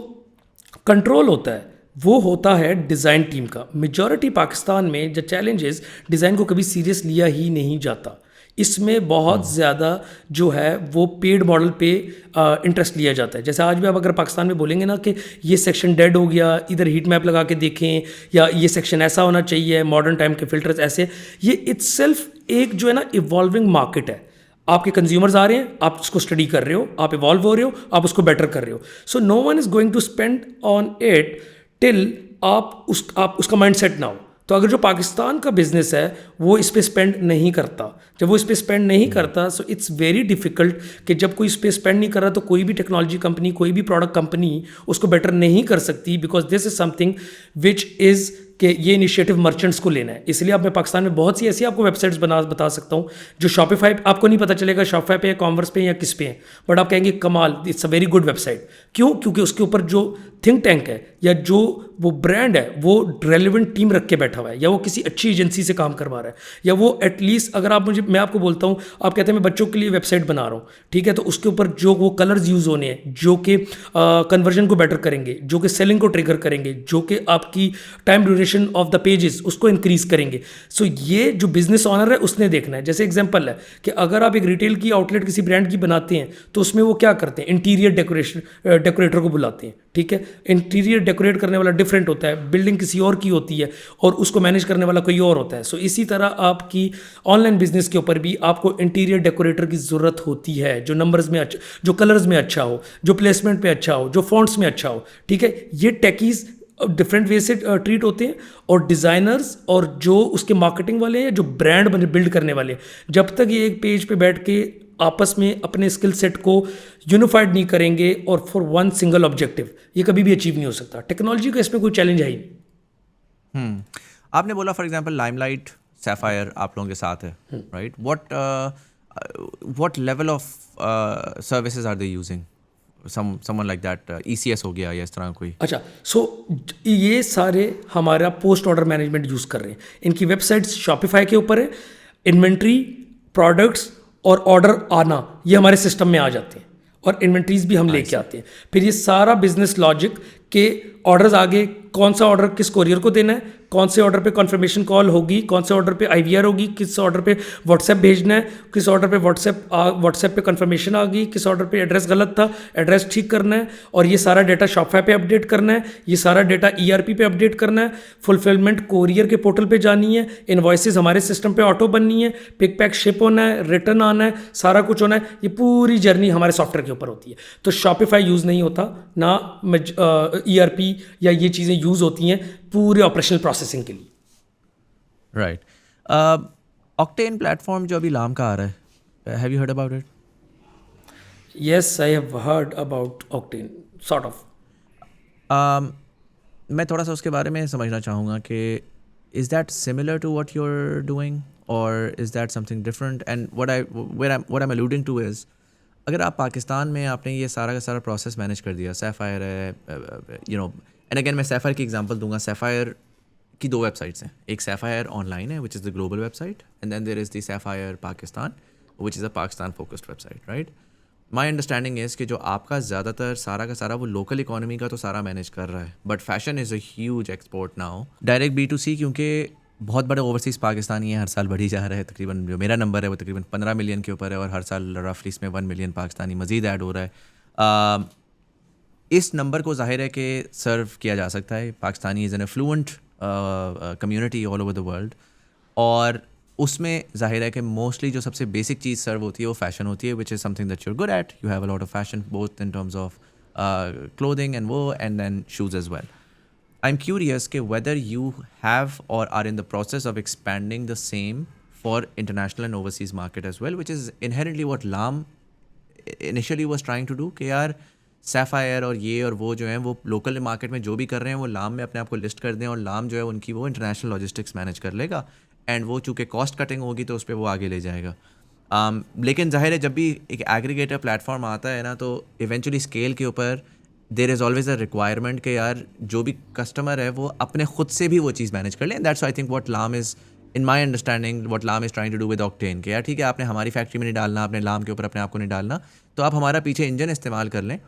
कंट्रोल होता है वो होता है डिज़ाइन टीम का. मेजॉरिटी पाकिस्तान में जो चैलेंजेस, डिज़ाइन को कभी सीरियस लिया ही नहीं जाता. इसमें बहुत ज़्यादा जो है वो पेड मॉडल पे इंटरेस्ट लिया जाता है. जैसे आज भी आप अगर पाकिस्तान में बोलेंगे ना कि ये सेक्शन डेड हो गया, इधर हीट मैप लगा के देखें, या ये सेक्शन ऐसा होना चाहिए, मॉडर्न टाइम के फिल्टर्स ऐसे, ये इट्सेल्फ एक जो है ना इवॉल्विंग मार्केट है. आपके कंज्यूमर्स आ रहे हैं, आप उसको स्टडी कर रहे हो, आप इवॉल्व हो रहे हो, आप उसको बेटर कर रहे हो. So no one is going to spend on it till आप उसका माइंड सेट ना हो. तो अगर जो पाकिस्तान का बिजनेस है वो इस पे स्पेंड नहीं करता, जब वो इस पे स्पेंड नहीं करता, सो इट्स वेरी डिफिकल्ट कि जब कोई इस पे स्पेंड नहीं कर रहा तो कोई भी टेक्नोलॉजी कंपनी, कोई भी प्रोडक्ट कंपनी उसको बेटर नहीं कर सकती. Because this is something which is कि ये इनिशिएटिव मर्चेंट्स को लेना है. इसलिए अब मैं पाकिस्तान में बहुत सी ऐसी आपको वेबसाइट्स बता सकता हूँ जो शॉपिफाई, आपको नहीं पता चलेगा शॉपिफाई पे या कॉमर्स पे या किस पे है, बट आप कहेंगे कमाल, it's a very good website. क्यों? क्योंकि उसके ऊपर जो थिंक टैंक है या जो वो ब्रांड है वो रेलिवेंट टीम रख के बैठा हुआ है, या वो किसी अच्छी एजेंसी से काम करवा रहा है, या वो एटलीस्ट अगर आप मैं आपको बोलता हूँ, आप कहते हैं मैं बच्चों के लिए वेबसाइट बना रहा हूँ, ठीक है, तो उसके ऊपर जो वो कलर्स यूज़ होने हैं जो कि कन्वर्जन को बेटर करेंगे, जो कि सेलिंग को ट्रिगर करेंगे, जो कि आपकी time duration of the pages उसको इंक्रीज करेंगे. सो ये जो बिजनेस ऑनर है उसने देखना है. जैसे एग्जांपल है कि अगर आप एक रिटेल की आउटलेट किसी ब्रांड की बनाते हैं तो उसमें वो क्या करते हैं, इंटीरियर डेकोरेटर को बुलाते हैं, ठीक है. इंटीरियर डेकोरेट करने वाला डिफरेंट होता है, बिल्डिंग किसी और की होती है और उसको मैनेज करने वाला कोई और होता है. सो इसी तरह आपकी ऑनलाइन बिजनेस के ऊपर भी आपको इंटीरियर डेकोरेटर की ज़रूरत होती है, जो नंबर्स में अच्छा, जो कलर्स में अच्छा हो, जो प्लेसमेंट पे अच्छा हो, जो फॉन्ट्स में अच्छा हो, ठीक है. ये टेकीज डिफरेंट वे से ट्रीट होते हैं, और डिज़ाइनर्स और जो उसके मार्केटिंग वाले हैं, जो ब्रांड बिल्ड करने वाले हैं, जब तक ये एक पेज पे बैठ के आपस में अपने स्किल सेट को यूनिफाइड नहीं करेंगे और फॉर वन सिंगल ऑब्जेक्टिव, ये कभी भी अचीव नहीं हो सकता. टेक्नोलॉजी का इसमें कोई चैलेंज है ही नहीं. आपने बोला फॉर एग्जांपल लाइमलाइट सैफायर आप लोगों के साथ है, right? What level of services are they using? someone like that, ECS हो गया या इस तरह कोई? अच्छा, सो ये सारे हमारा पोस्ट ऑर्डर मैनेजमेंट यूज़ कर रहे हैं. इनकी वेबसाइट्स शॉपिफाई के ऊपर है. इन्वेंट्री, प्रोडक्ट्स और ऑर्डर आना ये हमारे सिस्टम में आ जाते हैं, और इन्वेंट्रीज भी हम लेके आते हैं. फिर ये सारा बिजनेस लॉजिक के ऑर्डर्स आगे, कौन सा ऑर्डर किस कोरियर को देना है, कौन से ऑर्डर पे कॉन्फर्मेशन कॉल होगी, कौन से ऑर्डर पे IVR होगी, किस ऑर्डर पे व्हाट्सएप भेजना है, किस ऑर्डर पे व्हाट्सएप पे कन्फर्मेशन आ गई, किस ऑर्डर पे एड्रेस गलत था, एड्रेस ठीक करना है, और ये सारा डेटा शॉपिफाई पे अपडेट करना है, ये सारा डेटा ERP पे अपडेट करना है, फुलफिलमेंट कोरियर के पोर्टल पे जानी है, इनवॉइसेस हमारे सिस्टम पे ऑटो बननी है, पिक पैक शिप होना है, रिटर्न आना है, सारा कुछ होना है. ये पूरी जर्नी हमारे सॉफ्टवेयर के ऊपर होती है. तो शॉपिफाई यूज़ नहीं होता ना, ERP या ये चीज़ें यूज़ होती हैं पूरे ऑपरेशनल प्रोसेसिंग के लिए. राइट. ऑक्टेन प्लेटफॉर्म जो अभी लाम का आ रहा है, have you heard about it? Yes, I have heard about Octane, sort of. मैं थोड़ा सा उसके बारे में समझना चाहूँगा कि is that similar to what you are doing और is that something different? And what I am alluding to is, अगर आप पाकिस्तान में आपने ये सारा का सारा प्रोसेस मैनेज कर दिया, सैफायर है, यू नो, एंड अगेन मैं सैफायर की एग्जांपल दूंगा. सैफायर की दो वेबसाइट्स हैं, एक सैफायर ऑनलाइन है which is the global website, and then there is the Sapphire Pakistan which is a Pakistan focused website, right? My understanding is कि जो आपका ज़्यादातर सारा का सारा वो लोकल इकोनॉमी का तो सारा मैनेज कर रहा है, but fashion is a huge export now, direct B2C, क्योंकि बहुत बड़े ओवरसीज़ पाकिस्तानी हैं, हर साल बढ़ी जा रहा है। तकरीबन जो मेरा नंबर है वो तकरीबन 15 मिलियन के ऊपर है, और हर साल रफली इसमें 1 मिलियन पाकिस्तानी मज़ीद ऐड हो रहा है। इस नंबर को ज़ाहिर है कि सर्व किया जा सकता है। Pakistani is an affluent community all over the world, और उसमें ज़ाहिर है कि मोस्टली जो सबसे बेसिक चीज़ सर्व होती है वो फैशन होती है, which is something that you are good at. You have a lot of fashion both in terms of clothing and वो, and then shoes as well. I'm curious कि whether you have or are in the process of expanding the same for international and overseas market as well, which is inherently what LAM initially was trying to do, कि यार सैफायर और ये और वो जो हैं वो लोकल मार्केट में जो भी कर रहे हैं वो लाम में अपने आप को लिस्ट कर दें, और लाम जो है उनकी वो इंटरनेशनल लॉजिस्टिक्स मैनेज कर लेगा, एंड वो चूँकि कॉस्ट कटिंग होगी तो उस पर वो आगे ले जाएगा। लेकिन जाहिर है जब भी एक एग्रीगेटर प्लेटफॉर्म आता है ना, तो इवेंचुअली स्केल के ऊपर there is always a requirement कि यार जो भी कस्टमर है वो अपने खुद से भी वो चीज़ मैनेज कर लें। That's I think what Lam is, in my understanding, what Lam is trying to do with Octane, कि यार ठीक है आपने हमारी फैक्ट्री में नहीं डालना, आपने लाम के ऊपर अपने आप को नहीं डालना, तो आप हमारा पीछे इंजन इस्तेमाल कर लें,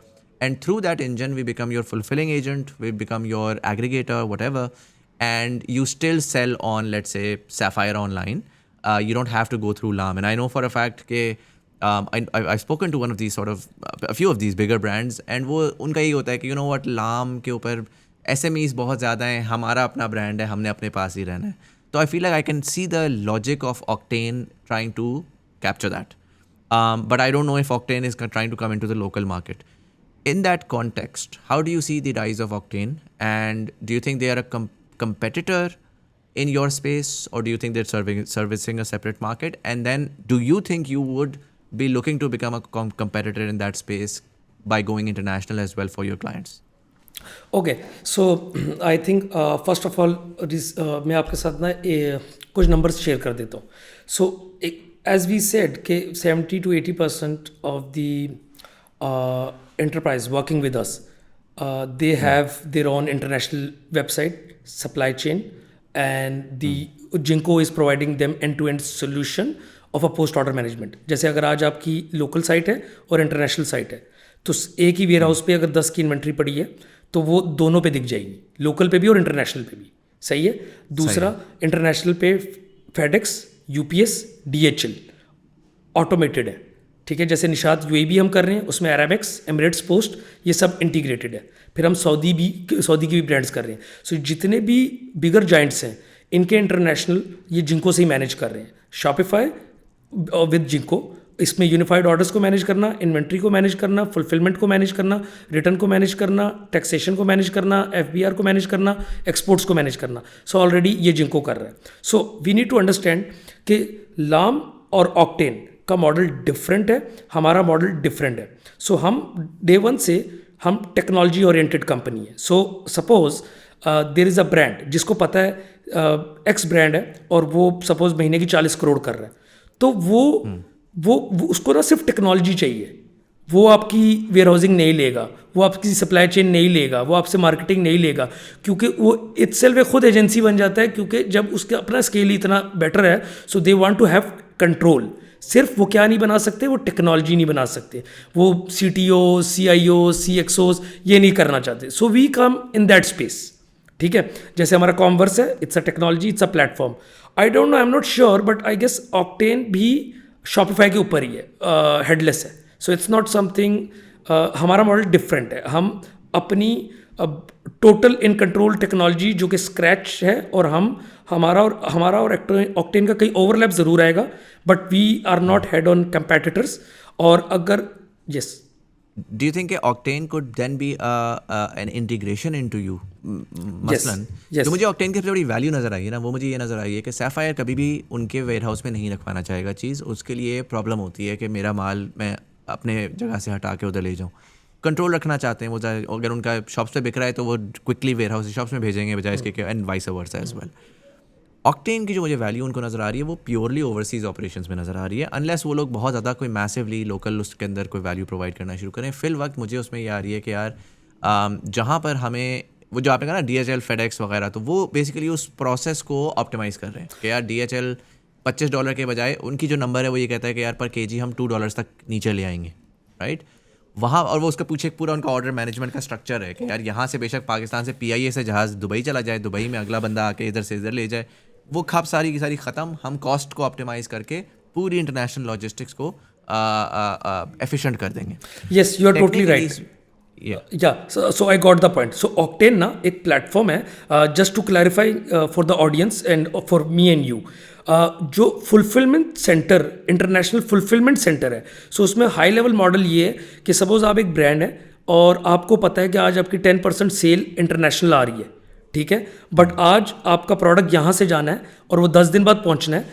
and through that engine we become your fulfilling agent, we become your aggregator, whatever, and you still sell on, let's say, Sapphire online. You don't have to go through LAM. And I know for a fact that I've spoken to one of these a few of these bigger brands, and वो उनका यही होता है कि you know what, LAM के ऊपर SMEs बहुत ज़्यादा हैं, हमारा अपना ब्रांड है, हमने अपने पास ही रहना है। तो I feel like I can see the logic of Octane trying to capture that. But I don't know if Octane is trying to come into the local market. In that context, how do you see the rise of Octane, and do you think they are a competitor in your space, or do you think they're servicing a separate market? And then do you think you would be looking to become a competitor in that space by going international as well for your clients? Okay, so I think first of all मैं आपके साथ ना कुछ नंबर्स शेयर कर देता हूँ. सो एज वी सेड कि 70 to 80% of the enterprise working with us, they have their own international website, supply chain, and the Jinko is providing them end-to-end solution of a post-order management. जैसे अगर आज आपकी लोकल साइट है और इंटरनेशनल साइट है, तो एक ही वेयर हाउस पे अगर 10 की इन्वेंट्री पड़ी है तो वो दोनों पे दिख जाएगी, लोकल पे भी और इंटरनेशनल पे भी. सही है. दूसरा, इंटरनेशनल पे फेडेक्स, UPS, DHL ऑटोमेटेड है. ठीक है. जैसे निशात UAE हम कर रहे हैं, उसमें अरेबिक्स, एमिरेट्स पोस्ट, ये सब इंटीग्रेटेड है. फिर हम सऊदी की भी ब्रांड्स कर रहे हैं. सो जितने भी बिगर जाइंट्स हैं इनके इंटरनेशनल ये जिंको से ही मैनेज कर रहे हैं. शॉपिफाई विद जिंको, इसमें यूनिफाइड ऑर्डर्स को मैनेज करना, इन्वेंट्री को मैनेज करना, फुलफिलमेंट को मैनेज करना, रिटर्न को मैनेज करना, टैक्सेशन को मैनेज करना, FBR को मैनेज करना, एक्सपोर्ट्स को मैनेज करना. सो ऑलरेडी ये जिंको कर रहा है. So we need to understand कि लाम और ऑक्टेन का मॉडल डिफरेंट है, हमारा मॉडल डिफरेंट है. सो हम डे वन से हम टेक्नोलॉजी ओरिएंटेड कंपनी है. So suppose there is a brand जिसको पता है एक्स ब्रांड है और वो सपोज महीने की 40 करोड़ कर रहा है, तो वो उसको ना सिर्फ टेक्नोलॉजी चाहिए. वो आपकी वेयर हाउसिंग नहीं लेगा, वो आपकी सप्लाई चेन नहीं लेगा, वो आपसे मार्केटिंग नहीं लेगा, क्योंकि वो इटसेल्फ एक खुद एजेंसी बन जाता है. क्योंकि जब उसका अपना स्केल इतना बेटर है, so they want to have control. सिर्फ वो क्या नहीं बना सकते, वो टेक्नोलॉजी नहीं बना सकते, वो CTO, CIO, CXOs ये नहीं करना चाहते. So we come in that space. ठीक है. जैसे हमारा कॉमवर्स है, it's a technology, it's a platform. I don't know, I am not sure, but I guess Octane भी शॉपिफाई के ऊपर ही है, हेडलेस है. सो इट्स नॉट समथिंग, हमारा मॉडल डिफरेंट है. हम अपनी टोटल इन कंट्रोल टेक्नोलॉजी जो कि स्क्रैच है, और हमारा और ऑक्टेन का कई ओवरलैप ज़रूर आएगा, but we are not head on competitors. और अगर yes, Do you think Octane could then be an integration into you? मसलन yes. जो मुझे Octane की सबसे बड़ी वैल्यू नज़र आई है ना, वो मुझे ये नज़र आई है कि सैफायर कभी भी उनके वेयर हाउस में नहीं रखवाना चाहेगा चीज़. उसके लिए प्रॉब्लम होती है कि मेरा माल मैं अपने जगह से हटा के उधर ले जाऊँ. कंट्रोल रखना चाहते हैं वो, अगर उनका शॉप्स पे बिक रहा है तो वो क्विकली वेयर हाउस शॉप्स में भेजेंगे बजाय इसके, and vice versa as well. Octane की जो मुझे वैल्यू उनको नज़र आ रही है वो प्योरली ओवरसीज़ ऑपरेशंस में नज़र आ रही है, अनलेस वो लोग बहुत ज़्यादा कोई मैसिवली लोकल उसके अंदर कोई वैल्यू प्रोवाइड करना शुरू करें. फिल वक्त मुझे उसमें ये आ रही है कि यार जहाँ पर हमें वो जो आपने कहा ना DHL, FedEx वगैरह, तो वो बेसिकली उस प्रोसेस को ऑप्टिमाइज़ कर रहे हैं कि यार DHL $25 के बजाय उनकी जो नंबर है वो ये कहता है कि यार पर केजी हम $2 तक नीचे ले आएंगे, राइट? वहाँ, और वो उसका पीछे एक पूरा उनका ऑर्डर मैनेजमेंट का स्ट्रक्चर है कि यार यहाँ से बेशक पाकिस्तान से PIA से जहाज़ दुबई चला जाए, दुबई में अगला बंदा आके इधर से इधर ले जाए, वो खप सारी की सारी ख़त्म, हम कॉस्ट को ऑप्टिमाइज़ करके पूरी इंटरनेशनल लॉजिस्टिक्स को एफिशिएंट कर देंगे. Yes, you are totally right. So I got the point. So Octane ना एक प्लेटफॉर्म है, just to clarify for the audience and for me and you, जो fulfilment centre, international fulfilment centre है, सो उसमें हाई लेवल मॉडल ये है कि सपोज आप एक ब्रांड है और आपको पता है कि आज आपकी 10% सेल इंटरनेशनल आ रही है, ठीक है, बट आज आपका प्रोडक्ट यहाँ से जाना है और वो 10 दिन बाद पहुँचना है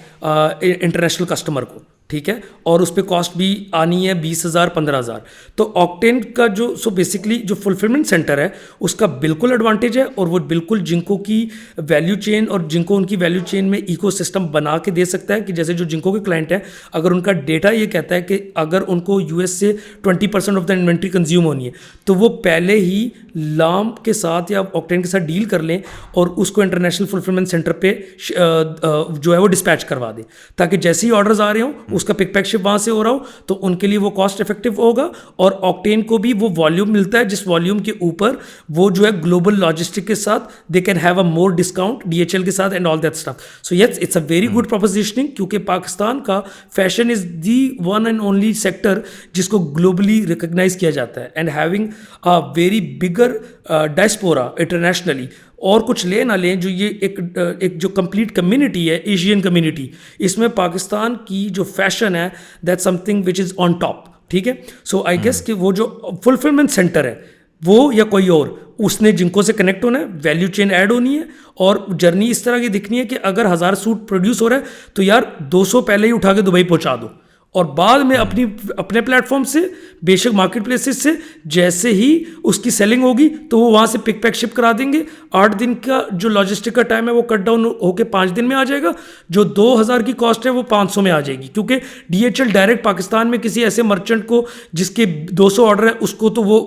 इंटरनेशनल कस्टमर को, ठीक है, और उस पर कॉस्ट भी आनी है 20,000 15,000. तो ऑक्टेन का जो बेसिकली जो फुलफिलमेंट सेंटर है उसका बिल्कुल एडवांटेज है, और वो बिल्कुल जिंको की वैल्यू चेन और जिंको उनकी वैल्यू चेन में इकोसिस्टम बना के दे सकता है कि जैसे जो जिंको के क्लाइंट है, अगर उनका डेटा ये कहता है कि अगर उनको US से 20% ऑफ द इन्वेंट्री कंज्यूम होनी है तो वो पहले ही लाम के साथ या ऑक्टेन के साथ डील कर लें और उसको इंटरनेशनल फुलफिलमेंट सेंटर पे जो है वो डिस्पैच करवा दें, ताकि जैसे ही ऑर्डर्स आ रहे हों उसका पिक पैक शिप वहाँ से हो रहा हो तो उनके लिए वो कॉस्ट इफेक्टिव होगा, और ऑक्टेन को भी वो वॉल्यूम मिलता है जिस वॉल्यूम के ऊपर वो जो है ग्लोबल लॉजिस्टिक के साथ they can have a more discount DHL के साथ and all that stuff. So yes, it's a very good propositioning, क्योंकि पाकिस्तान का fashion is the one and only sector जिसको ग्लोबली रिकग्नाइज किया जाता है, and having a very bigger diaspora internationally. और कुछ ले ना लें, जो ये एक जो कंप्लीट कम्युनिटी है, एशियन कम्युनिटी, इसमें पाकिस्तान की जो फैशन है that something which is on top, ठीक है. सो आई गेस कि वो जो फुलफिलमेंट सेंटर है वो या कोई और, उसने जिनको से कनेक्ट होना है, वैल्यू चेन ऐड होनी है, और जर्नी इस तरह की दिखनी है कि अगर 1000 सूट प्रोड्यूस हो रहा है तो यार 200 पहले ही उठा के दुबई पहुंचा दो, और बाद में अपने प्लेटफॉर्म से, बेशक मार्केट प्लेसेस से, जैसे ही उसकी सेलिंग होगी तो वो वहाँ से पिक पैक शिप करा देंगे. 8 दिन का जो लॉजिस्टिक का टाइम है वो कट डाउन होकर 5 दिन में आ जाएगा. जो 2000 की कॉस्ट है वो 500 में आ जाएगी, क्योंकि DHL डायरेक्ट पाकिस्तान में किसी ऐसे मर्चेंट को जिसके 200 ऑर्डर है उसको तो वो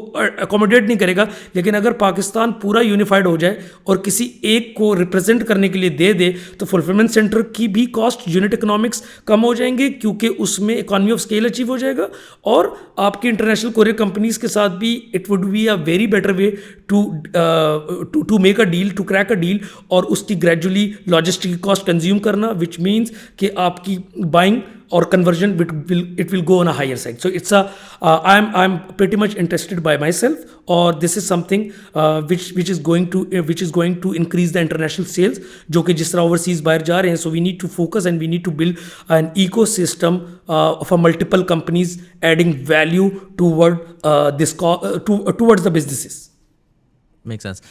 अकोमोडेट नहीं करेगा. लेकिन अगर पाकिस्तान पूरा यूनिफाइड हो जाए और किसी एक को रिप्रेजेंट करने के लिए दे तो फुलफिलमेंट सेंटर की भी कॉस्ट, यूनिट इकोनॉमिक्स कम हो जाएंगे, क्योंकि उसमें इकोनॉमी ऑफ स्केल अचीव हो जाएगा, और आपकी इंटरनेशनल कोरियर कंपनीज के साथ भी it would be a very better way to make a deal, to crack a deal, और उसकी ग्रेजुअली लॉजिस्टिक की कॉस्ट कंज्यूम करना, विच मीन्स कि आपकी बाइंग और conversion it will go on a higher side. So it's I'm pretty much interested by myself, or this is something which is going to increase the international sales, जो कि जिस तरह overseas बाहर जा रहे हैं. So we need to focus and we need to build an ecosystem of a multiple companies adding value toward towards the businesses. Makes sense.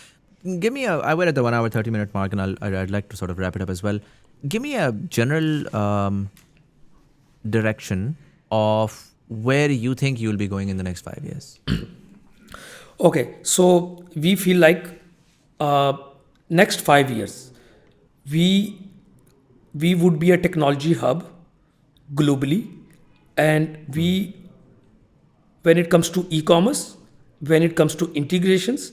Give me we're at the 1 hour 30-minute mark, and I'd like to sort of wrap it up as well. Give me a general direction of where you think you'll be going in the next 5 years. Okay, so we feel like next 5 years we would be a technology hub globally, and when it comes to e-commerce, when it comes to integrations,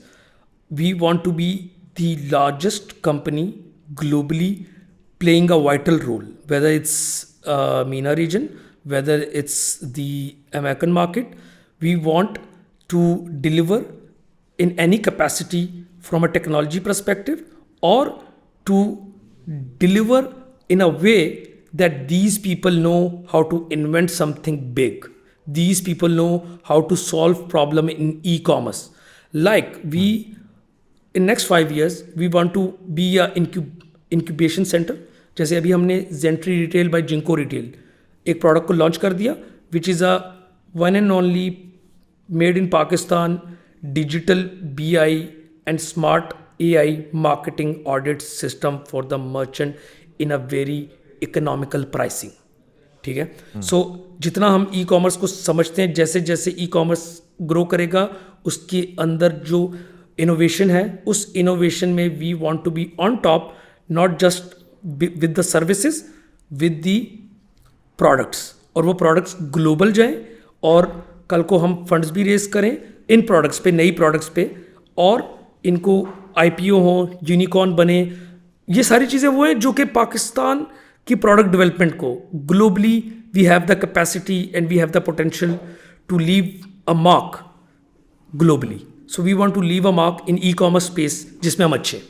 we want to be the largest company globally playing a vital role, whether it's MENA region, whether it's the American market. We want to deliver in any capacity from a technology perspective, or to deliver in a way that these people know how to invent something big. These people know how to solve problem in e-commerce. Like in next 5 years, we want to be a incubation center. जैसे अभी हमने जेंट्री रिटेल बाय जिंको रिटेल एक प्रोडक्ट को लॉन्च कर दिया, which is a one and only made in Pakistan digital BI and smart AI marketing audit system for the merchant in a very economical pricing, ठीक है. सो जितना हम ई-कॉमर्स को समझते हैं, जैसे जैसे ई-कॉमर्स ग्रो करेगा उसके अंदर जो इनोवेशन है, उस इनोवेशन में we want to be on top, not just with the services, with the products, और वो products global जाएं, और कल को हम फंड्स भी रेज करें इन प्रोडक्ट्स पे, नई प्रोडक्ट्स पे, और इनको IPO हो, यूनिकॉर्न बने, ये सारी चीज़ें वो हैं जो कि पाकिस्तान की प्रोडक्ट डेवलपमेंट को globally we have the capacity and we have the potential to leave a mark globally. So we want to leave a mark in e-commerce space जिसमें हम अच्छे.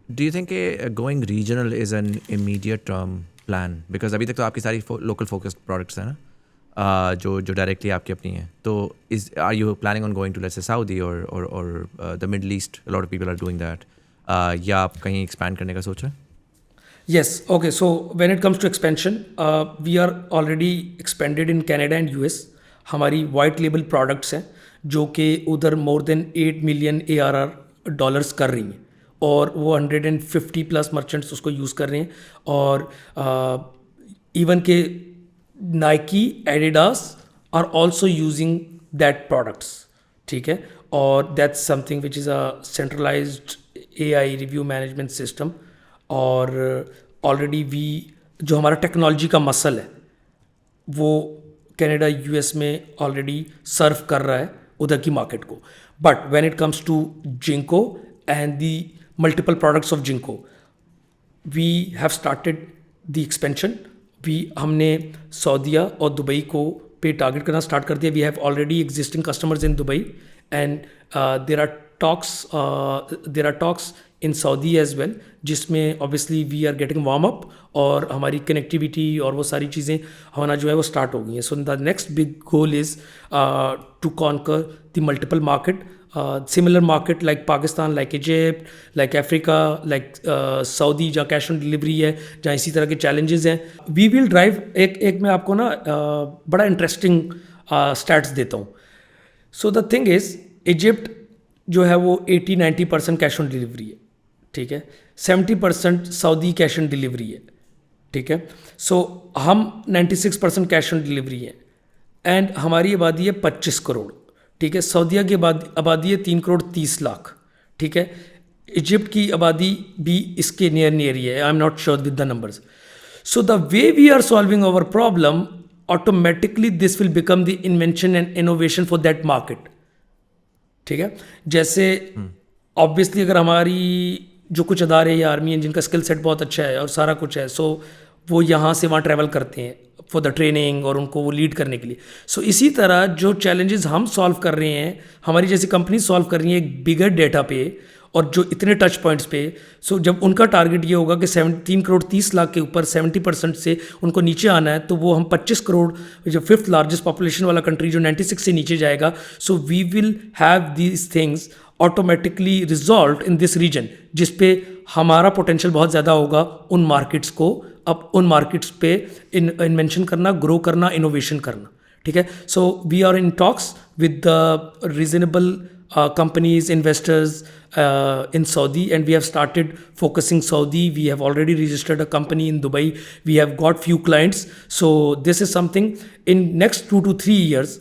Do you think going regional is an immediate term plan? Because अभी तक तो आपकी सारी लोकल फोकस्ड प्रोडक्ट्स हैं ना, जो डायरेक्टली आपकी अपनी हैं. तो are you planning on going to let's say Saudi और the Middle East? A lot of people are doing that. या आप कहीं एक्सपैंड करने का सोच रहे हैं? Yes, okay, so when it comes to expansion, we are already expanded in Canada and US. हमारी वाइट लेबल प्रोडक्ट्स हैं जो कि उधर मोर देन 8 मिलियन ARR कर रही हैं और वो 150 प्लस मर्चेंट्स उसको यूज़ कर रहे हैं. और इवन के Nike, Adidas are also using that products. ठीक है, और that's something which is a centralised AI review management system. और ऑलरेडी वी जो हमारा टेक्नोलॉजी का मसल है वो कनाडा US में ऑलरेडी सर्व कर रहा है उधर की मार्केट को. But when it comes to Jinko and the multiple products of Jinko, we have started the expansion. हमने सऊदीया और दुबई को पे टारगेट करना स्टार्ट कर दिया. We have already existing customers in Dubai and there are talks in Saudi as well, जिसमें obviously we are getting warm up और हमारी कनेक्टिविटी और वो सारी चीज़ें होना जो है वो स्टार्ट हो गई हैं. So the next big goal is to conquer the multiple market, similar market like Pakistan, like Egypt, like Africa, like Saudi जहाँ कैश ऑन डिलीवरी है, जहाँ इसी तरह के चैलेंजेस हैं. We will drive. एक मैं आपको ना बड़ा इंटरेस्टिंग स्टैट्स देता हूँ. So the thing is Egypt जो है वो 80-90% कैश ऑन डिलीवरी है. ठीक है, 70% सऊदी कैश ऑन डिलीवरी है. ठीक है, सो हम 96% कैश ऑन डिलीवरी है एंड हमारी आबादी है 25 करोड़. ठीक है, सऊदीया की आबादी है 3 करोड़ 30 लाख. ठीक है, इजिप्ट की आबादी भी इसके नियर ही है. I am not sure with the numbers. So the way we are solving our problem, automatically this will become the invention and innovation for that market. ठीक है, जैसे ऑब्वियसली अगर हमारी जो कुछ अदारे या आर्मी हैं जिनका स्किल सेट बहुत अच्छा है और सारा कुछ है, सो वो यहाँ से वहाँ ट्रैवल करते हैं फॉर द ट्रेनिंग और उनको वो लीड करने के लिए. सो इसी तरह जो चैलेंजेस हम सॉल्व कर रहे हैं, हमारी जैसी कंपनी सॉल्व कर रही है एक बिगर डेटा पे और जो इतने टच पॉइंट्स पे. सो जब उनका टारगेट ये होगा कि 3 करोड़ 30 लाख के ऊपर 70% से उनको नीचे आना है, तो वो हम 25 करोड़ जो 5th लार्जेस्ट पॉपुलेशन वाला कंट्री जो 96 से नीचे जाएगा. So we will have these things automatically resolve in this region, जिस पे हमारा पोटेंशियल बहुत ज़्यादा होगा उन मार्केट्स को, अब उन मार्केट्स पे इन्वेंशन करना, ग्रो करना, इनोवेशन करना. ठीक है, so we are in talks with the reasonable companies, investors in Saudi, and we have started focusing Saudi. We have already registered a company in Dubai. We have got few clients. So this is something in next 2 to 3 years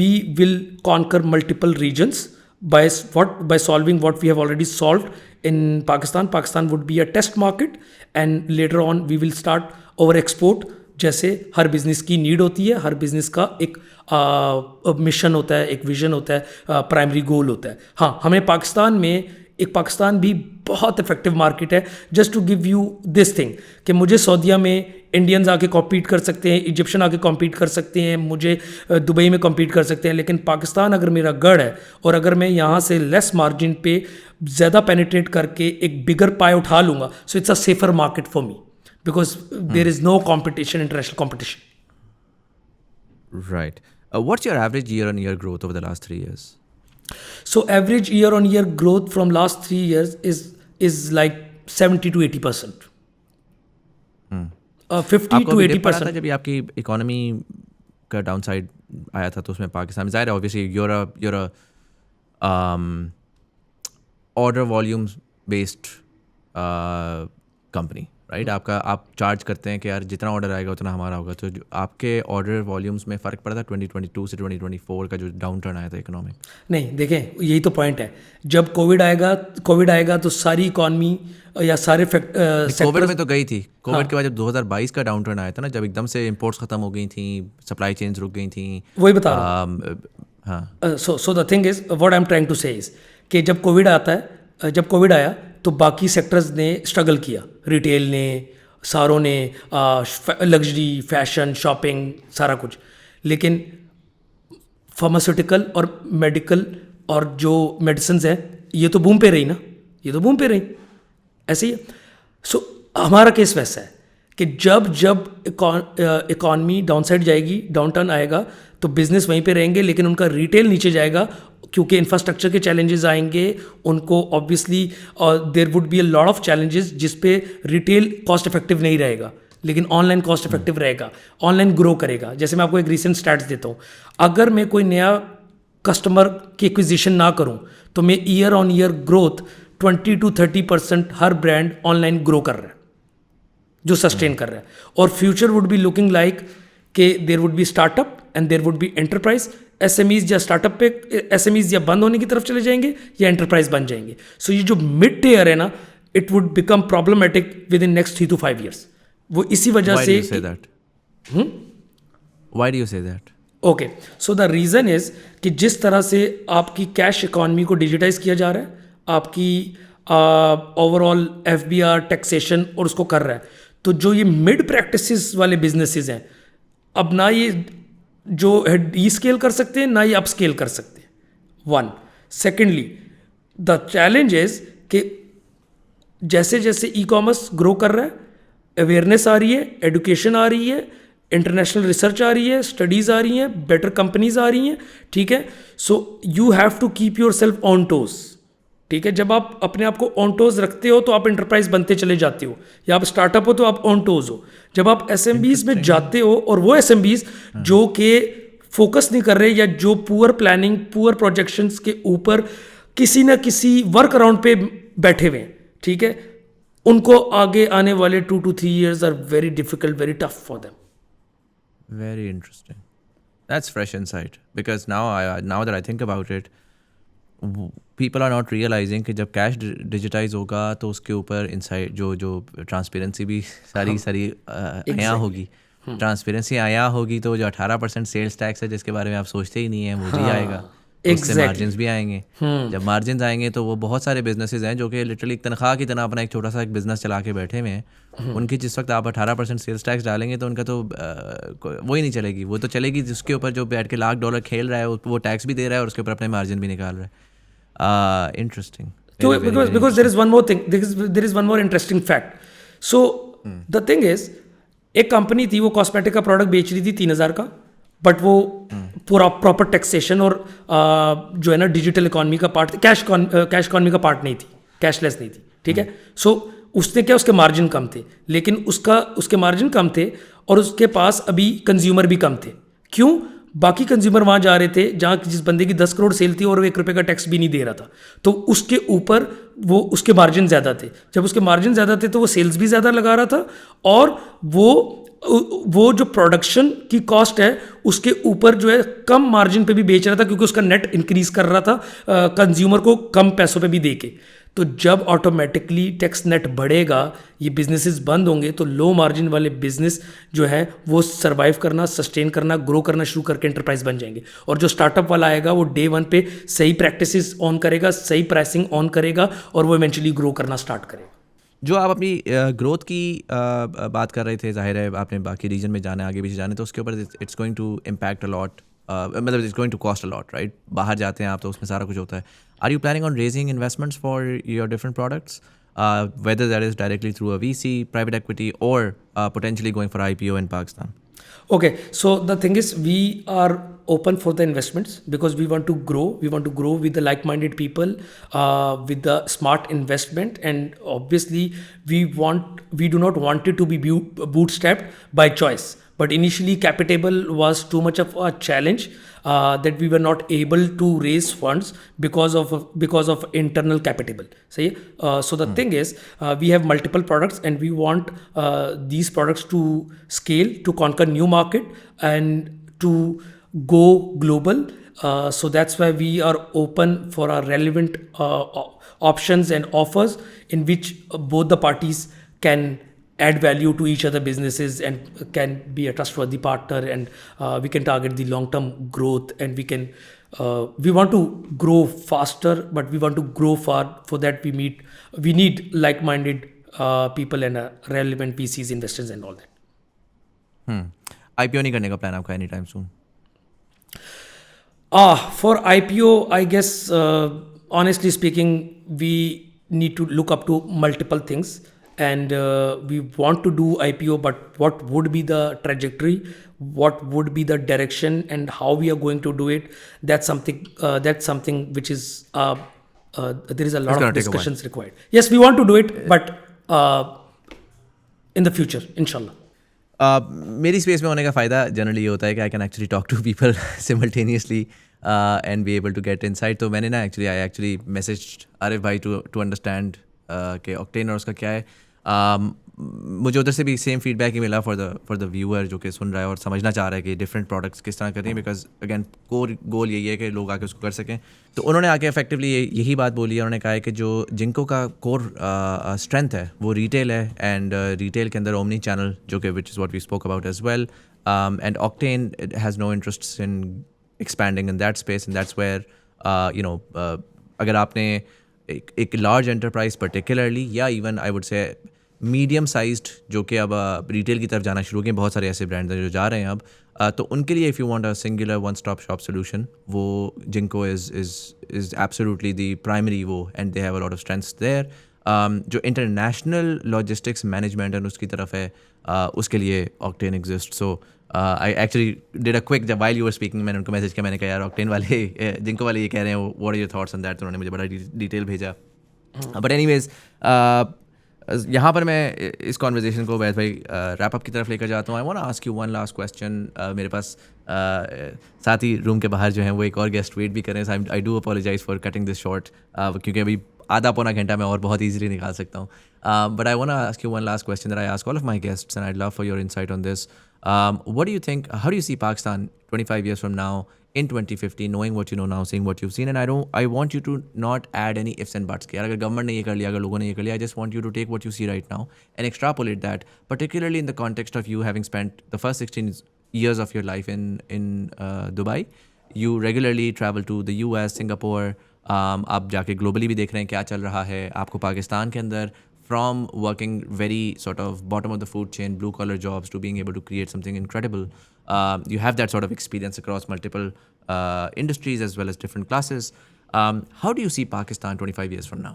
we will conquer multiple regions by solving what we have already solved in Pakistan. Pakistan would be a test market, and later on we will start over export. जैसे हर बिज़नेस की नीड होती है, हर बिज़नेस का एक मिशन होता है, एक विजन होता है, प्राइमरी गोल होता है. हाँ, हमें पाकिस्तान भी बहुत इफेक्टिव मार्केट है. Just to give you this thing कि मुझे सऊदीया में इंडियंस आके कॉम्पीट कर सकते हैं, इजिप्शियन आके कॉम्पीट कर सकते हैं, मुझे दुबई में कॉम्पीट कर सकते हैं, लेकिन पाकिस्तान अगर मेरा गढ़ है और अगर मैं यहाँ से लेस मार्जिन पे ज़्यादा पेनिट्रेट करके एक बिगर पाई उठा लूँगा, सो it's a safer market for me. Because there is no competition, international competition. Right. What's your average year-on-year growth over the last 3 years? So average year-on-year growth from last 3 years is like 70 to 80%. 50 to 80%. जब आपकी इकोनॉमी का डाउन साइड आया था तो उसमें पाकिस्तान में, ज़ाहिर है obviously you're a order volumes based company, right? आप चार्ज करते हैं कि यार जितना ऑर्डर आएगा उतना हमारा होगा. तो आपके ऑर्डर वॉल्यूम्स में फ़र्क पड़ा था 2022 से 2024 का जो डाउन टर्न आया था इकोनॉमी? नहीं, देखें, यही तो पॉइंट है. जब कोविड आएगा तो सारी इकॉनमी या सारे कोविड में तो गई थी. कोविड के बाद जब 2022 का डाउन टर्न आया था ना, जब एकदम से इम्पोर्ट्स ख़त्म हो गई थी, सप्लाई चेन्स रुक गई थी, वही बता रहा हूँ. हाँ, so the thing is what I am trying to say is कि जब कोविड आता है जब कोविड आया तो बाकी सेक्टर्स ने स्ट्रगल किया, रिटेल ने, सारों ने, लग्जरी, फैशन, शॉपिंग, सारा कुछ, लेकिन फार्मास्यूटिकल और मेडिकल और जो मेडिसिन्स हैं ये तो बूम पे रही ना, ये तो बूम पे रही, ऐसे ही है। सो हमारा केस वैसा है कि जब जब इकॉनमी डाउन साइड जाएगी, डाउन टर्न आएगा, तो बिजनेस वहीं पे रहेंगे, लेकिन उनका रिटेल नीचे जाएगा क्योंकि इंफ्रास्ट्रक्चर के चैलेंजेस आएंगे उनको, obviously there would be a lot of challenges जिस पे रिटेल कॉस्ट इफेक्टिव नहीं रहेगा, लेकिन ऑनलाइन कॉस्ट इफेक्टिव रहेगा, ऑनलाइन ग्रो करेगा। जैसे मैं आपको एक रीसेंट स्टैट्स देता हूँ, अगर मैं कोई नया कस्टमर की एक्विजिशन ना करूँ तो मैं year on year growth 20 to 30% हर ब्रांड ऑनलाइन ग्रो कर रहा है, जो सस्टेन कर रहा है। और future would be looking like कि there would be startup and there would be enterprise. SMEs या स्टार्टअप पे एसएमईज या बंद होने की तरफ चले जाएंगे या एंटरप्राइज बन जाएंगे। सो ये जो मिड टियर है ना, it would become problematic with in next 3 to 5 years। वो इसी वजह Why से do you say that? Why do you say that? Okay, so the reason is कि जिस तरह से आपकी कैश इकॉनमी को डिजिटाइज किया जा रहा है, आपकी ओवरऑल एफबीआर टैक्सेशन और उसको कर रहा है, तो जो ये मिड प्रैक्टिसेस वाले बिजनेसेस हैं, अब ना ये जो है डी स्केल कर सकते हैं ना ये अप स्केल कर सकते हैं, one. Secondly the challenge is कि जैसे जैसे ई कॉमर्स ग्रो कर रहा है, अवेयरनेस आ रही है, एडुकेशन आ रही है, इंटरनेशनल रिसर्च आ रही है, स्टडीज़ आ रही हैं, बेटर कंपनीज आ रही हैं, ठीक है। So you have to keep yourself on toes, ठीक है। जब आप अपने आप को ऑन टोज रखते हो तो आप इंटरप्राइज बनते चले जाते हो, या आप स्टार्टअप हो तो आप ऑन टोज हो। जब आप एसएमबीज में जाते हो, और वो एसएमबीज जो कि फोकस नहीं कर रहे या जो पुअर प्लानिंग, पुअर प्रोजेक्शंस के ऊपर किसी ना किसी वर्क अराउंड पे बैठे हुए हैं, ठीक है, उनको आगे आने वाले 2 to 3 years are very difficult, very tough for them. Very interesting. That's fresh insight because now that I think about it, people are not realizing कि जब कैश डिजिटाइज होगा तो उसके ऊपर इनसाइड जो ट्रांसपेरेंसी भी सारी आया होगी, ट्रांसपेरेंसी आया होगी, तो जो 18% सेल्स टैक्स है जिसके बारे में आप सोचते ही नहीं है, वो भी आएगा, उससे मार्जिन भी आएंगे। जब मार्जिन आएंगे तो वो बहुत सारे बिजनेसेस हैं जो कि लिटरली एक तनख्वाह की तरह अपना एक छोटा सा एक बिजनेस चला के बैठे हुए हैं, उनकी जिस वक्त आप 18% सेल्स टैक्स डालेंगे तो उनका तो वो ही नहीं चलेगी। वो तो चलेगी जिसके ऊपर जो बैठ के $1,00,000 खेल रहा है, वो टैक्स भी दे रहा है और उसके ऊपर अपने मार्जिन भी निकाल रहा है। Interesting, because there is one more thing, there is one more interesting fact. So the thing is, एक कंपनी थी, वो कॉस्मेटिक का प्रोडक्ट बेच रही थी 3,000 का, बट वो पूरा प्रॉपर टैक्सेशन और जो है ना डिजिटल इकॉनमी का पार्ट, कैश इकॉनमी का पार्ट नहीं थी, कैशलेस नहीं थी, ठीक है। सो उसने क्या, उसके मार्जिन कम थे, लेकिन उसके मार्जिन कम थे और उसके पास अभी कंज्यूमर भी कम थे। क्यों? बाकी कंज्यूमर वहाँ जा रहे थे जहाँ जिस बंदे की 10 करोड़ सेल थी और वो ₹1 का टैक्स भी नहीं दे रहा था, तो उसके ऊपर वो उसके मार्जिन ज़्यादा थे। जब उसके मार्जिन ज़्यादा थे तो वो सेल्स भी ज़्यादा लगा रहा था, और वो जो प्रोडक्शन की कॉस्ट है उसके ऊपर जो है कम मार्जिन पे भी बेच रहा था, क्योंकि उसका नेट इंक्रीज कर रहा था कंज्यूमर को कम पैसों पे भी दे के। तो जब ऑटोमेटिकली टैक्स नेट बढ़ेगा, ये बिजनेसेस बंद होंगे, तो लो मार्जिन वाले बिजनेस जो है वो सर्वाइव करना, सस्टेन करना, ग्रो करना शुरू करके एंटरप्राइज बन जाएंगे। और जो स्टार्टअप वाला आएगा वो डे 1 पे सही प्रैक्टिसेस ऑन करेगा, सही प्राइसिंग ऑन करेगा, और वो इवेंचुअली ग्रो करना स्टार्ट करेगा। जो आप अपनी ग्रोथ की बात कर रहे थे, जाहिर है आपने बाकी रीजन में जाना, आगे पीछे जाने, तो उसके ऊपर it's going to impact a lot, मतलब it's going to cost a lot, right? बाहर जाते हैं आप तो उसमें सारा कुछ होता है। Are you planning on raising investments for your different products, whether that is directly through a VC, private equity, or potentially going for IPO in Pakistan? Okay, so the thing is, we are open for the investments because we want to grow. We want to grow with the like-minded people, with the smart investment, and obviously we do not want it to be bootstrapped by choice. But initially, Capitable was too much of a challenge that we were not able to raise funds because of internal Capitable. So the thing is, we have multiple products and we want these products to scale, to conquer new market, and to go global. So that's why we are open for our relevant options and offers in which both the parties can add value to each other businesses and can be a trustworthy partner, and we can target the long term growth, and we can we want to grow faster, but we want to grow far. For that, we need like-minded people and relevant VCs, investors, and all that. IPO नहीं करने का प्लान आपका any time soon? For IPO, I guess, honestly speaking, we need to look up to multiple things, and we want to do IPO, but what would be the trajectory, what would be the direction, and how we are going to do it? That's something which is there is a lot gonna of take a while. discussions required. Yes, we want to do it, but in the future, inshallah. मेरी स्पेस में होने का फ़ायदा जनरली ये होता है कि I can actually talk to people simultaneously and be able to get insight. तो मैंने ना एक्चुअली मैसेज आरिफ भाई टू अंडरस्टैंड कि ऑक्टेन और उसका क्या है. मुझे उधर से भी सेम फीडबैक ही मिला फॉर द व्यूअर जो कि सुन रहा है और समझना चाह रहा है कि डिफरेंट प्रोडक्ट्स किस तरह कर रही हैं, बिकॉज अगेन कोर गोल यही है कि लोग आके उसको कर सकें. तो उन्होंने आके इफेक्टिवली यही बात बोली है. उन्होंने कहा है कि जो जिंको का कोर स्ट्रेंथ है वो रिटेल है, एंड रिटेल के अंदर ओमनी चैनल जो कि which is what we spoke about as well, and Octane has no interest in expanding in that space, and that's where अगर आपने एक लार्ज एंटरप्राइज पर्टिकुलरली या even I would say medium sized जो कि अब रिटेल की तरफ जाना शुरू किए, बहुत सारे ऐसे ब्रांड्स हैं जो जा रहे हैं अब, तो उनके लिए if you want a singular one stop shop solution, वो Jinko is absolutely the primary वो, and they have a lot of strengths there. जो इंटरनेशनल लॉजिस्टिक्स मैनेजमेंट है उसकी तरफ है, उसके लिए Octane exist. So I actually did a quick, जब वाइल यू वर स्पीकिंग मैंने उनको मैसेज किया, मैंने कहा यार ऑक्टेन वाले जिंको वाले ये कह रहे हैं, what are your thoughts on that. तो उन्होंने मुझे बड़ा डिटेल भेजा. बट एनीवेज यहाँ पर मैं इस कॉन्वर्जेसन को वैद भाई रैप अप की तरफ लेकर जाता हूँ. I want to ask you one last question. मेरे पास साथ ही रूम के बाहर जो हैं वो एक और गेस्ट वेट भी करें. I do apologise for cutting this short, क्योंकि अभी आधा पौना घंटा मैं और बहुत ईजिली निकाल सकता हूँ. But I want to ask you one last question that I ask all of my guests, and I love for your insight on this. What do you think, how do you see Pakistan 25 years from now, in 2050, knowing what you know now, seeing what you've seen? And I want you to not add any ifs and buts. कि यार अगर गवर्नमेंट ने ये कर लिया, अगर लोगों ने ये कर लिया, I just want you to take what you see right now and extrapolate that, particularly in the context of you having spent the first 16 years of your life in Dubai. You regularly travel to the US, Singapore. आप जाके ग्लोबली भी देख रहे हैं क्या चल रहा है. आपको पाकिस्तान के अंदर from working very sort of bottom of the food chain, blue collar jobs, to being able to create something incredible. You have that sort of experience across multiple industries as well as different classes. How do you see Pakistan 25 years from now?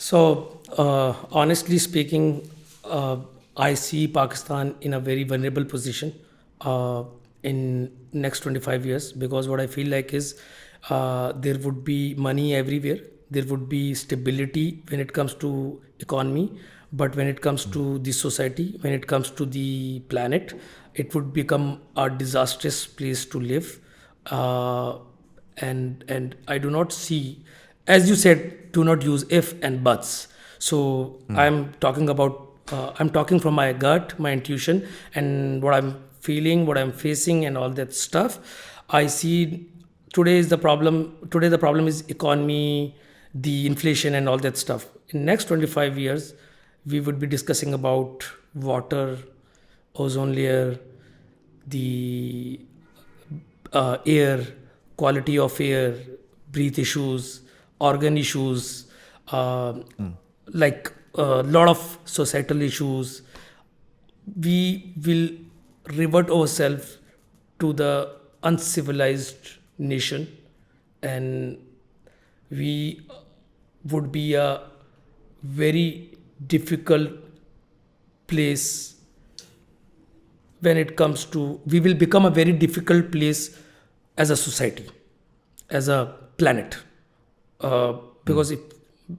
So, honestly speaking, I see Pakistan in a very vulnerable position in next 25 years, because what I feel like is there would be money everywhere. There would be stability when it comes to economy, but when it comes to the society, when it comes to the planet, it would become a disastrous place to live. And I do not see, as you said, do not use if and buts. So I'm talking about, I'm talking from my gut, my intuition, and what I'm feeling, what I'm facing, and all that stuff. I see today the problem is economy, the inflation and all that stuff. In next 25 years, we would be discussing about water, ozone layer, the air, quality of air, breath issues, organ issues, like a lot of societal issues. We will revert ourselves to the uncivilized nation, and we would be a very difficult place when it comes to, we will become a very difficult place as a society, as a planet, because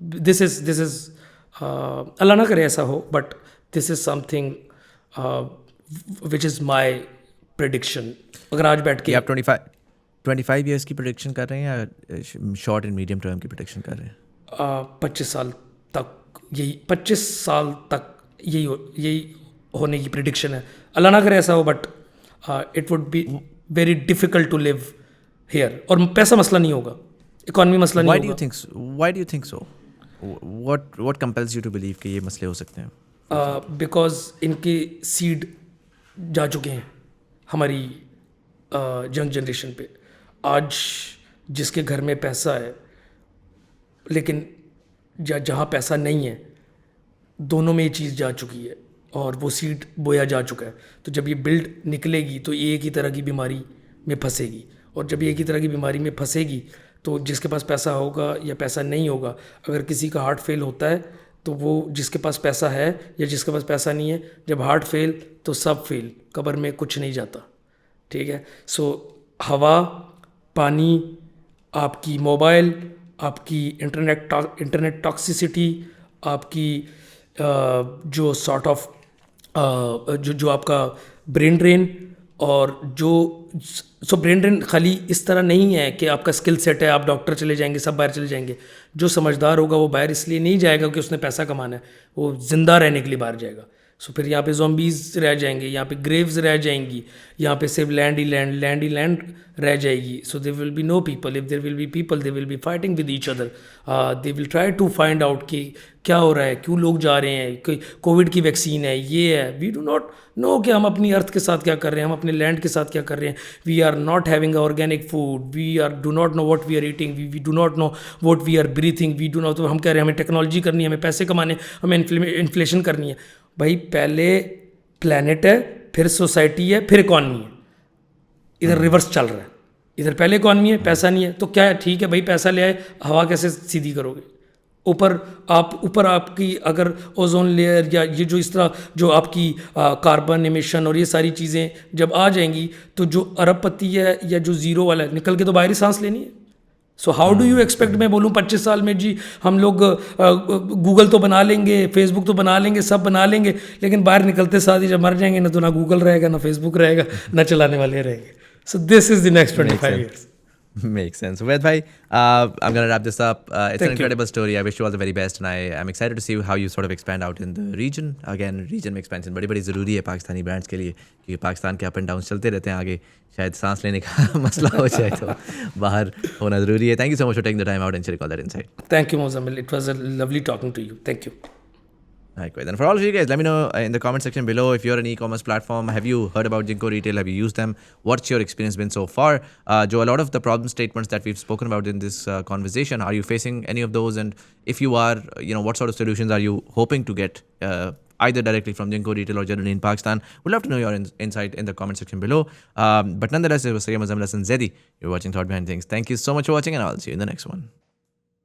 this is Allah na kare aisa ho, but this is something which is my prediction. अगर आज बैठ के कि आप 25 years की प्रेडिक्शन कर रहे हैं या शॉर्ट एंड मीडियम टर्म की प्रेडिक्शन कर रहे हैं? 25 साल तक यही होने की प्रेडिक्शन है. अल्लाह ना करे ऐसा हो, but it would be very difficult to live here. और पैसा मसला नहीं होगा, इकोनॉमी मसला नहीं होगा. Why do you think so? What compels you to believe कि ये मसले हो सकते हैं? बिकॉज इनके सीड जा चुके हैं हमारी यंग जनरेशन पे. आज जिसके घर में पैसा है लेकिन जहाँ पैसा नहीं है, दोनों में ये चीज़ जा चुकी है और वो सीड बोया जा चुका है। तो जब ये बिल्ड निकलेगी तो ये एक ही तरह की बीमारी में फंसेगी, और जब ये एक ही तरह की बीमारी में फंसेगी तो जिसके पास पैसा होगा या पैसा नहीं होगा, अगर किसी का हार्ट फेल होता है तो वो जिसके पास पैसा है या जिसके पास पैसा नहीं है, जब हार्ट फेल तो सब फेल, कब्र में कुछ नहीं जाता। ठीक है। सो हवा, पानी, आपकी मोबाइल, आपकी इंटरनेट टॉक्सिसिटी, आपकी जो सॉर्ट ऑफ जो आपका ब्रेन ड्रेन, और जो ब्रेन ड्रेन खाली इस तरह नहीं है कि आपका स्किल सेट है, आप डॉक्टर चले जाएंगे, सब बाहर चले जाएंगे। जो समझदार होगा वो बाहर इसलिए नहीं जाएगा कि उसने पैसा कमाना है, वो ज़िंदा रहने के लिए बाहर जाएगा। सो फिर यहाँ पे ज़ॉम्बीज़ रह जाएंगे, यहाँ पे ग्रेव्स रह जाएंगी, यहाँ पे सिर्फ लैंड ही लैंड रह जाएगी। So there will be no people, if there will be people they will be fighting with each other, they will try to find out कि क्या हो रहा है, क्यों लोग जा रहे हैं, कोविड की वैक्सीन है, ये है। वी डू नॉट नो कि हम अपनी अर्थ के साथ क्या कर रहे हैं, हम अपने लैंड के साथ क्या कर रहे हैं। We are not having organic food, we are do not know what we are eating, we do not know what we are breathing, we do not. तो हम कह रहे हैं हमें टेक्नोलॉजी करनी है, हमें पैसे कमाने, हमें इन्फ्लेशन करनी है। भाई पहले प्लैनेट है, फिर सोसाइटी है, फिर इकॉनमी है। इधर रिवर्स चल रहा है, इधर पहले इकॉनमी है, पैसा नहीं है। तो क्या है, ठीक है भाई, पैसा ले आए, हवा कैसे सीधी करोगे? ऊपर आपकी अगर ओजोन लेयर या ये जो इस तरह जो आपकी कार्बन एमिशन और ये सारी चीज़ें जब आ जाएंगी, तो जो अरबपति है या जो ज़ीरो वाला है, निकल के तो बाहर ही सांस लेनी है। So how do you expect, मैं बोलूँ 25 साल में जी हम लोग गूगल तो बना लेंगे, फेसबुक तो बना लेंगे, सब बना लेंगे, लेकिन बाहर निकलते साथ ही जब मर जाएंगे ना, तो ना गूगल रहेगा, ना फेसबुक रहेगा, ना चलाने वाले रहेंगे। So this is the next 25 years. Makes sense. Ved bhai, I'm going to wrap this up. It's an Thank you. incredible story. I wish you all the very best, and I'm excited to see how you sort of expand out in the region. Again, region में expansion बड़ी ज़रूरी है पाकिस्तानी ब्रांड्स के लिए, क्योंकि पाकिस्तान के अप एंड डाउन चलते रहते हैं। आगे शायद सांस लेने का मसला हो जाए तो बाहर होना ज़रूरी है। Thank you so much for taking the time out and sharing all that insight. Thank you, Mozammil. It was a lovely talking to you. Thank you. Likewise. And for all of you guys, let me know in the comment section below if you're an e-commerce platform. Have you heard about Jinko Retail? Have you used them? What's your experience been so far? Joe, a lot of the problem statements that we've spoken about in this conversation, are you facing any of those? And if you are, what sort of solutions are you hoping to get either directly from Jinko Retail or generally in Pakistan? We'd love to know your insight in the comment section below. But nonetheless, it was Sayyid Mozammil Hassan Zaidi. You're watching Thought Behind Things. Thank you so much for watching, and I'll see you in the next one.